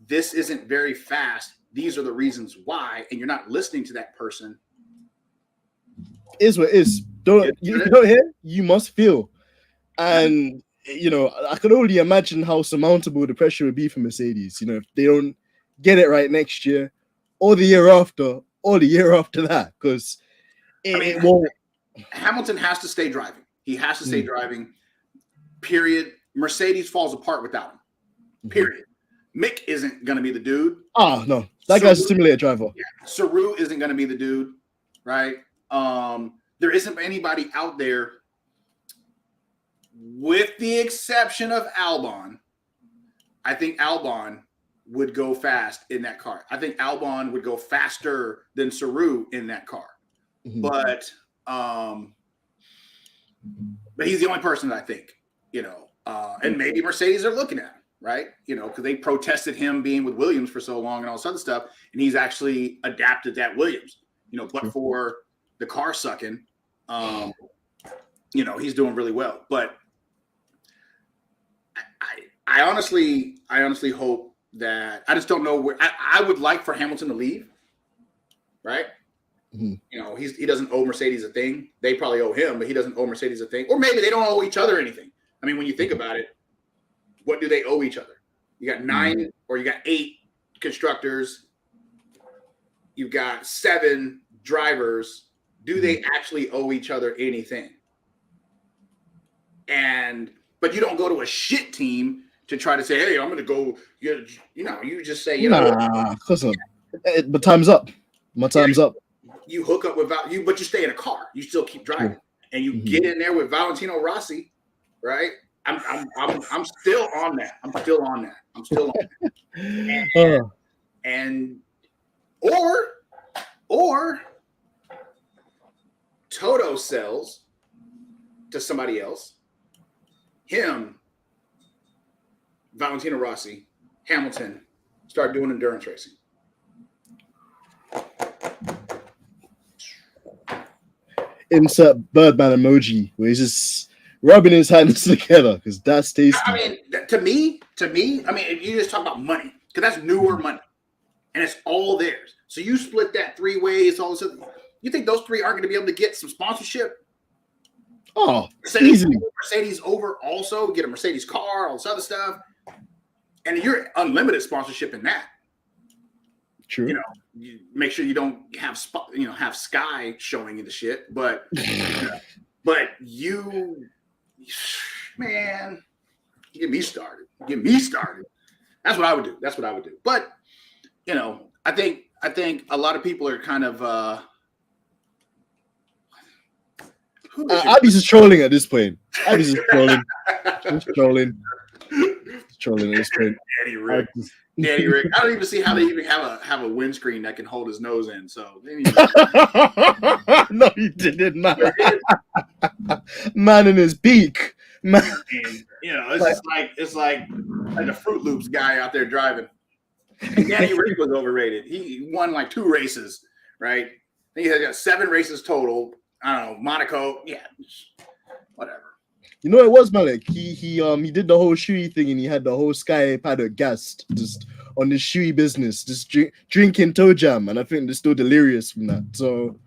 This isn't very fast. These are the reasons why, and you're not listening to that person. Is what is. Don't hear, you must feel. And I could only imagine how surmountable the pressure would be for Mercedes, if they don't get it right next year, or the year after, or the year after that, because it won't. Hamilton has to stay driving. He has to stay driving, period. Mercedes falls apart without him, period. Mick isn't going to be the dude. Oh, no. That guy's a simulator driver. Yeah. Saru isn't going to be the dude, right? There isn't anybody out there, with the exception of Albon. I think Albon would go fast in that car. I think Albon would go faster than Saru in that car. Mm-hmm. But he's the only person that I think, and maybe Mercedes are looking at him, right? Because they protested him being with Williams for so long and all this other stuff, and he's actually adapted that Williams, but for the car sucking, he's doing really well. But I honestly hope that, I just don't know where I would like for Hamilton to leave, right? Mm-hmm. He doesn't owe Mercedes a thing. They probably owe him, but he doesn't owe Mercedes a thing. Or maybe they don't owe each other anything. I mean, when you think about it, what do they owe each other? You got 9 or you got 8 constructors. You've got 7 drivers. Do they actually owe each other anything? But you don't go to a shit team to try to say, hey, I'm going to go, you just say, of course not. But time's up. My time's up. You hook up with but you stay in a car. You still keep driving, and you get in there with Valentino Rossi, right? I'm still on that. I'm still on that. And or Toto sells to somebody else. Him, Valentino Rossi, Hamilton, start doing endurance racing. Insert Birdman emoji where he's just rubbing his hands together because that's tasty. I mean, to me, if you just talk about money, because that's newer money and it's all theirs. So you split that 3 ways, all this other. You think those 3 aren't going to be able to get some sponsorship? Oh, easily. Mercedes over also, get a Mercedes car, all this other stuff. And you're unlimited sponsorship in that. True. You make sure you don't have have Sky showing you the shit, but man, get me started. That's what I would do. But I think a lot of people are kind of I'd be just trolling at this point. Just trolling. trolling at this point. Danny Rick. Danny Rick. I don't even see how they even have a windscreen that can hold his nose in. So no, he didn't, man. Man in his beak. Man. And, it's like a Fruit Loops guy out there driving. And Danny Rick was overrated. He won like 2 races, right? I think he got 7 races total. I don't know, Monaco. Yeah, whatever. You know, it was Malik. He did the whole shoey thing, and he had the whole Sky paddock gassed just on the shoey business, just drinking toe jam, and I think they're still delirious from that. So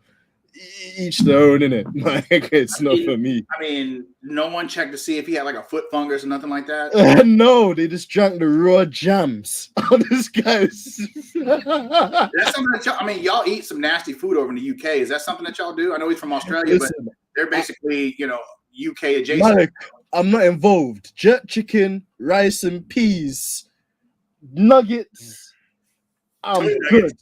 each their own, innit? Like, it's not for me. I mean, no one checked to see if he had like a foot fungus or nothing like that. No, they just drank the raw jams on this guy's. That's something that y'all eat some nasty food over in the UK. Is that something that y'all do? I know he's from Australia, but they're basically, UK adjacent. Malik, I'm not involved. Jerk chicken, rice and peas, nuggets. I'm good.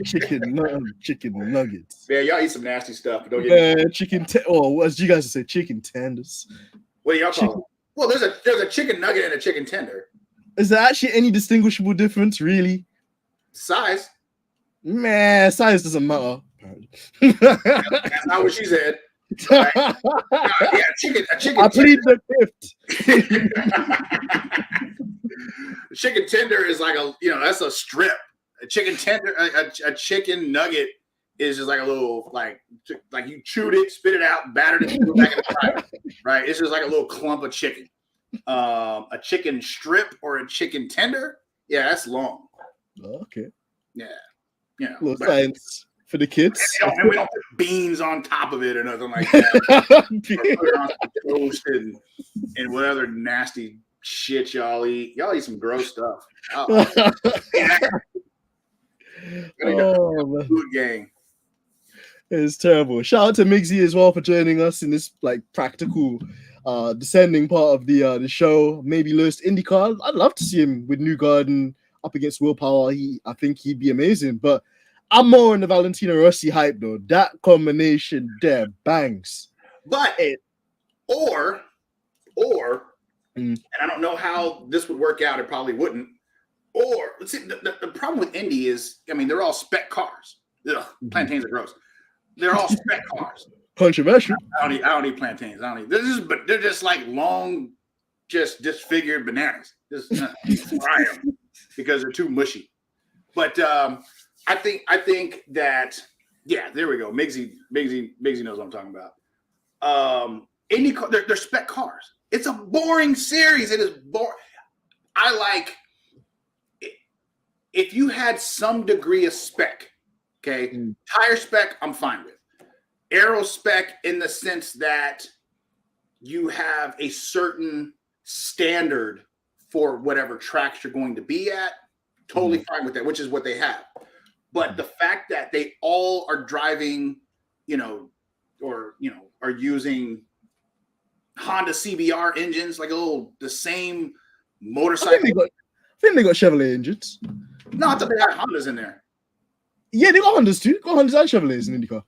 Chicken nuggets. Yeah, y'all eat some nasty stuff, but don't get chicken. What you guys say? Chicken tenders. What do y'all call it? Well, there's a chicken nugget and a chicken tender. Is there actually any distinguishable difference, really? Size. Man, size doesn't matter. That's not what she said. Right? Yeah, a chicken. I plead the fifth. Chicken tender is like that's a strip. A chicken tender, a chicken nugget is just like a little like you chewed it, spit it out, battered it, threw it back in the fryer. Right? It's just like a little clump of chicken. A chicken strip or a chicken tender, yeah, that's long. Okay. Yeah. Little science for the kids. And we don't put beans on top of it or nothing like that. Or put it on some toast and whatever nasty shit y'all eat. Y'all eat some gross stuff. Food gang. It's terrible. Shout out to Migsy as well for joining us in this like practical descending part of the show. Maybe Lewis IndyCar. I'd love to see him with New Garden up against Willpower. I think he'd be amazing. But I'm more in the Valentino Rossi hype though. That combination there bangs. But and I don't know how this would work out. It probably wouldn't. Or let's see, the problem with Indy is, they're all spec cars. Ugh, plantains are gross. They're all spec cars. Controversial. I don't eat plantains. They're just like long, just disfigured bananas. Just fry them because they're too mushy. But I think that there we go. Migsy knows what I'm talking about. Indy, they're spec cars. It's a boring series. It is boring. I like. If you had some degree of spec, okay, tire spec, I'm fine with. Aero spec in the sense that you have a certain standard for whatever tracks you're going to be at, totally fine with that, which is what they have. But the fact that they all are driving, are using Honda CBR engines, like the same motorcycle. I think they got Chevrolet engines. No, I thought they had Hondas in there. Yeah, they got Hondas too. Got Hondas and Chevrolets in IndyCar.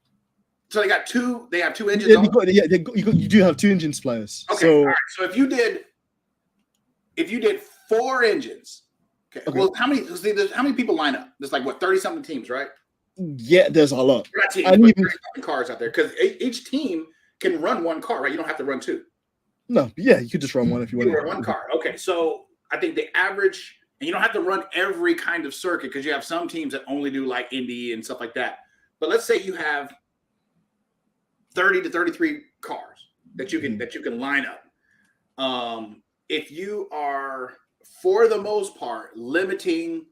So they got two. They have two engines. You do have 2 engine suppliers. Okay. So, all right. So if you did 4 engines, okay. Well, how many people line up? There's like 30-something teams, right? Yeah, there's a lot. Teams, and even cars out there because each team can run 1 car, right? You don't have to run 2. No, yeah, you could just run one if you want. You run 1 car. Okay, so I think the average. And you don't have to run every kind of circuit because you have some teams that only do like Indy and stuff like that. But let's say you have 30 to 33 cars that you can line up. If you are, for the most part, limiting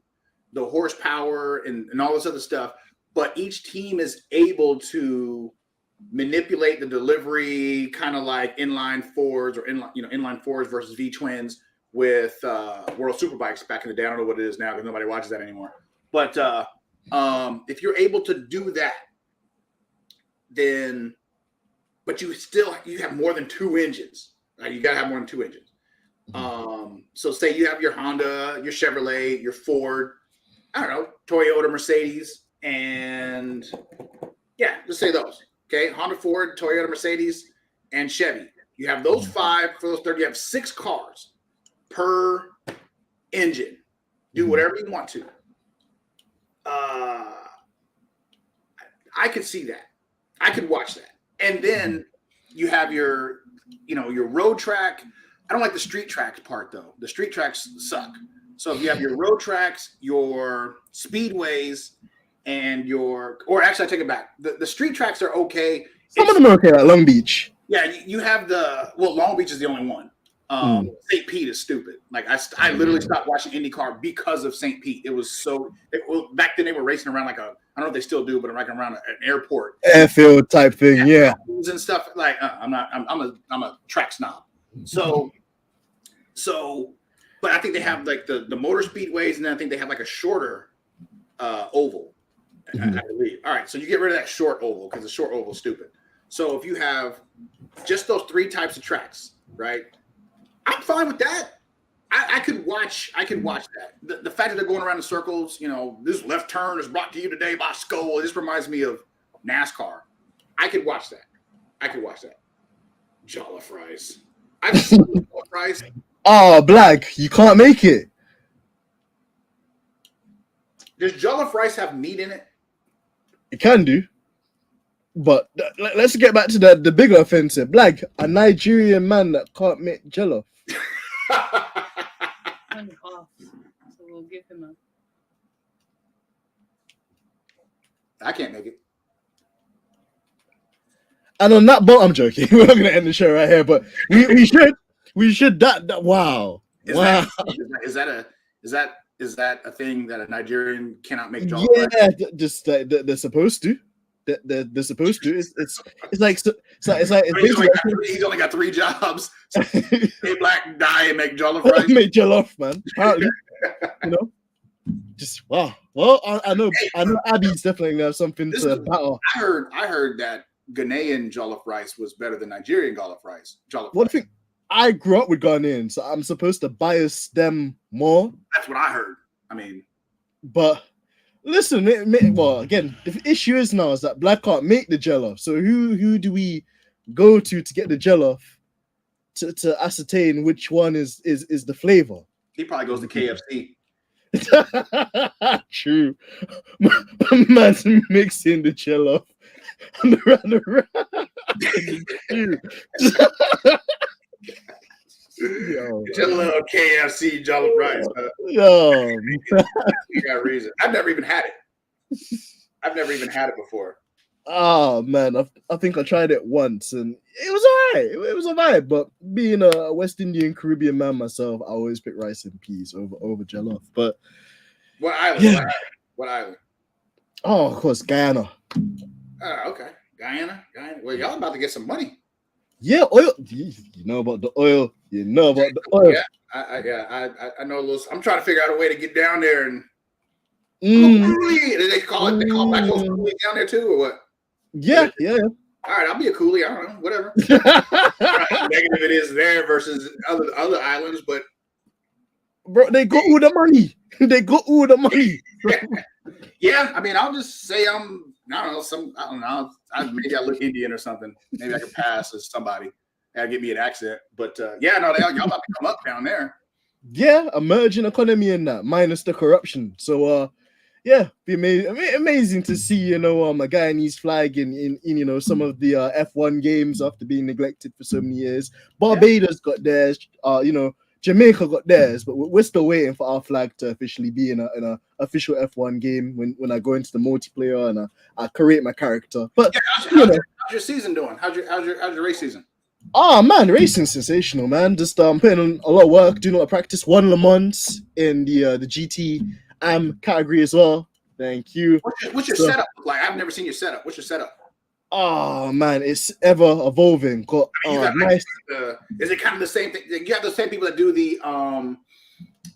the horsepower and all this other stuff, but each team is able to manipulate the delivery, kind of like inline fours or inline fours versus V twins. With World Superbikes back in the day. I don't know what it is now because nobody watches that anymore. But if you're able to do that, then, but you have more than 2 engines. Right? You got to have more than 2 engines. So say you have your Honda, your Chevrolet, your Ford, I don't know, Toyota, Mercedes, and let's say those. Okay, Honda, Ford, Toyota, Mercedes, and Chevy. You have those 5 for those 30. You have 6 cars. per engine. Do whatever you want to. I could see that. I could watch that. And then you have your road track. I don't like the street tracks part though. The street tracks suck. So if you have your road tracks, your speedways, and or actually I take it back. The street tracks are okay. Some of them are okay, like Long Beach. Yeah, you have Long Beach is the only one. St. Pete is stupid. Like I literally stopped watching IndyCar because of St. Pete. It was back then they were racing around like I don't know if they still do, but like around an airport, airfield type thing, yeah, and stuff. Like I'm a track snob. So, but I think they have like the motor speedways, and then I think they have like a shorter oval. I believe. All right, so you get rid of that short oval because the short oval is stupid. So if you have just those 3 types of tracks, right? I'm fine with that. I could watch that. The fact that they're going around in circles, this left turn is brought to you today by Skull. This reminds me of NASCAR. I could watch that. Jollof rice. I've seen jollof rice. Oh, Black, you can't make it. Does jollof rice have meat in it? It can do. But let's get back to the bigger offensive. Black, a Nigerian man that can't make jollof. And half, so we'll give him I can't make it. And on that boat, I'm joking. We're not gonna end the show right here, but we should. That wow. Is that a thing that a Nigerian cannot make jollof rice? Yeah, just they're supposed to. They're supposed to. It's like he's only got 3 jobs. So hey, Black, die and make jollof rice. Make jollof, man. Apparently, just wow. Well, I know Abby's definitely gonna have something to battle. I heard that Ghanaian jollof rice was better than Nigerian jollof rice. One thing, I grew up with Ghanaian, so I'm supposed to bias them more. That's what I heard. I mean, but. Listen, well, again, the issue is now is that Black can't make the jollof. So who do we go to get the jollof to ascertain which one is the flavor? He probably goes to KFC. True. Man's mixing the jollof. Yo. Just a little KFC jollof rice. Yo, you got a reason. I've never even had it before. Oh man, I think I tried it once and it was alright. It was alright, but being a West Indian Caribbean man myself, I always pick rice and peas over jollof. But what island? Yeah. What island? Oh, of course, Guyana. Okay, Guyana. Well, y'all about to get some money. Yeah, oil. You know about the oil. You know about the oil. Yeah, I know a little. I'm trying to figure out a way to get down there and. They call black folks coolie down there too, or what? Yeah. All right, I'll be a coolie. I don't know, whatever. Negative it is there versus other islands, but bro, they got all the money. Yeah, I mean, I'll just say I don't know. Maybe I look Indian or something. Maybe I can pass as somebody. Gotta get me an accent. But y'all about to come up down there. Yeah, emerging economy and that, minus the corruption. So yeah, be amazing to see, a Guyanese flag in some of the F1 games after being neglected for so many years. Barbados got theirs, Jamaica got theirs, but we're still waiting for our flag to officially be in a official F1 game when I go into the multiplayer and I create my character. But how's your season doing? How's your race season? Oh man, racing sensational, man. Just putting on a lot of work, doing a lot of practice. Won Le Mans in the GT category as well. Thank you. What's your setup look like? I've never seen your setup. What's your setup? Oh man, it's ever evolving. Nice. Is it kind of the same thing? You have the same people that do the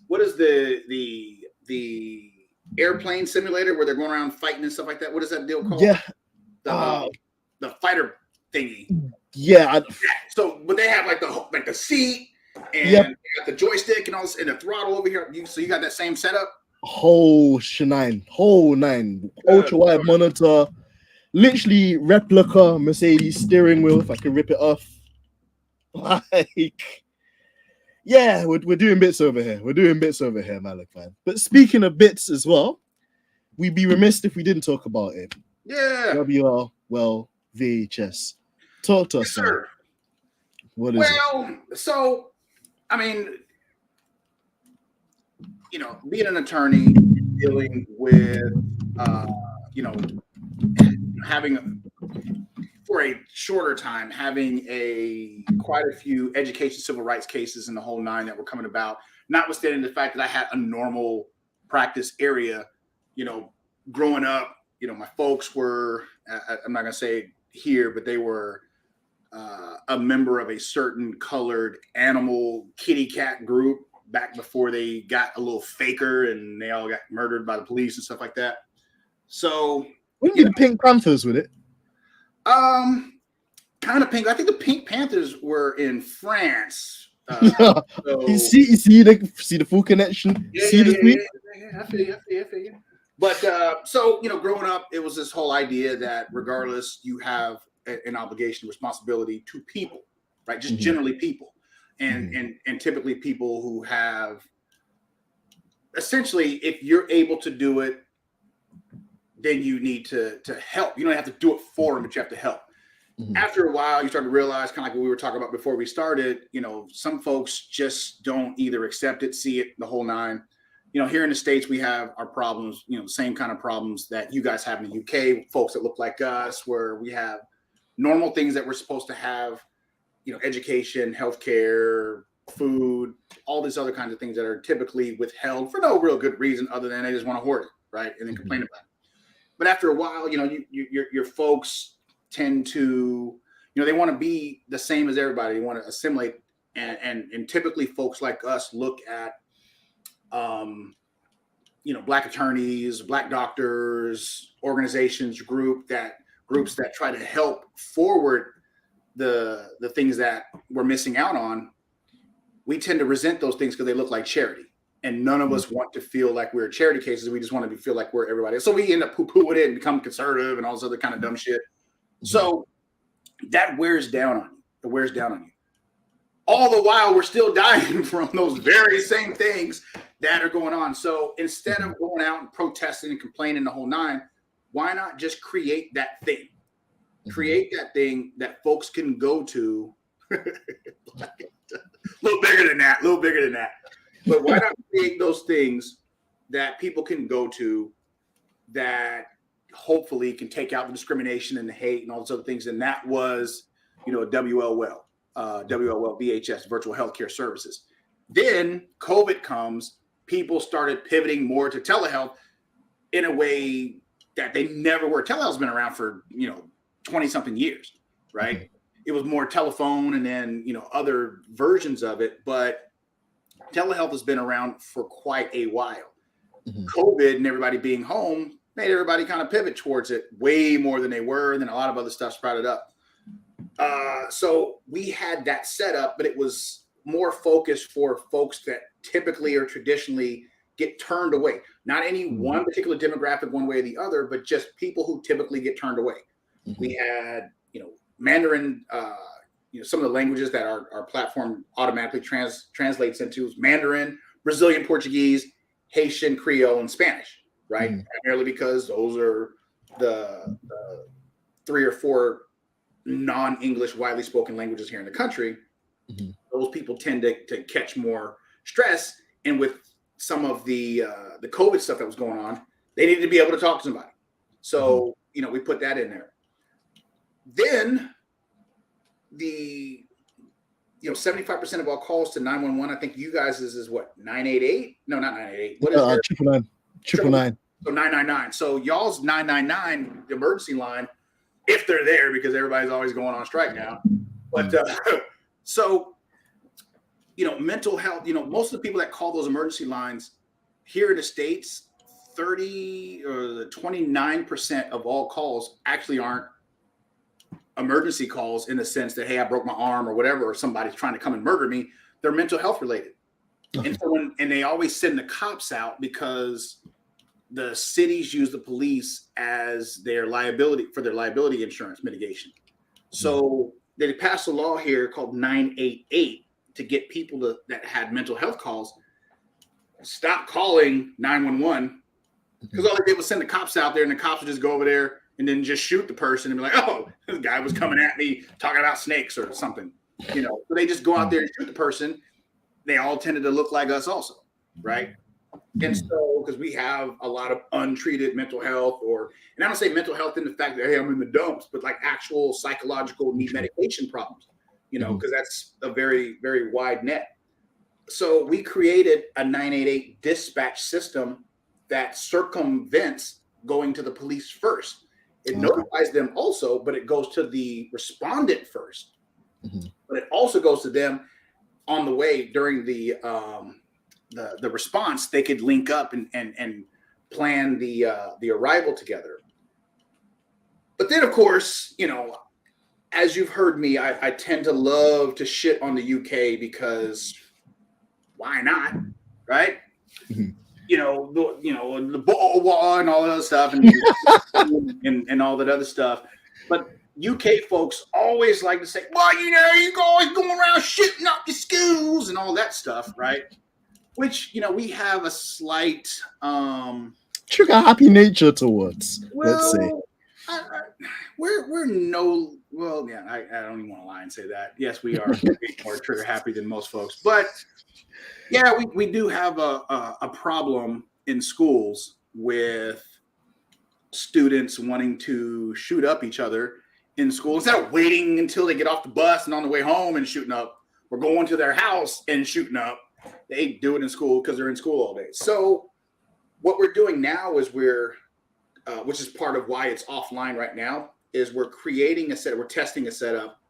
what is the airplane simulator where they're going around fighting and stuff like that? What is that deal called? Yeah, the fighter thingy. Yeah. So, but they have like the seat and Yep. you got the joystick and all this, and the throttle over here. So you got that same setup. Whole nine. Ultra wide monitor. Literally replica Mercedes steering wheel, if I can rip it off. Like, Yeah, we're doing bits over here. We're doing bits over here, Malik, man. But speaking of bits as well, we'd be remiss if we didn't talk about it. Yeah. WR, well, VHS. Talk to us, Yes, man. sir. What is it? Well, so I mean, being an attorney, dealing with, having for a shorter time, having quite a few education, civil rights cases in the whole nine that were coming about, notwithstanding the fact that I had a normal practice area, growing up, my folks were, I'm not going to say here, but they were a member of a certain colored animal kitty cat group back before they got a little faker and they all got murdered by the police and stuff like that. So When did the Pink Panthers with it? Kind of pink. I think the Pink Panthers were in France. So, you see the full connection. I feel you. But growing up, it was this whole idea that regardless, you have an obligation, responsibility to people, right? Just generally people, and typically people who have essentially, if you're able to do it, then you need to help. You don't have to do it for them, but you have to help. After a while, you start to realize, kind of like what we were talking about before we started, some folks just don't either accept it, see it, the whole nine. Here in the States, we have our problems, the same kind of problems that you guys have in the UK, folks that look like us, where we have normal things that we're supposed to have, education, healthcare, food, all these other kinds of things that are typically withheld for no real good reason other than they just want to hoard it, right? And then complain about it. But after a while, your folks tend to, they want to be the same as everybody. They want to assimilate, and typically folks like us look at, Black attorneys, Black doctors, organizations, groups that try to help forward the things that we're missing out on. We tend to resent those things because they look like charity. And none of us want to feel like we're charity cases. We just want to feel like we're everybody. So we end up poo-pooing it and become conservative and all this other kind of dumb shit. So that wears down on you. It wears down on you. All the while, we're still dying from those very same things that are going on. So instead of going out and protesting and complaining the whole nine, why not just create that thing? Create that thing that folks can go to. A little bigger than that. But why not create those things that people can go to that hopefully can take out the discrimination and the hate and all those other things? And that was, WLWell VHS, virtual healthcare services. Then COVID comes, people started pivoting more to telehealth in a way that they never were. Telehealth's been around for, 20 something years, right? It was more telephone and then, other versions of it, but telehealth has been around for quite a while. COVID and everybody being home made everybody kind of pivot towards it way more than they were. And then a lot of other stuff sprouted up. So we had that set up, but it was more focused for folks that typically or traditionally get turned away. Not any one particular demographic one way or the other, but just people who typically get turned away. We had, Mandarin, some of the languages that our platform automatically translates into is Mandarin, Brazilian Portuguese, Haitian, Creole, and Spanish, right? Primarily because those are the 3 or 4 non-English widely spoken languages here in the country. Those people tend to catch more stress. And with some of the COVID stuff that was going on, they needed to be able to talk to somebody. So, we put that in there. Then the 75% of all calls to 911, I think you guys is what, 988? No, not 988. What is it? 999. So 999. So y'all's 999 emergency line, if they're there, because everybody's always going on strike now. But mental health, most of the people that call those emergency lines here in the States, 29% of all calls actually aren't emergency calls in the sense that, hey, I broke my arm or whatever, or somebody's trying to come and murder me. They're mental health related. And so and they always send the cops out because the cities use the police as their liability insurance mitigation. So they passed a law here called 988 to get people that had mental health calls stop calling 911, because all they did was send the cops out there, and the cops would just go over there and then just shoot the person and be like, oh, this guy was coming at me talking about snakes or something. So they just go out there and shoot the person. They all tended to look like us also, right? And so, because we have a lot of untreated mental health, and I don't say mental health in the fact that, hey, I'm in the dumps, but like actual psychological need medication problems, because that's a very, very wide net. So we created a 988 dispatch system that circumvents going to the police first. It notifies them also, but it goes to the respondent first. But it also goes to them on the way during the response. They could link up and plan the arrival together. But then, of course, as you've heard me, I tend to love to shit on the UK because why not, right? The ball wall and all that other stuff, and all that other stuff. But UK folks always like to say, well, you always going around shitting up the schools and all that stuff, right? Which, we have a slight trigger happy nature towards, let's say. We're no, well, yeah, I don't even want to lie and say that. Yes, we are more trigger happy than most folks, but yeah, we do have a problem in schools with students wanting to shoot up each other in school instead of waiting until they get off the bus and on the way home and shooting up, or going to their house and shooting up. They do it in school because they're in school all day. So what we're doing now is which is part of why it's offline right now, is we're creating we're testing a setup.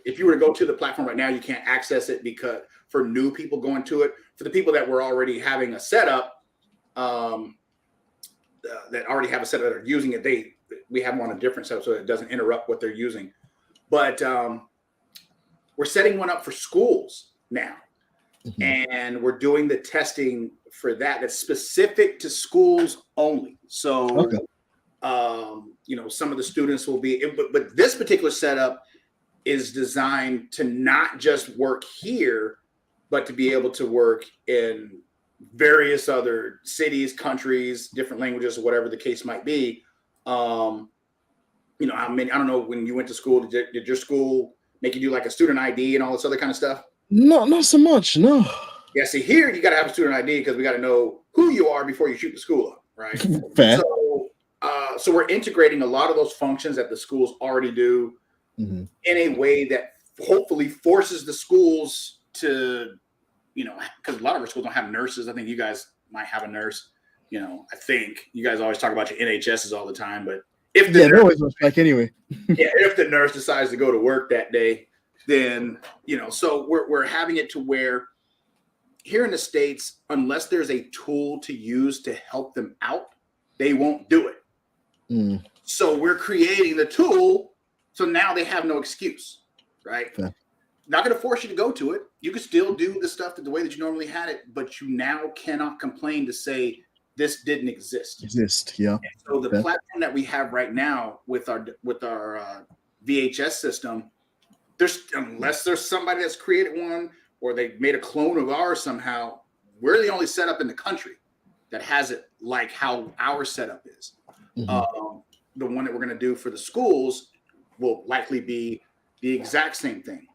If you were to go to the platform right now, you can't access it because for new people going to it. For the people that were already having a setup, that already have a setup that are using it, we have them on a different setup so it doesn't interrupt what they're using. But we're setting one up for schools now, and we're doing the testing for that's specific to schools only. So, some of the students will be, but this particular setup is designed to not just work here, but to be able to work in various other cities, countries, different languages, or whatever the case might be. I don't know, when you went to school, did your school make you do like a student ID and all this other kind of stuff? Not so much, no. Yeah, see, here you got to have a student ID because we got to know who you are before you shoot the school up, right? Fair. So we're integrating a lot of those functions that the schools already do in a way that hopefully forces the schools to, because a lot of our schools don't have nurses. I think you guys might have a nurse. I think you guys always talk about your NHSs all the time, but if the always looks like anyway. if the nurse decides to go to work that day, then so we're having it to where here in the States, unless there's a tool to use to help them out, they won't do it. So we're creating the tool, so now they have no excuse, right? Yeah. Not going to force you to go to it. You can still do the stuff the way that you normally had it, but you now cannot complain to say this didn't exist. Yeah. And so the platform that we have right now with our VHS system, unless there's somebody that's created one or they made a clone of ours somehow, we're the only setup in the country that has it like how our setup is. The one that we're going to do for the schools will likely be the exact same thing.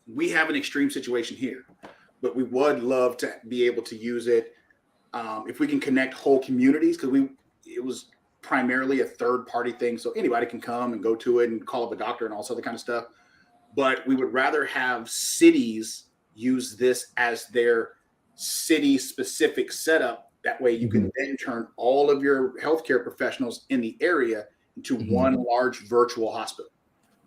We have an extreme situation here, but we would love to be able to use it if we can connect whole communities, because it was primarily a third-party thing, so anybody can come and go to it and call up a doctor and all this other kind of stuff. But we would rather have cities use this as their city-specific setup. That way you can then turn all of your healthcare professionals in the area into one large virtual hospital,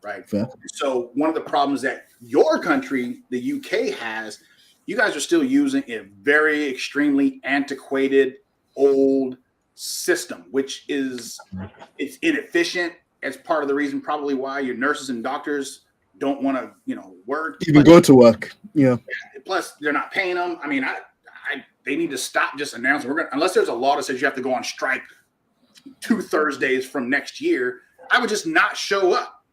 right? Fair. So one of the problems that your country, the UK, has, you guys are still using a very extremely antiquated, old system, which it's inefficient. As part of the reason probably why your nurses and doctors don't want to, work. Even go to work. Yeah. Plus, they're not paying them. I mean, they need to stop just announcing unless there's a law that says you have to go on strike 2 Thursdays from next year. I would just not show up.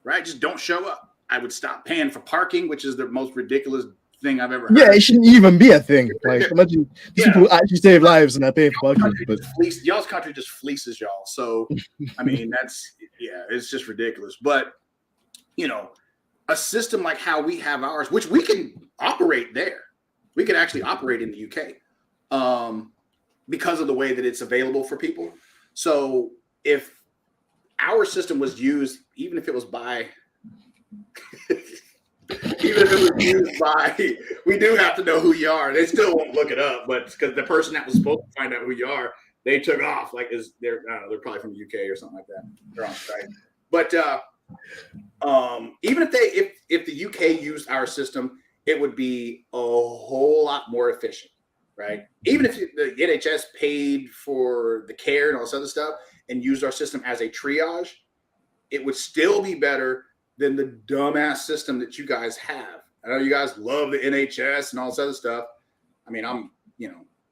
right? Just don't show up. I would stop paying for parking, which is the most ridiculous thing I've ever heard. Yeah, it shouldn't even be a thing. Like, imagine these people actually save lives and they're paying for parking. But y'all's country just fleeces y'all. So, I mean, it's just ridiculous. But, you know, a system like how we have ours, which we can operate there. We can actually operate in the UK because of the way that it's available for people. So if our system was used, even if it was by... Even if it was used by, we do have to know who you are. They still won't look it up, but because the person that was supposed to find out who you are, they took off. Like, they're they're probably from the UK or something like that. They're on site. But even if the UK used our system, it would be a whole lot more efficient, right? Even if the NHS paid for the care and all this other stuff and used our system as a triage, it would still be better than the dumbass system that you guys have. I know you guys love the NHS and all this other stuff. I mean, I'm,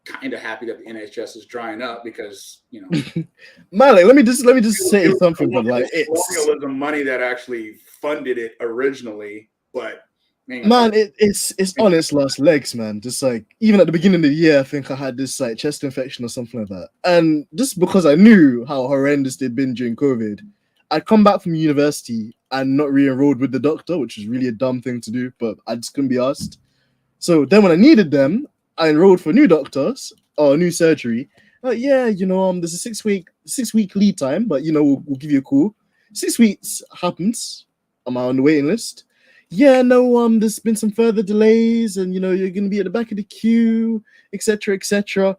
kind of happy that the NHS is drying up because, Malik, let me just say something, but like it's colonialism money that actually funded it originally, but man, it's on its last legs, man. Just like even at the beginning of the year, I think I had this like chest infection or something like that, and just because I knew how horrendous they'd been during COVID, I'd come back from university and not re-enrolled with the doctor, which was really a dumb thing to do, but I just couldn't be asked. So then when I needed them, I enrolled for new doctors or new surgery. There's a 6-week lead time, but we'll give you a call. 6 weeks happens. I'm on the waiting list. There's been some further delays, and you're gonna be at the back of the queue, etc., etc.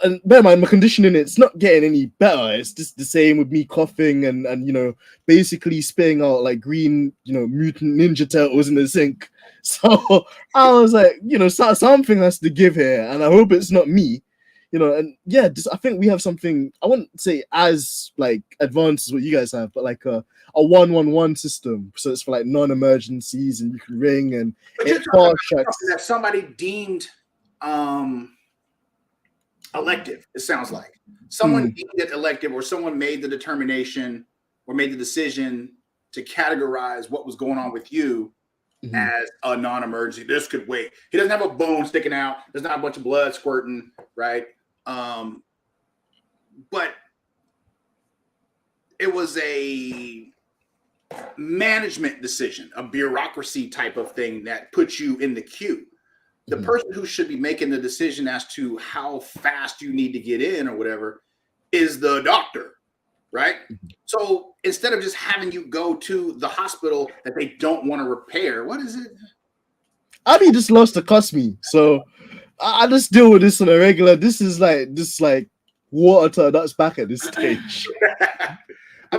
And bear in mind, my conditioning, it's not getting any better. It's just the same with me coughing and basically spitting out like green, mutant ninja turtles in the sink. So I was like, something has to give here, and I hope it's not me. I think we have something, I wouldn't say as like advanced as what you guys have, but like a 111 system. So it's for like non-emergencies, and you can ring and it fast tracks. That somebody deemed elective, it sounds like someone deemed it elective, or someone made the determination or made the decision to categorize what was going on with you as a non-emergency. This could wait. He doesn't have a bone sticking out. There's not a bunch of blood squirting, right? But it was a management decision, a bureaucracy type of thing that puts you in the queue. The person who should be making the decision as to how fast you need to get in or whatever is the doctor, right? So instead of just having you go to the hospital that they don't want to repair, what is it? Abby just loves to cuss me, so I just deal with this on a regular. This is like water to a duck's back at this stage. I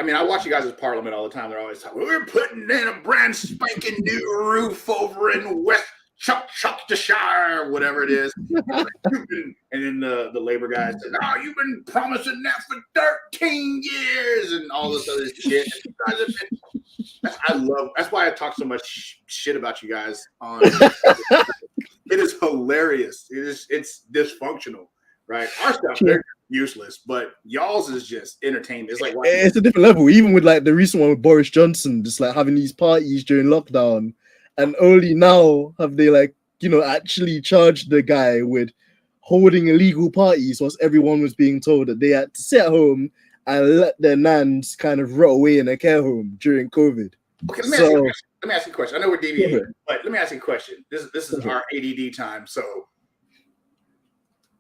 mean, I watch you guys' Parliament all the time. They're always talking, we're putting in a brand spanking new roof over in West Chuckshire, whatever it is. And then the Labor guys said, "Oh, you've been promising that for 13 years," and all this other shit. That's why I talk so much shit about you guys on. It is hilarious. It's dysfunctional, right? Our stuff, they're useless, but y'all's is just entertainment. It's like it's a different level. Even with like the recent one with Boris Johnson, just like having these parties during lockdown, and only now have they actually charged the guy with holding illegal parties, whilst everyone was being told that they had to sit at home and let their nans kind of rot away in a care home during COVID. Okay, let me ask you a question. I know we're deviating, but let me ask you a question. This is our ADD time. So,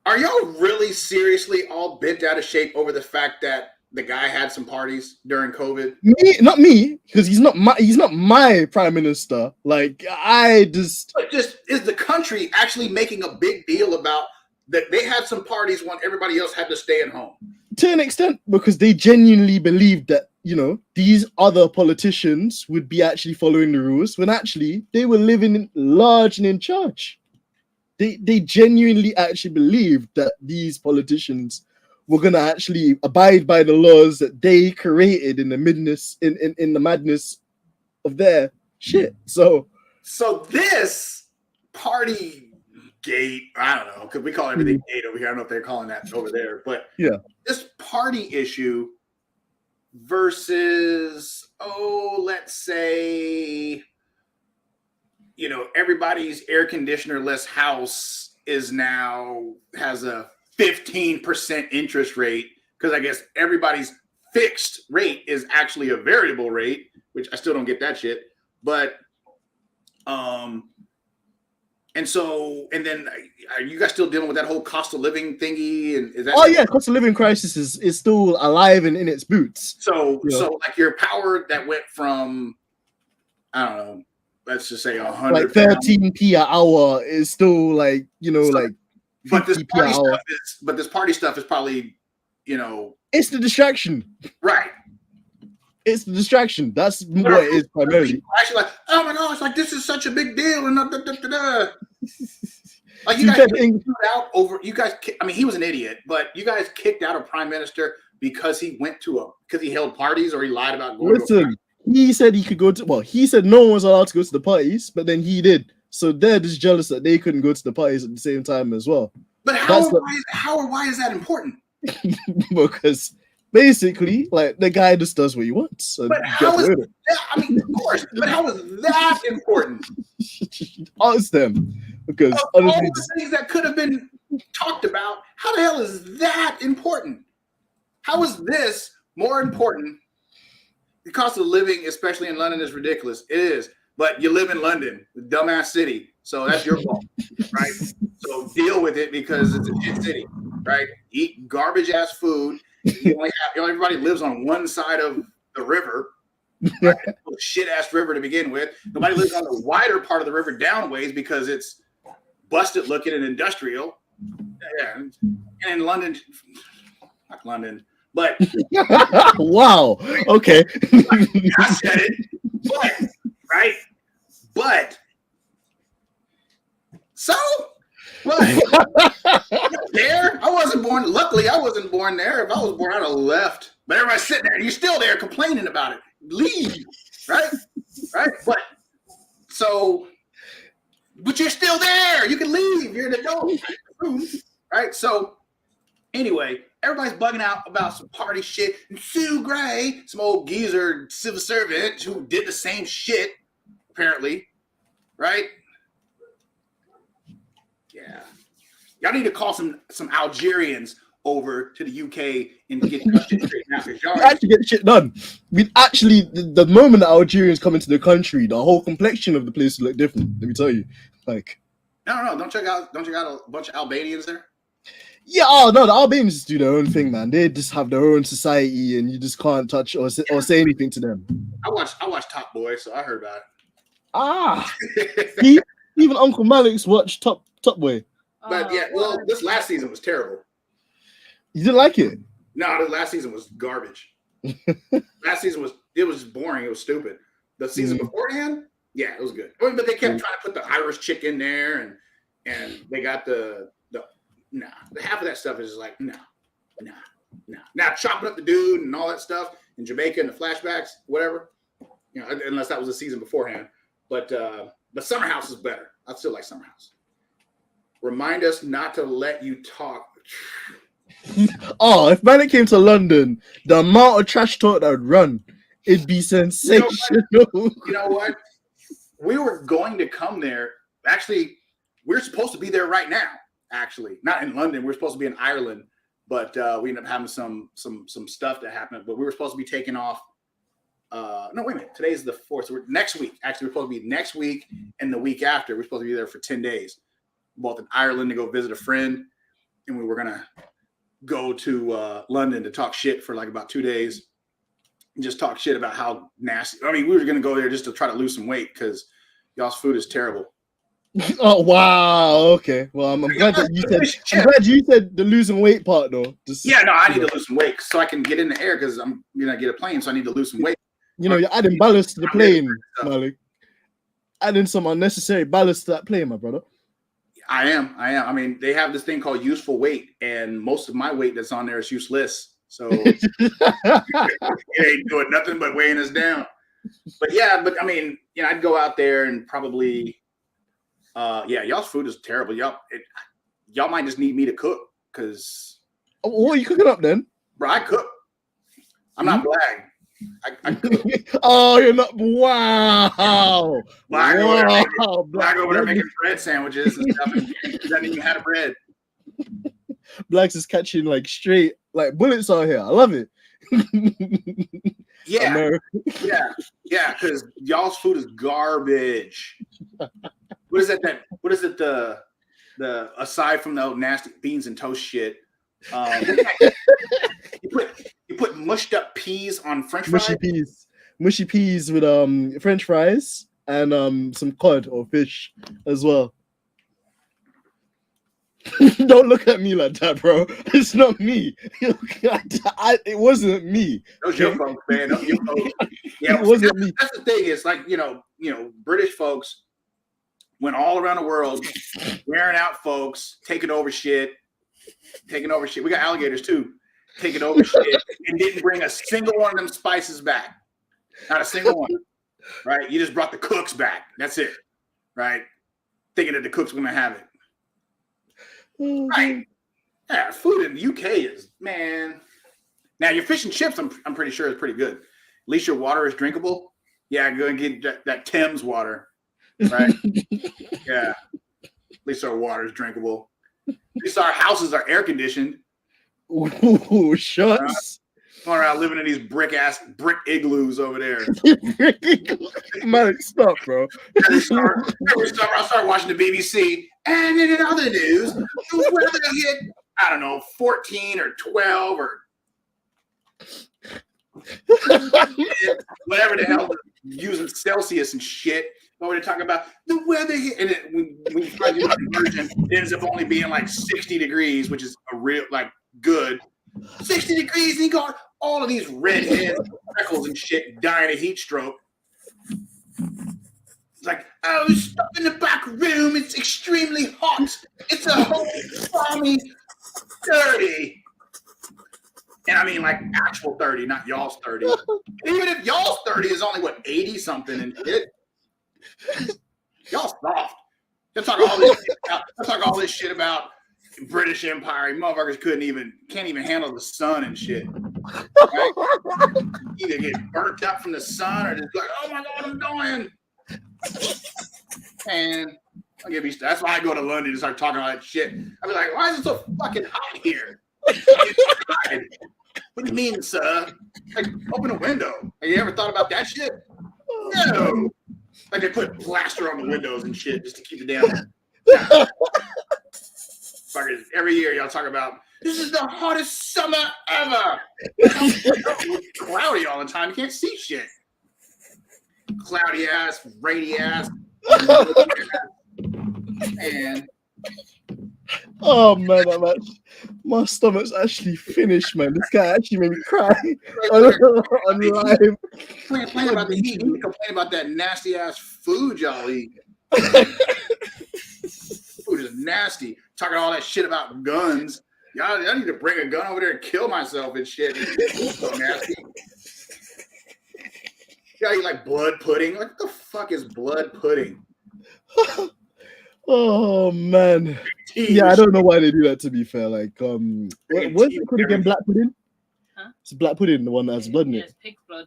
are y'all really seriously all bent out of shape over the fact that the guy had some parties during COVID? Not me, because he's not my prime minister. But just is the country actually making a big deal about that they had some parties when everybody else had to stay at home? To an extent, because they genuinely believed that these other politicians would be actually following the rules, when actually they were living large and in charge. They genuinely actually believed that these politicians were gonna actually abide by the laws that they created in the madness of their shit. So this party gate. I don't know, because we call everything gate over here. I don't know if they're calling that over there, but yeah, this party issue versus, let's say, everybody's air conditioner-less house has a 15% interest rate, because I guess everybody's fixed rate is actually a variable rate, which I still don't get that shit. But and then are you guys still dealing with that whole cost of living thingy? And is that cost of living crisis is still alive and in its boots. So like your power that went from, I don't know, let's just say 100, like 13p an hour is still like but this party stuff is probably it's the distraction, right? It's the distraction. That's what it is primarily. Actually, like, oh my gosh, like this is such a big deal, and like you guys kicked out over. You guys, I mean, he was an idiot, but you guys kicked out a prime minister because he held parties or he lied about going. Listen, he said he could go to. Well, he said no one was allowed to go to the parties, but then he did. So they're just jealous that they couldn't go to the parties at the same time as well. But why is that important? Because basically, like, the guy just does what he wants. But how is that? I mean, of course. But how is that important? Ask them. Because all the things that could have been talked about, how the hell is that important? How is this more important? The cost of living, especially in London, is ridiculous. It is. But you live in London, the dumbass city. So that's your fault, right? So deal with it, because it's a shit city, right? Eat garbage ass food. Everybody lives on one side of the river, right? Shit ass river to begin with. Nobody lives on the wider part of the river downways because it's busted looking and industrial. Yeah, and in London, not London, but wow. Okay, I said it, but right, but so. What? There? I wasn't born. Luckily, I wasn't born there. If I was born, I'd have left. But everybody's sitting there, and you're still there complaining about it. Leave, right? Right? But you're still there. You can leave. You're an adult, right? So anyway, everybody's bugging out about some party shit. And Sue Gray, some old geezer civil servant who did the same shit, apparently, right? Yeah, y'all need to call some Algerians over to the UK and get shit straight now. We actually get shit done. The moment that Algerians come into the country, the whole complexion of the place will look different. Let me tell you, like. No. Don't check out a bunch of Albanians there? Yeah, no, the Albanians do their own thing, man. They just have their own society, and you just can't touch or say anything to them. I watched Top Boy, so I heard about it. Ah, even Uncle Malik's watched Top Boy. But yeah, well, this last season was terrible. You didn't like it? No, the last season was garbage. Last season was boring. It was stupid. The season beforehand, yeah, it was good. I mean, but they kept trying to put the Irish chick in there, and they got the half of that stuff is just like no. Now chopping up the dude and all that stuff in Jamaica and the flashbacks, whatever. Unless that was a season beforehand. But Summer House is better. I still like Summer House. Remind us not to let you talk. Oh, if Malik came to London, the amount of trash talk that would run, it'd be sensational. You know what? We were going to come there. Actually, we're supposed to be there right now. Actually, not in London. We're supposed to be in Ireland, but we ended up having some stuff that happened. But we were supposed to be taking off. No, wait a minute. Today's the 4th. So next week. Actually, we're supposed to be next week and the week after. We're supposed to be there for 10 days. Both in Ireland to go visit a friend, and we were gonna go to London to talk shit for like about 2 days, and just talk shit about how nasty. I mean, we were gonna go there just to try to lose some weight because y'all's food is terrible. Oh wow! Okay, well, I'm glad that you said. I'm glad you said the losing weight part though. I need to lose some weight so I can get in the air because I'm gonna get a plane, so I need to lose some weight. You're adding ballast to the plane, Malik. Adding some unnecessary ballast to that plane, my brother. I am. I mean, they have this thing called useful weight, and most of my weight that's on there is useless. So it ain't doing nothing but weighing us down. But I mean, I'd go out there and probably Yeah, y'all's food is terrible. Y'all might just need me to cook because. What are you cooking up then? Bro, I cook. I'm not black. I cook. Oh, you're not. Wow. Black over there making bread sandwiches and stuff. And he doesn't even have bread. Blacks is catching like straight like bullets out here. I love it. Yeah, America. yeah. Because y'all's food is garbage. What is it? What is it? The aside from the nasty beans and toast shit. You put mushed up peas on French fries. Mushy peas with French fries and some cod or fish as well. Don't look at me like that, bro. It's not me. It wasn't me. Those your folks, man. Those your folks. Yeah, it wasn't me. That's the thing. It's like you know, British folks went all around the world, wearing out folks, taking over shit. We got alligators too, taking over shit, and didn't bring a single one of them spices back. Not a single one. Right? You just brought the cooks back. That's it. Right? Thinking that the cooks were gonna have it. Right. Yeah, food in the UK is, man. Now your fish and chips, I'm pretty sure is pretty good. At least your water is drinkable. Yeah, go and get that Thames water. Right? Yeah. At least our water is drinkable. At least our houses are air conditioned. Ooh, shucks. Going around living in these brick igloos over there. Malik, stop, bro. Every summer I start watching the BBC, and in other news, the weather hit, I don't know, 14 or 12 or whatever the hell, using Celsius and shit. When we're talking about the weather hit, and when you try to do the conversion, it ends up only being like 60 degrees, which is a real, like, good. 60 degrees, and you got all of these redheads, freckles, and shit dying of heat stroke. It's like, I was stuck in the back room. It's extremely hot. It's a whole balmy 30. And I mean, like, actual 30, not y'all's 30. Even if y'all's 30 is only, 80 something and shit. Y'all soft. They'll talk all this shit about British Empire. Motherfuckers can't even handle the sun and shit. Right? Either get burnt up from the sun or just like, oh my God, I'm dying. And that's why I go to London and start talking all that shit. I'll be like, why is it so fucking hot here? What do you mean, sir? Like, open a window. Have you ever thought about that shit? No. Like they put plaster on the windows and shit just to keep it down. Every year y'all talk about this is the hottest summer ever. It's cloudy all the time. You can't see shit. Cloudy ass, rainy ass. And oh man, my stomach's actually finished, man. This guy actually made me cry on live. Complain about the heat. You complain about that nasty ass food y'all eat. Food is nasty. Talking all that shit about guns. Y'all need to bring a gun over there and kill myself and shit. It's so nasty. Y'all eat like blood pudding. Like, what the fuck is blood pudding? Oh man. Yeah, I don't know why they do that, to be fair. Like, what's it called again? Black pudding? Huh? It's black pudding, the one that has blood in it. Yes, pig's blood.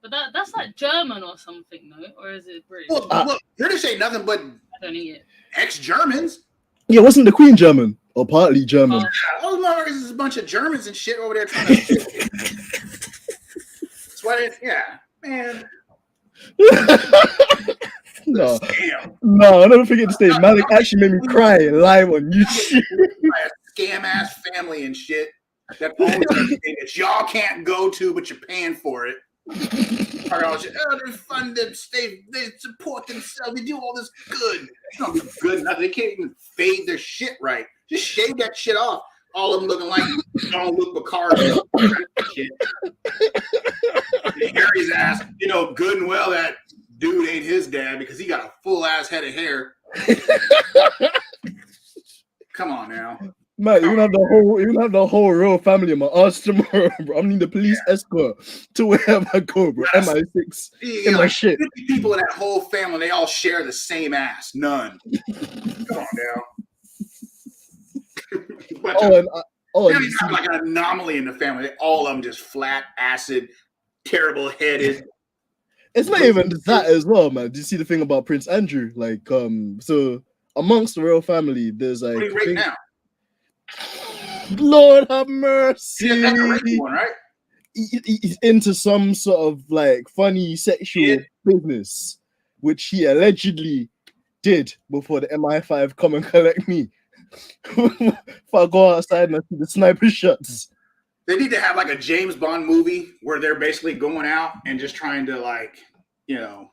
But that's like German or something, no? Or is it British? Well, British ain't nothing but I don't eat it. ex-Germans. Yeah, wasn't the Queen German? Or partly German? All the motherfuckers is a bunch of Germans and shit over there trying to... That's why man. No, I'll never forget this day. Malik actually made me cry live on YouTube. Scam ass family and shit. That owns everything that y'all can't go to, but you're paying for it. They're fun. They support themselves. They do all this good. It's not good enough. They can't even fade their shit right. Just shave that shit off. All of them looking like Jean-Luc Picard. Harry's ass, good and well that dude ain't his dad because he got a full ass head of hair. Come on now. Man, you have the whole royal family in my ass tomorrow, bro. I'm need the police escort to wherever I go, bro. Yes. MI6 You in got my like shit. 50 people in that whole family, they all share the same ass. None. Come on now. Oh, they don't you even see, have like an anomaly in the family. All of them just flat, acid, terrible headed. it's not even that as well, man. Do you see the thing about Prince Andrew? Like, so amongst the royal family, there's like, What are you right now? Lord have mercy. Yeah, that's the rapey one, right? He's into some sort of like funny sexual business, which he allegedly did before the MI5 come and collect me. If I go outside and I see the sniper shots. They need to have like a James Bond movie where they're basically going out and just trying to like, you know,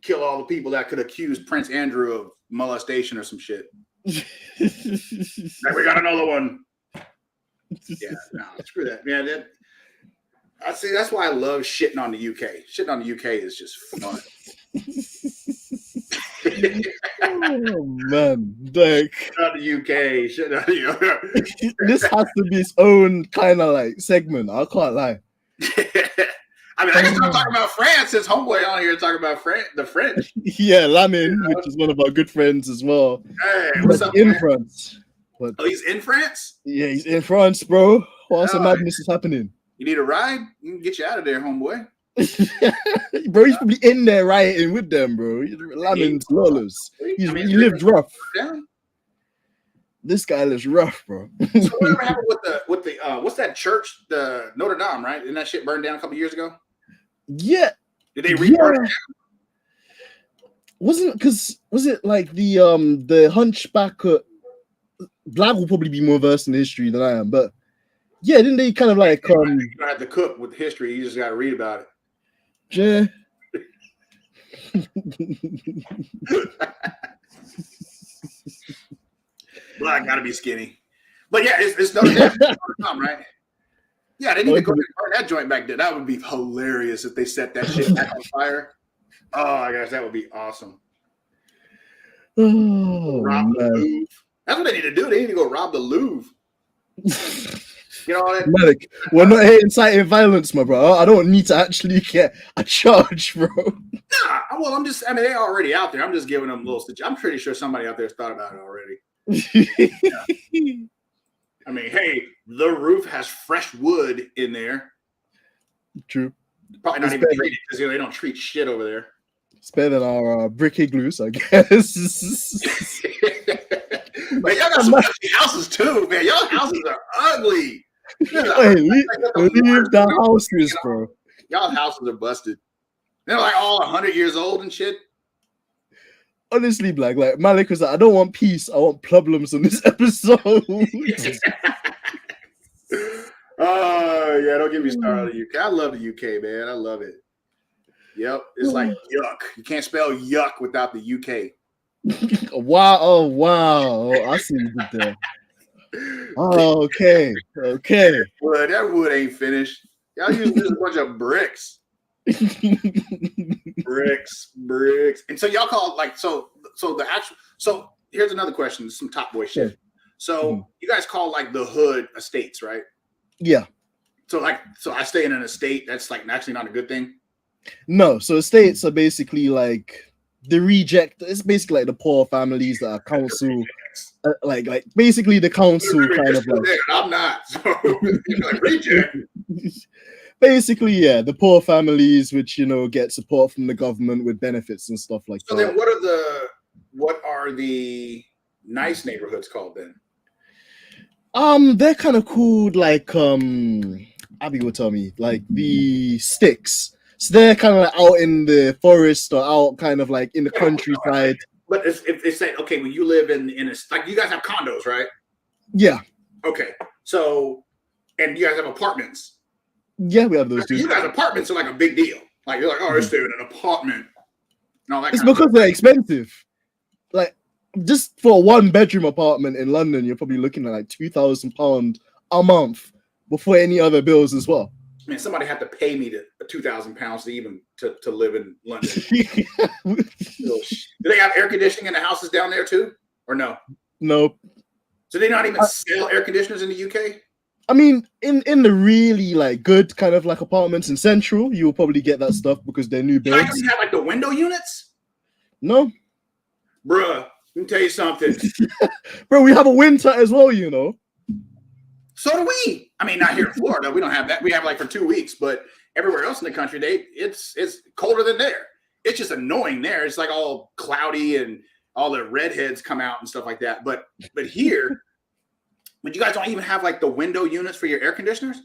kill all the people that could accuse Prince Andrew of molestation or some shit. Like, we got another one. Yeah, no, screw that, man. I see. That's why I love shitting on the UK. Shitting on the UK is just fun. Oh man, like Shitting on the UK. Shitting on the this has to be its own kind of like segment. I can't lie. I mean, I can start talking about France. Since homeboy on here talking about the French. Yeah, Lamin, which is one of our good friends as well. Hey, what's up, in man? France? But, oh, he's in France? Yeah, he's in France, bro. What's the madness is happening? You need a ride? You can get you out of there, homeboy. Bro, he's probably in there rioting with them, bro. Lamin's lawless. He lived rough. Yeah. This guy lives rough, bro. So whatever happened with the what's that church? The Notre Dame, right? Didn't that shit burn down a couple years ago? Yeah. Did they reburn it down? Was it like the hunchback? Black will probably be more versed in history than I am, but yeah, didn't they kind of like you don't have to cook with history, you just gotta read about it. Yeah. Black gotta be skinny. But yeah, it's Notre Dame, right? Yeah, they need to go and burn that joint back there. That would be hilarious if they set that shit back on fire. Oh my gosh, that would be awesome. Oh, rob the Louvre. That's what they need to do. They need to go rob the Louvre. You know what? Malik, we're not here inciting violence, my bro. I don't need to actually get a charge, bro. Nah, well, I mean, they're already out there. I'm just giving them a little stitch. I'm pretty sure somebody out there's thought about it already. Yeah. I mean, hey, the roof has fresh wood in there. True. Probably not even treated because they don't treat shit over there. It's better than our brick igloos, I guess. Man, y'all got some ugly houses too, man. Y'all houses are ugly. Hey, leave the houses, bro. Y'all houses are busted. They're like all 100 years old and shit. Honestly, Black, like Malik was like, I don't want peace, I want problems on this episode. Oh, yeah, don't get me started on the UK. I love the UK, man. I love it. Yep, it's like yuck. You can't spell yuck without the UK. Wow, oh, wow. Oh, I see you did there. Oh, okay. Well, that wood ain't finished. Y'all use just a bunch of bricks. bricks. And so y'all call it like so here's another question, some top boy shit. So you guys call like the hood estates, right? Yeah. So I stay in an estate, that's like actually not a good thing. No, so estates are basically like the reject. It's basically like the poor families that are council, like basically the council kind of like. I'm not. So like reject. Basically, yeah, the poor families, which get support from the government with benefits and stuff like that. So then, what are the nice neighborhoods called then? They're kind of called like Abby will tell me, like the sticks. So they're kind of like out in the forest or out kind of like in the countryside. But if they say, okay, when you live in a, like you guys have condos, right? Yeah. Okay. So, and you guys have apartments. Yeah, we have those too. You guys apartments are like a big deal. Like you're like, oh, they're in an apartment. No, it's because they're expensive. Like just for a 1-bedroom apartment in London, you're probably looking at like £2,000 a month before any other bills as well. Man, somebody had to pay me £2,000 to even to live in London. Do they have air conditioning in the houses down there too, or no? Nope. So they not even sell air conditioners in the UK? I mean, in the really like good kind of like apartments in Central, you'll probably get that stuff because they're new You builds. don't even have like the window units? No, Bruh, let me tell you something. bro, we have a winter as well, you know. So do we. I mean, not here in Florida. We don't have that. We have like for 2 weeks, but everywhere else in the country, it's colder than there. It's just annoying there. It's like all cloudy and all the redheads come out and stuff like that. But here, but you guys don't even have like the window units for your air conditioners?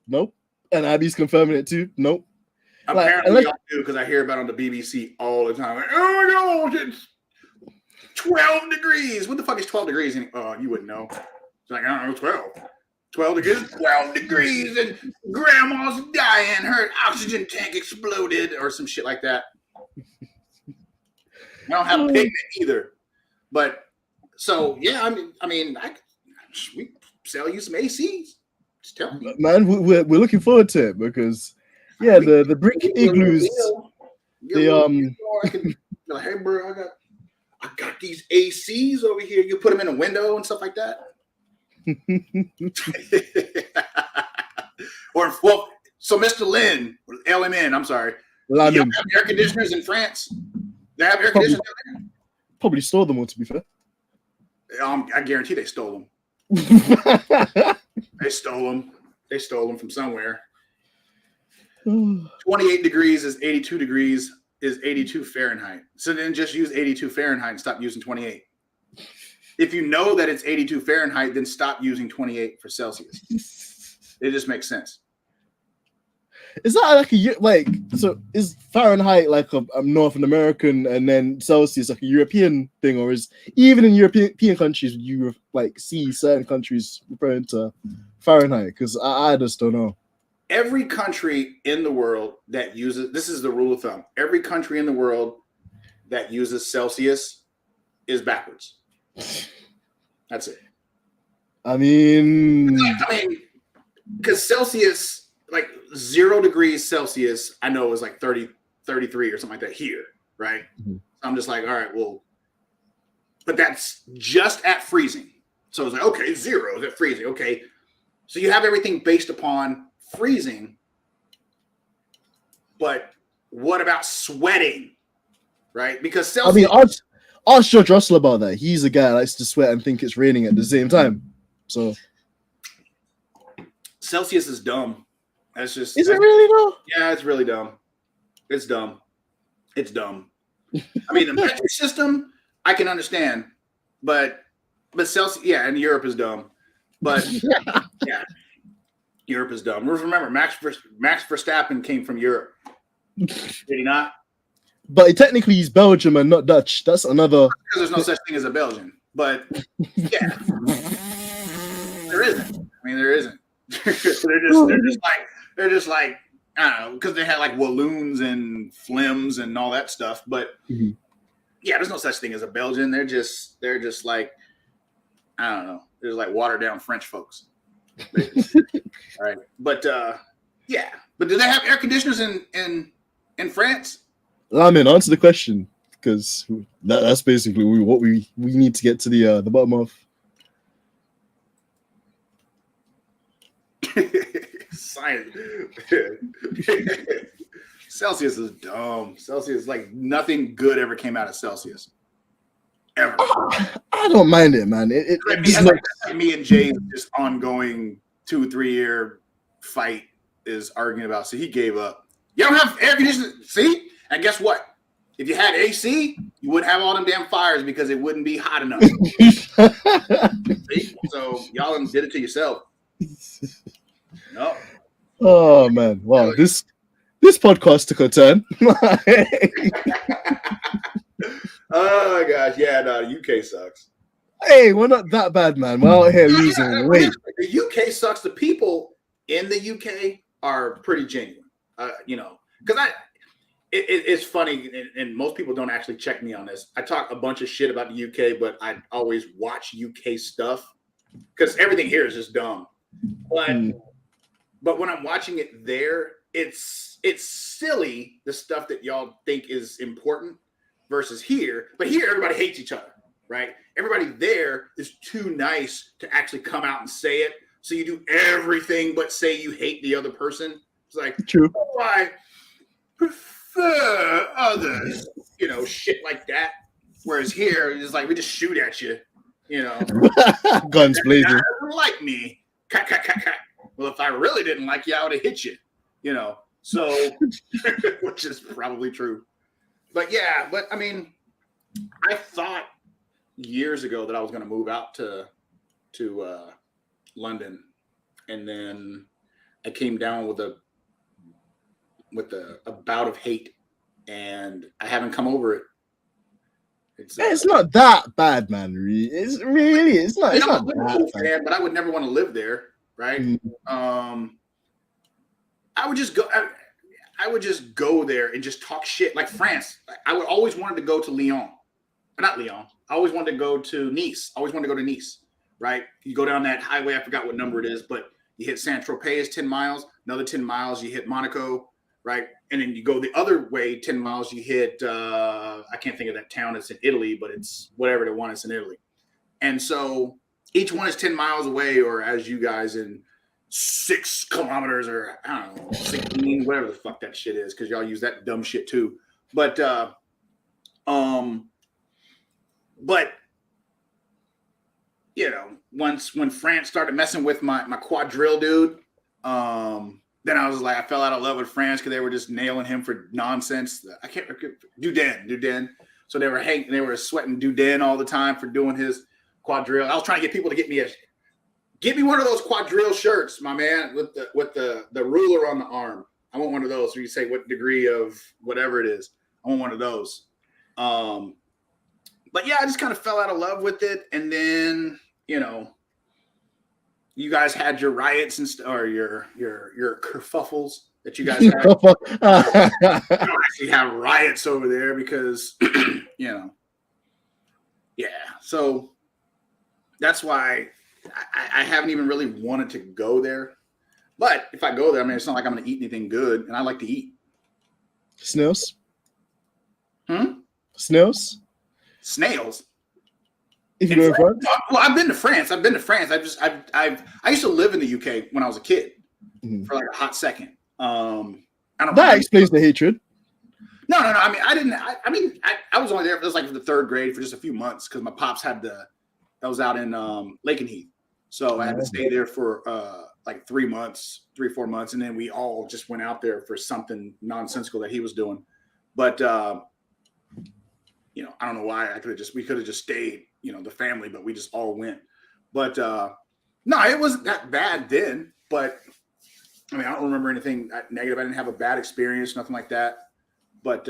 Nope. And Abby's confirming it too. Nope. Apparently y'all do, because I hear about it on the BBC all the time. Like, oh my God, it's 12 degrees. What the fuck is 12 degrees? You wouldn't know. It's like, I don't know, 12 degrees, 12 degrees, and grandma's dying. Her oxygen tank exploded or some shit like that. I don't have pigment either. But so yeah, I mean, we sell you some ACs. Just tell me, man. We're looking forward to it because the brick igloos. I can be like, hey bro, I got these ACs over here. You put them in a window and stuff like that. So Mr. Lynn, LMN, I'm sorry. You don't have air conditioners in France? They have air conditioners down there? Probably stole them all, to be fair. I guarantee they stole them. They stole them from somewhere. 28 degrees is 82 degrees is 82 Fahrenheit. So then just use 82 Fahrenheit and stop using 28. If you know that it's 82 Fahrenheit, then stop using 28 for Celsius. It just makes sense. Is that so is Fahrenheit like a North American and then Celsius like a European thing, or is even in European countries you like see certain countries referring to Fahrenheit? Because I just don't know. Every country in the world that uses, this is the rule of thumb, every country in the world that uses Celsius is backwards. That's it. I mean, because Celsius, like 0 degrees Celsius, I know is like 30, 33 or something like that here, right? Mm-hmm. I'm just like, all right, well, but that's just at freezing. So it's like, okay, 0 is at freezing. Okay. So you have everything based upon freezing, but what about sweating, right? Because Celsius... I mean, ask George Russell about that. He's a guy that likes to sweat and think it's raining at the same time. So Celsius is dumb. That's just... Is it really though? Yeah, it's really dumb. It's dumb. It's dumb. I mean, the metric system, I can understand, but Celsius, yeah, and Europe is dumb. But yeah, Europe is dumb. Remember, Max Verstappen came from Europe. Did he not? But technically, he's Belgium and not Dutch. That's another. Because there's no such thing as a Belgian. But yeah, there isn't. I mean, there isn't. they're just like I don't know, because they had like Walloons and Flems and all that stuff. But yeah, there's no such thing as a Belgian. They're just like, I don't know. They're like watered down French folks. All right, but yeah. But do they have air conditioners in France? Lamin, answer the question, because that's basically what we need to get to the bottom of. Science. Celsius is dumb. Celsius, like nothing good ever came out of Celsius. Ever. I don't mind it, man. It's like me and Jay's just ongoing 2-3 year fight is arguing about. So he gave up. You don't have air conditioning. See? And guess what? If you had AC, you wouldn't have all them damn fires because it wouldn't be hot enough. See? So y'all did it to yourself. No. Oh man! Wow, this podcast took a turn. Oh my gosh! Yeah, no, UK sucks. Hey, we're not that bad, man. We're out here losing weight. The UK sucks. The people in the UK are pretty genuine. You know, because it's funny, and most people don't actually check me on this. I talk a bunch of shit about the UK, but I always watch UK stuff because everything here is just dumb. But when I'm watching it there, it's silly, the stuff that y'all think is important versus here. But here, everybody hates each other. right? Everybody there is too nice to actually come out and say it. So you do everything but say you hate the other person. It's like, True. oh, I prefer others, shit like that. Whereas here, it's like we just shoot at you, Guns blazing. Doesn't like me. Well, if I really didn't like you, I would have hit you, So, which is probably true. But yeah, I mean, I thought years ago that I was going to move out to London, and then I came down with a bout of hate, and I haven't come over it. It's not that bad, man. It's not that bad. But I would never want to live there, right? Mm-hmm. I would just go there and just talk shit, like France. I would always wanted to go to not Lyon. I always wanted to go to Nice. I always wanted to go to Nice, right? You go down that highway. I forgot what number it is, but you hit Saint-Tropez is 10 miles. Another 10 miles, you hit Monaco, right? And then you go the other way, 10 miles, you hit, I can't think of that town. It's in Italy, but it's whatever the one is in Italy. And so each one is 10 miles away, or as you guys in 6 kilometers, or I don't know, 16, whatever the fuck that shit is, because y'all use that dumb shit too. But when France started messing with my quadrille dude, then I was like, I fell out of love with France because they were just nailing him for nonsense. I can't Duden. So they were sweating Duden all the time for doing his quadrille. I was trying to get people to get me one of those quadrille shirts, my man, with the ruler on the arm. I want one of those where you say what degree of whatever it is. I want one of those. But yeah, I just kind of fell out of love with it, and then you guys had your riots or your kerfuffles that you guys had. You don't actually have riots over there because yeah. So that's why I haven't even really wanted to go there. But if I go there, I mean, it's not like I'm going to eat anything good, and I like to eat. Snails? Snails? If you go to France? Well, I've been to France. I used to live in the UK when I was a kid for like a hot second. That explains the hatred. No. I mean, I was only there. It was like for the 3rd grade for just a few months because my pops that was out in Lakenheath. So I had to stay there for like 3 months, 3-4 months. And then we all just went out there for something nonsensical that he was doing. But, I don't know why we could have just stayed, the family, but we just all went. But no, it wasn't that bad then. But I mean, I don't remember anything negative. I didn't have a bad experience, nothing like that. But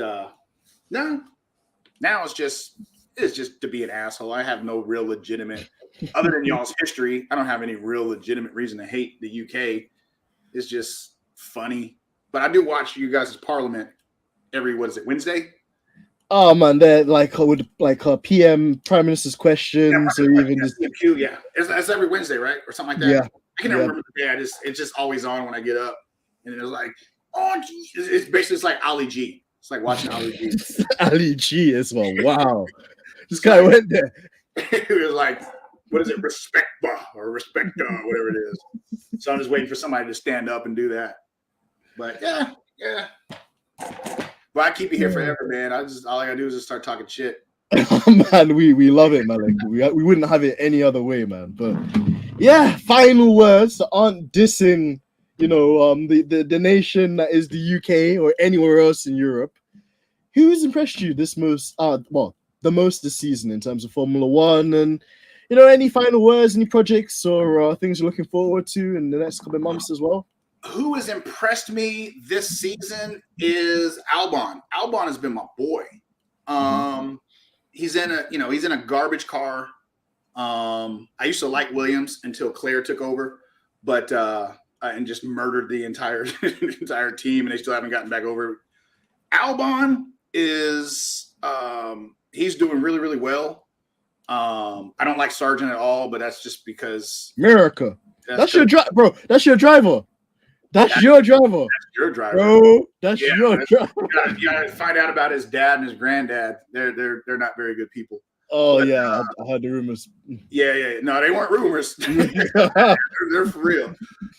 no, now it's just to be an asshole. I have no real legitimate, other than y'all's history, I don't have any real legitimate reason to hate the UK. It's just funny. But I do watch you guys' Parliament every, Wednesday? Oh man, they're like with PM Prime Minister's questions, or even just it's every Wednesday, right, or something like that. Yeah, I can never remember the day. It's just always on when I get up, and it was like, oh, geez. It's basically like Ali G. It's like watching Ali G. Ali G as well. Wow, this guy went there. It was like, what is it, respect or respect whatever it is. So I'm just waiting for somebody to stand up and do that. But yeah. But I keep you here forever, man. All I gotta do is just start talking shit. Man, we love it, Malik. We wouldn't have it any other way, man. But yeah, final words that aren't dissing, the nation that is the UK or anywhere else in Europe. Who's impressed you the most this season in terms of Formula One, and any final words, any projects or things you're looking forward to in the next couple of months as well? Who has impressed me this season is Albon. Albon has been my boy. He's in a garbage car. I used to like Williams until Claire took over, but and just murdered the entire team, and they still haven't gotten back over it. Albon is he's doing really, really well. I don't like Sargent at all, but that's just because America. That's your driver, bro. That's your driver. That's your driver. That's your driver, bro. That's your driver. You gotta find out about his dad and his granddad. They're not very good people. Oh But, yeah, I heard the rumors. Yeah. No, they weren't rumors. They're for real.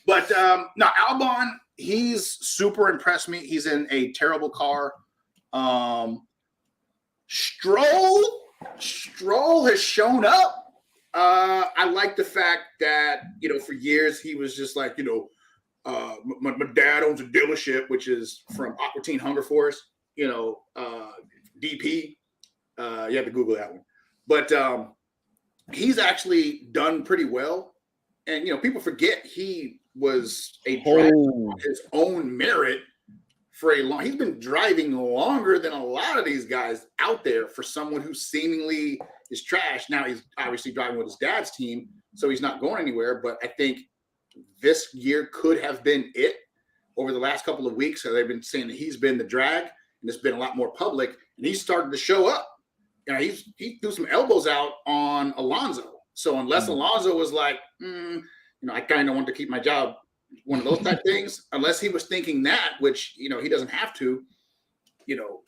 But no, Albon, he's super impressed me. He's in a terrible car. Stroll has shown up. I like the fact that, for years he was just like, my dad owns a dealership, which is from Aqua Teen Hunger Force, DP. You have to Google that one. But he's actually done pretty well. And, people forget he was a driver on his own merit for a long. He's been driving longer than a lot of these guys out there for someone who seemingly is trash. Now he's obviously driving with his dad's team, so he's not going anywhere. But I think this year could have been it over the last couple of weeks. So they've been saying that he's been the drag, and it's been a lot more public, and he's started to show up. He threw some elbows out on Alonso. So unless Alonso was like, I kind of want to keep my job, one of those type things, unless he was thinking that, which, he doesn't have to,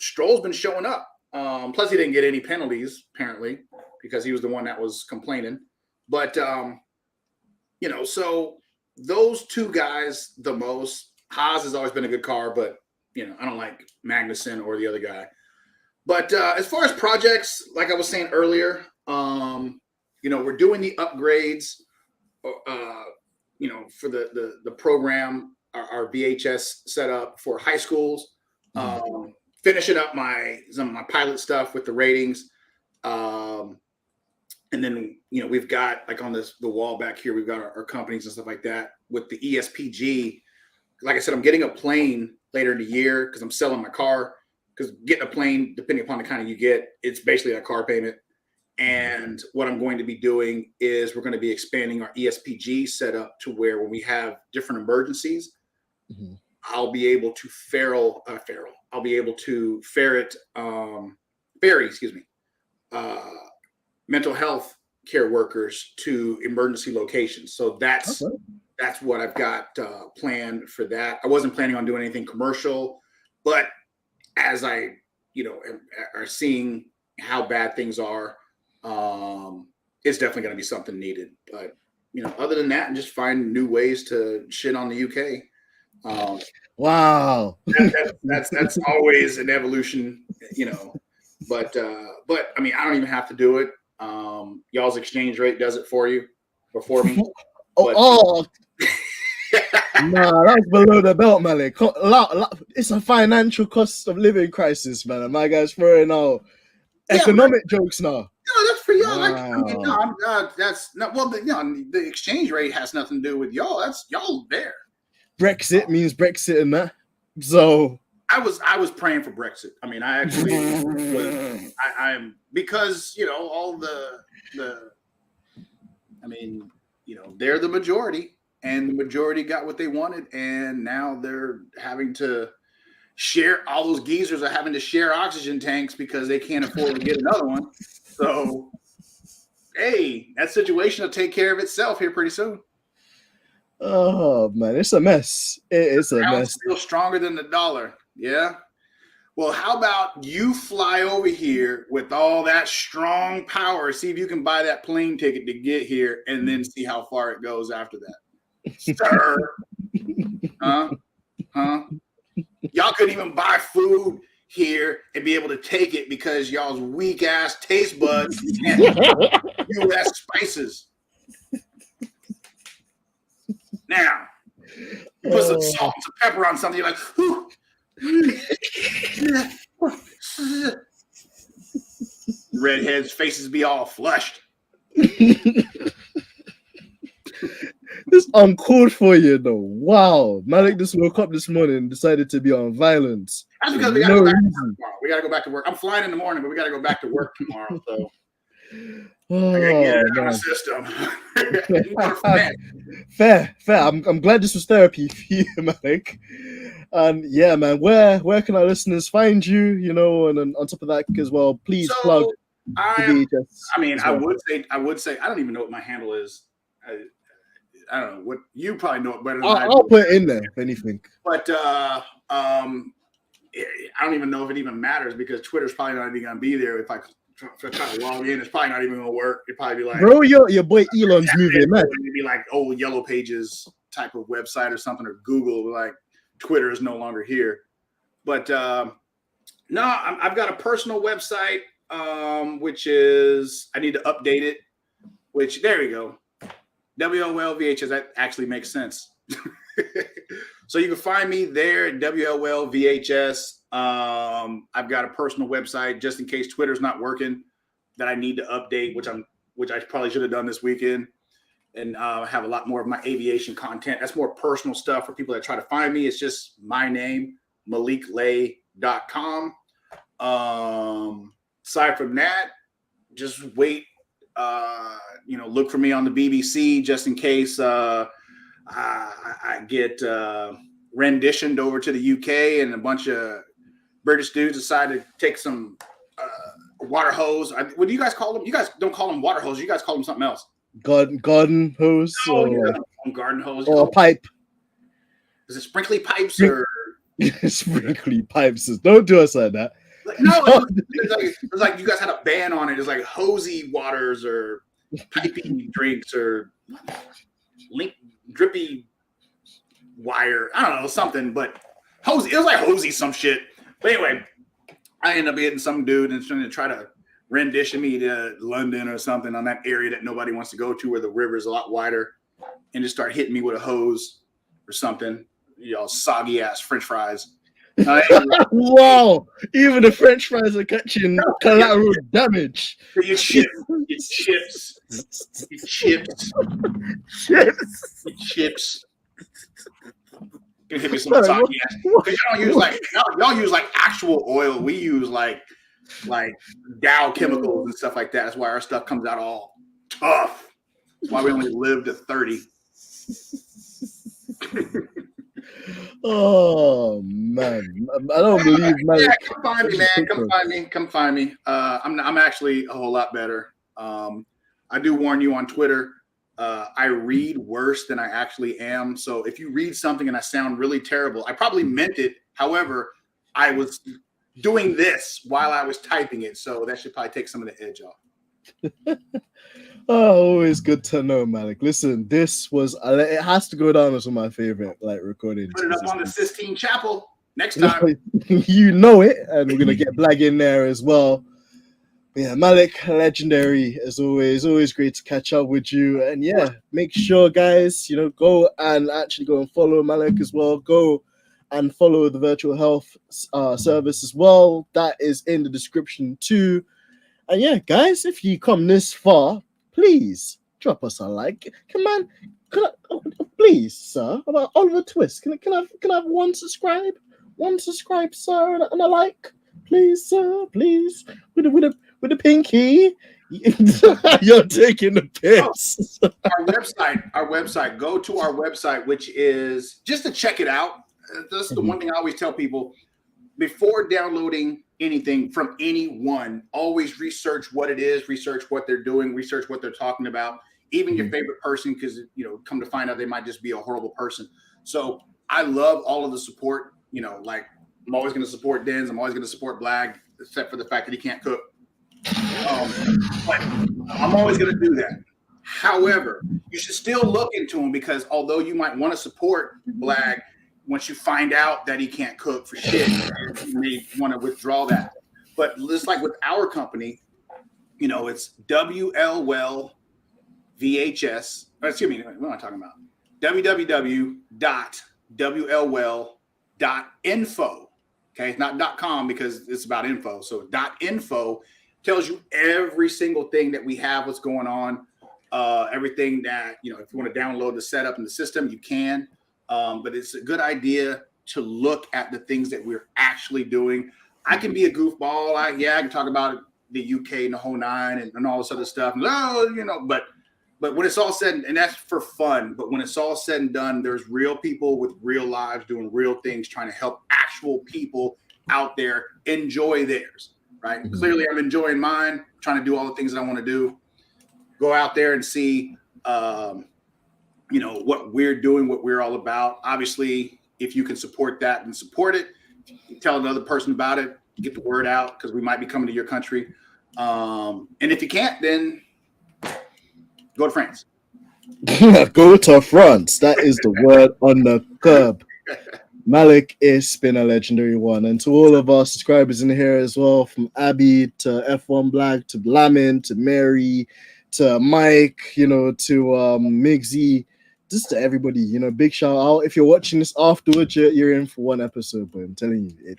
Stroll's been showing up. Plus he didn't get any penalties, apparently, because he was the one that was complaining. But, so those two guys the most. Haas has always been a good car, but, I don't like Magnussen or the other guy. But as far as projects, like I was saying earlier, we're doing the upgrades, for the program, our VHS setup for high schools, finishing up some of my pilot stuff with the ratings. And then, we've got like on the wall back here, we've got our companies and stuff like that with the ESPG. Like I said, I'm getting a plane later in the year because I'm selling my car. Because getting a plane, depending upon the kind you get, it's basically a car payment. And what I'm going to be doing is we're going to be expanding our ESPG setup to where when we have different emergencies, I'll be able to ferry mental health care workers to emergency locations. So that's what I've got planned for that. I wasn't planning on doing anything commercial, but as I, are seeing how bad things are, it's definitely going to be something needed. But, other than that, and just find new ways to shit on the UK. Wow. That's always an evolution, But I mean, I don't even have to do it. Y'all's exchange rate does it for you or for me. Nah, that's below the belt, Malik. It's a financial cost of living crisis, man. And my guy's throwing out economic jokes now. No, that's for y'all. Wow. The exchange rate has nothing to do with y'all. That's y'all there. Brexit means Brexit and that. So I was praying for Brexit. I mean, I actually was. I'm because all they're the majority. And the majority got what they wanted, and now they're having to share. All those geezers are having to share oxygen tanks because they can't afford to get another one. So, hey, that situation will take care of itself here pretty soon. Oh man, it's a mess. It's a mess. Still stronger than the dollar. Yeah. Well, how about you fly over here with all that strong power? See if you can buy that plane ticket to get here, and then see how far it goes after that. Sir, huh? Y'all couldn't even buy food here and be able to take it because y'all's weak ass taste buds and U.S. spices. Now, you put some salt and some pepper on something, you're like, whew. Redheads' faces be all flushed. It's uncalled for, Wow. Malik just woke up this morning and decided to be on violence. That's because we gotta go back to work tomorrow. We gotta go back to work. I'm flying in the morning, but we gotta go back to work tomorrow. So I gotta get it out of the system. Fair. I'm glad this was therapy for you, Malik. And yeah, man, where can our listeners find you? And then on top of that as well, please plug the VHS. I mean, I would say I don't even know what my handle is. I don't know what you probably know it better than I do. I'll put it in there if anything. But I don't even know if it even matters because Twitter's probably not even going to be there if I try to log in. It's probably not even gonna work. It'd probably be like, bro, your boy Elon's moving, man. It'd be like old Yellow Pages type of website or something, or Google. Like Twitter is no longer here. But no, I've got a personal website, which is I need to update it. Which there we go. WLL VHS. That actually makes sense. So you can find me there at WLL VHS. I've got a personal website just in case Twitter's not working that I need to update, which I probably should have done this weekend, and have a lot more of my aviation content. That's more personal stuff for people that try to find me. It's just my name, MalikLeigh.com. Aside from that, just wait. Look for me on the BBC just in case I get renditioned over to the UK and a bunch of British dudes decide to take some water hose. What do you guys call them? You guys don't call them water hose. You guys call them something else. Garden hose. Oh, yeah. Garden hose. Or pipe. Is it sprinkly pipes or sprinkly pipes? Don't do us like that. It's like you guys had a ban on it. It's like hosey waters or pipey drinks or drippy wire. I don't know, something, but hosey. It was like hosey some shit. But anyway, I ended up getting some dude and trying to try to rendition me to London or something on that area that nobody wants to go to where the river is a lot wider, and just start hitting me with a hose or something. Y'all soggy ass French fries. Wow! Even the French fries are catching collateral damage. Your chips. Gonna hit me some soggy ass. Because y'all use like actual oil. We use like Dow chemicals and stuff like that. That's why our stuff comes out all tough. That's why we only live to 30. Oh man, I don't believe Malik. Yeah, come find me, man. Come find me. I'm actually a whole lot better. I do warn you on Twitter. I read worse than I actually am. So if you read something and I sound really terrible, I probably meant it. However, I was doing this while I was typing it, so that should probably take some of the edge off. Oh, always good to know, Malik. Listen, this was it has to go down as one of my favorite recordings. Put it up on the Sistine Chapel next time. You know it, and we're gonna get Blag in there as well. Yeah, Malik, legendary as always. Always great to catch up with you. And yeah, make sure, guys, go and follow Malik as well. Go and follow the virtual health service as well. That is in the description too. And yeah, guys, if you come this far, please drop us a like. Come on, please, sir. About Oliver Twist. Can I have one subscribe, sir, and a like, please, sir, please, with a pinky. You're taking the piss. Our website. Go to our website, which is just to check it out. That's the one thing I always tell people before downloading anything from anyone. Always research what it is, research what they're doing, research what they're talking about. Even your favorite person, because come to find out they might just be a horrible person. So I love all of the support. Like I'm always going to support Denz. I'm always going to support Blag, except for the fact that he can't cook. But I'm always going to do that. However, you should still look into him because although you might want to support Blag, once you find out that he can't cook for shit, you may want to withdraw that. But just like with our company, it's WLL VHS. Excuse me, what am I talking about? www.wll.info. Okay, it's not .com because it's about info. So .info tells you every single thing that we have, what's going on, everything that, if you want to download the setup and the system, you can. But it's a good idea to look at the things that we're actually doing. I can be a goofball. I can talk about the UK and the whole nine and all this other stuff. But when it's all said, and that's for fun, but when it's all said and done, there's real people with real lives doing real things, trying to help actual people out there enjoy theirs, right? Mm-hmm. Clearly, I'm enjoying mine, trying to do all the things that I want to do. Go out there and see, what we're doing, what we're all about. Obviously, if you can support that and support it, tell another person about it, get the word out because we might be coming to your country. And if you can't, then go to France. Go to France. That is the word on the curb. Malik, it's been a legendary one. And to all of our subscribers in here as well, from Abby to F1 Black to Lamin to Mary to Mike, to Migsy, just to everybody, big shout out. If you're watching this afterwards, you're in for one episode, but I'm telling you,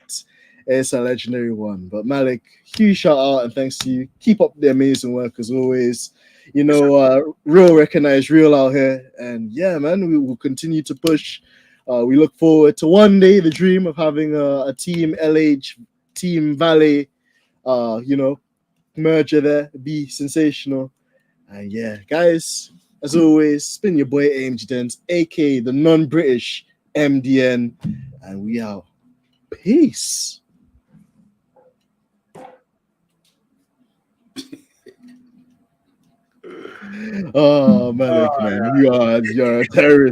it's a legendary one. But Malik, huge shout out and thanks to you. Keep up the amazing work as always. Real recognized, real out here. And yeah, man, we will continue to push. We look forward to one day the dream of having a team LH, team Valley, merger there, be sensational. And yeah, guys, as always, it's been your boy AMG Dens, aka the non-British MDN, and we out. Peace. Oh, Malik, man, you're a terrorist.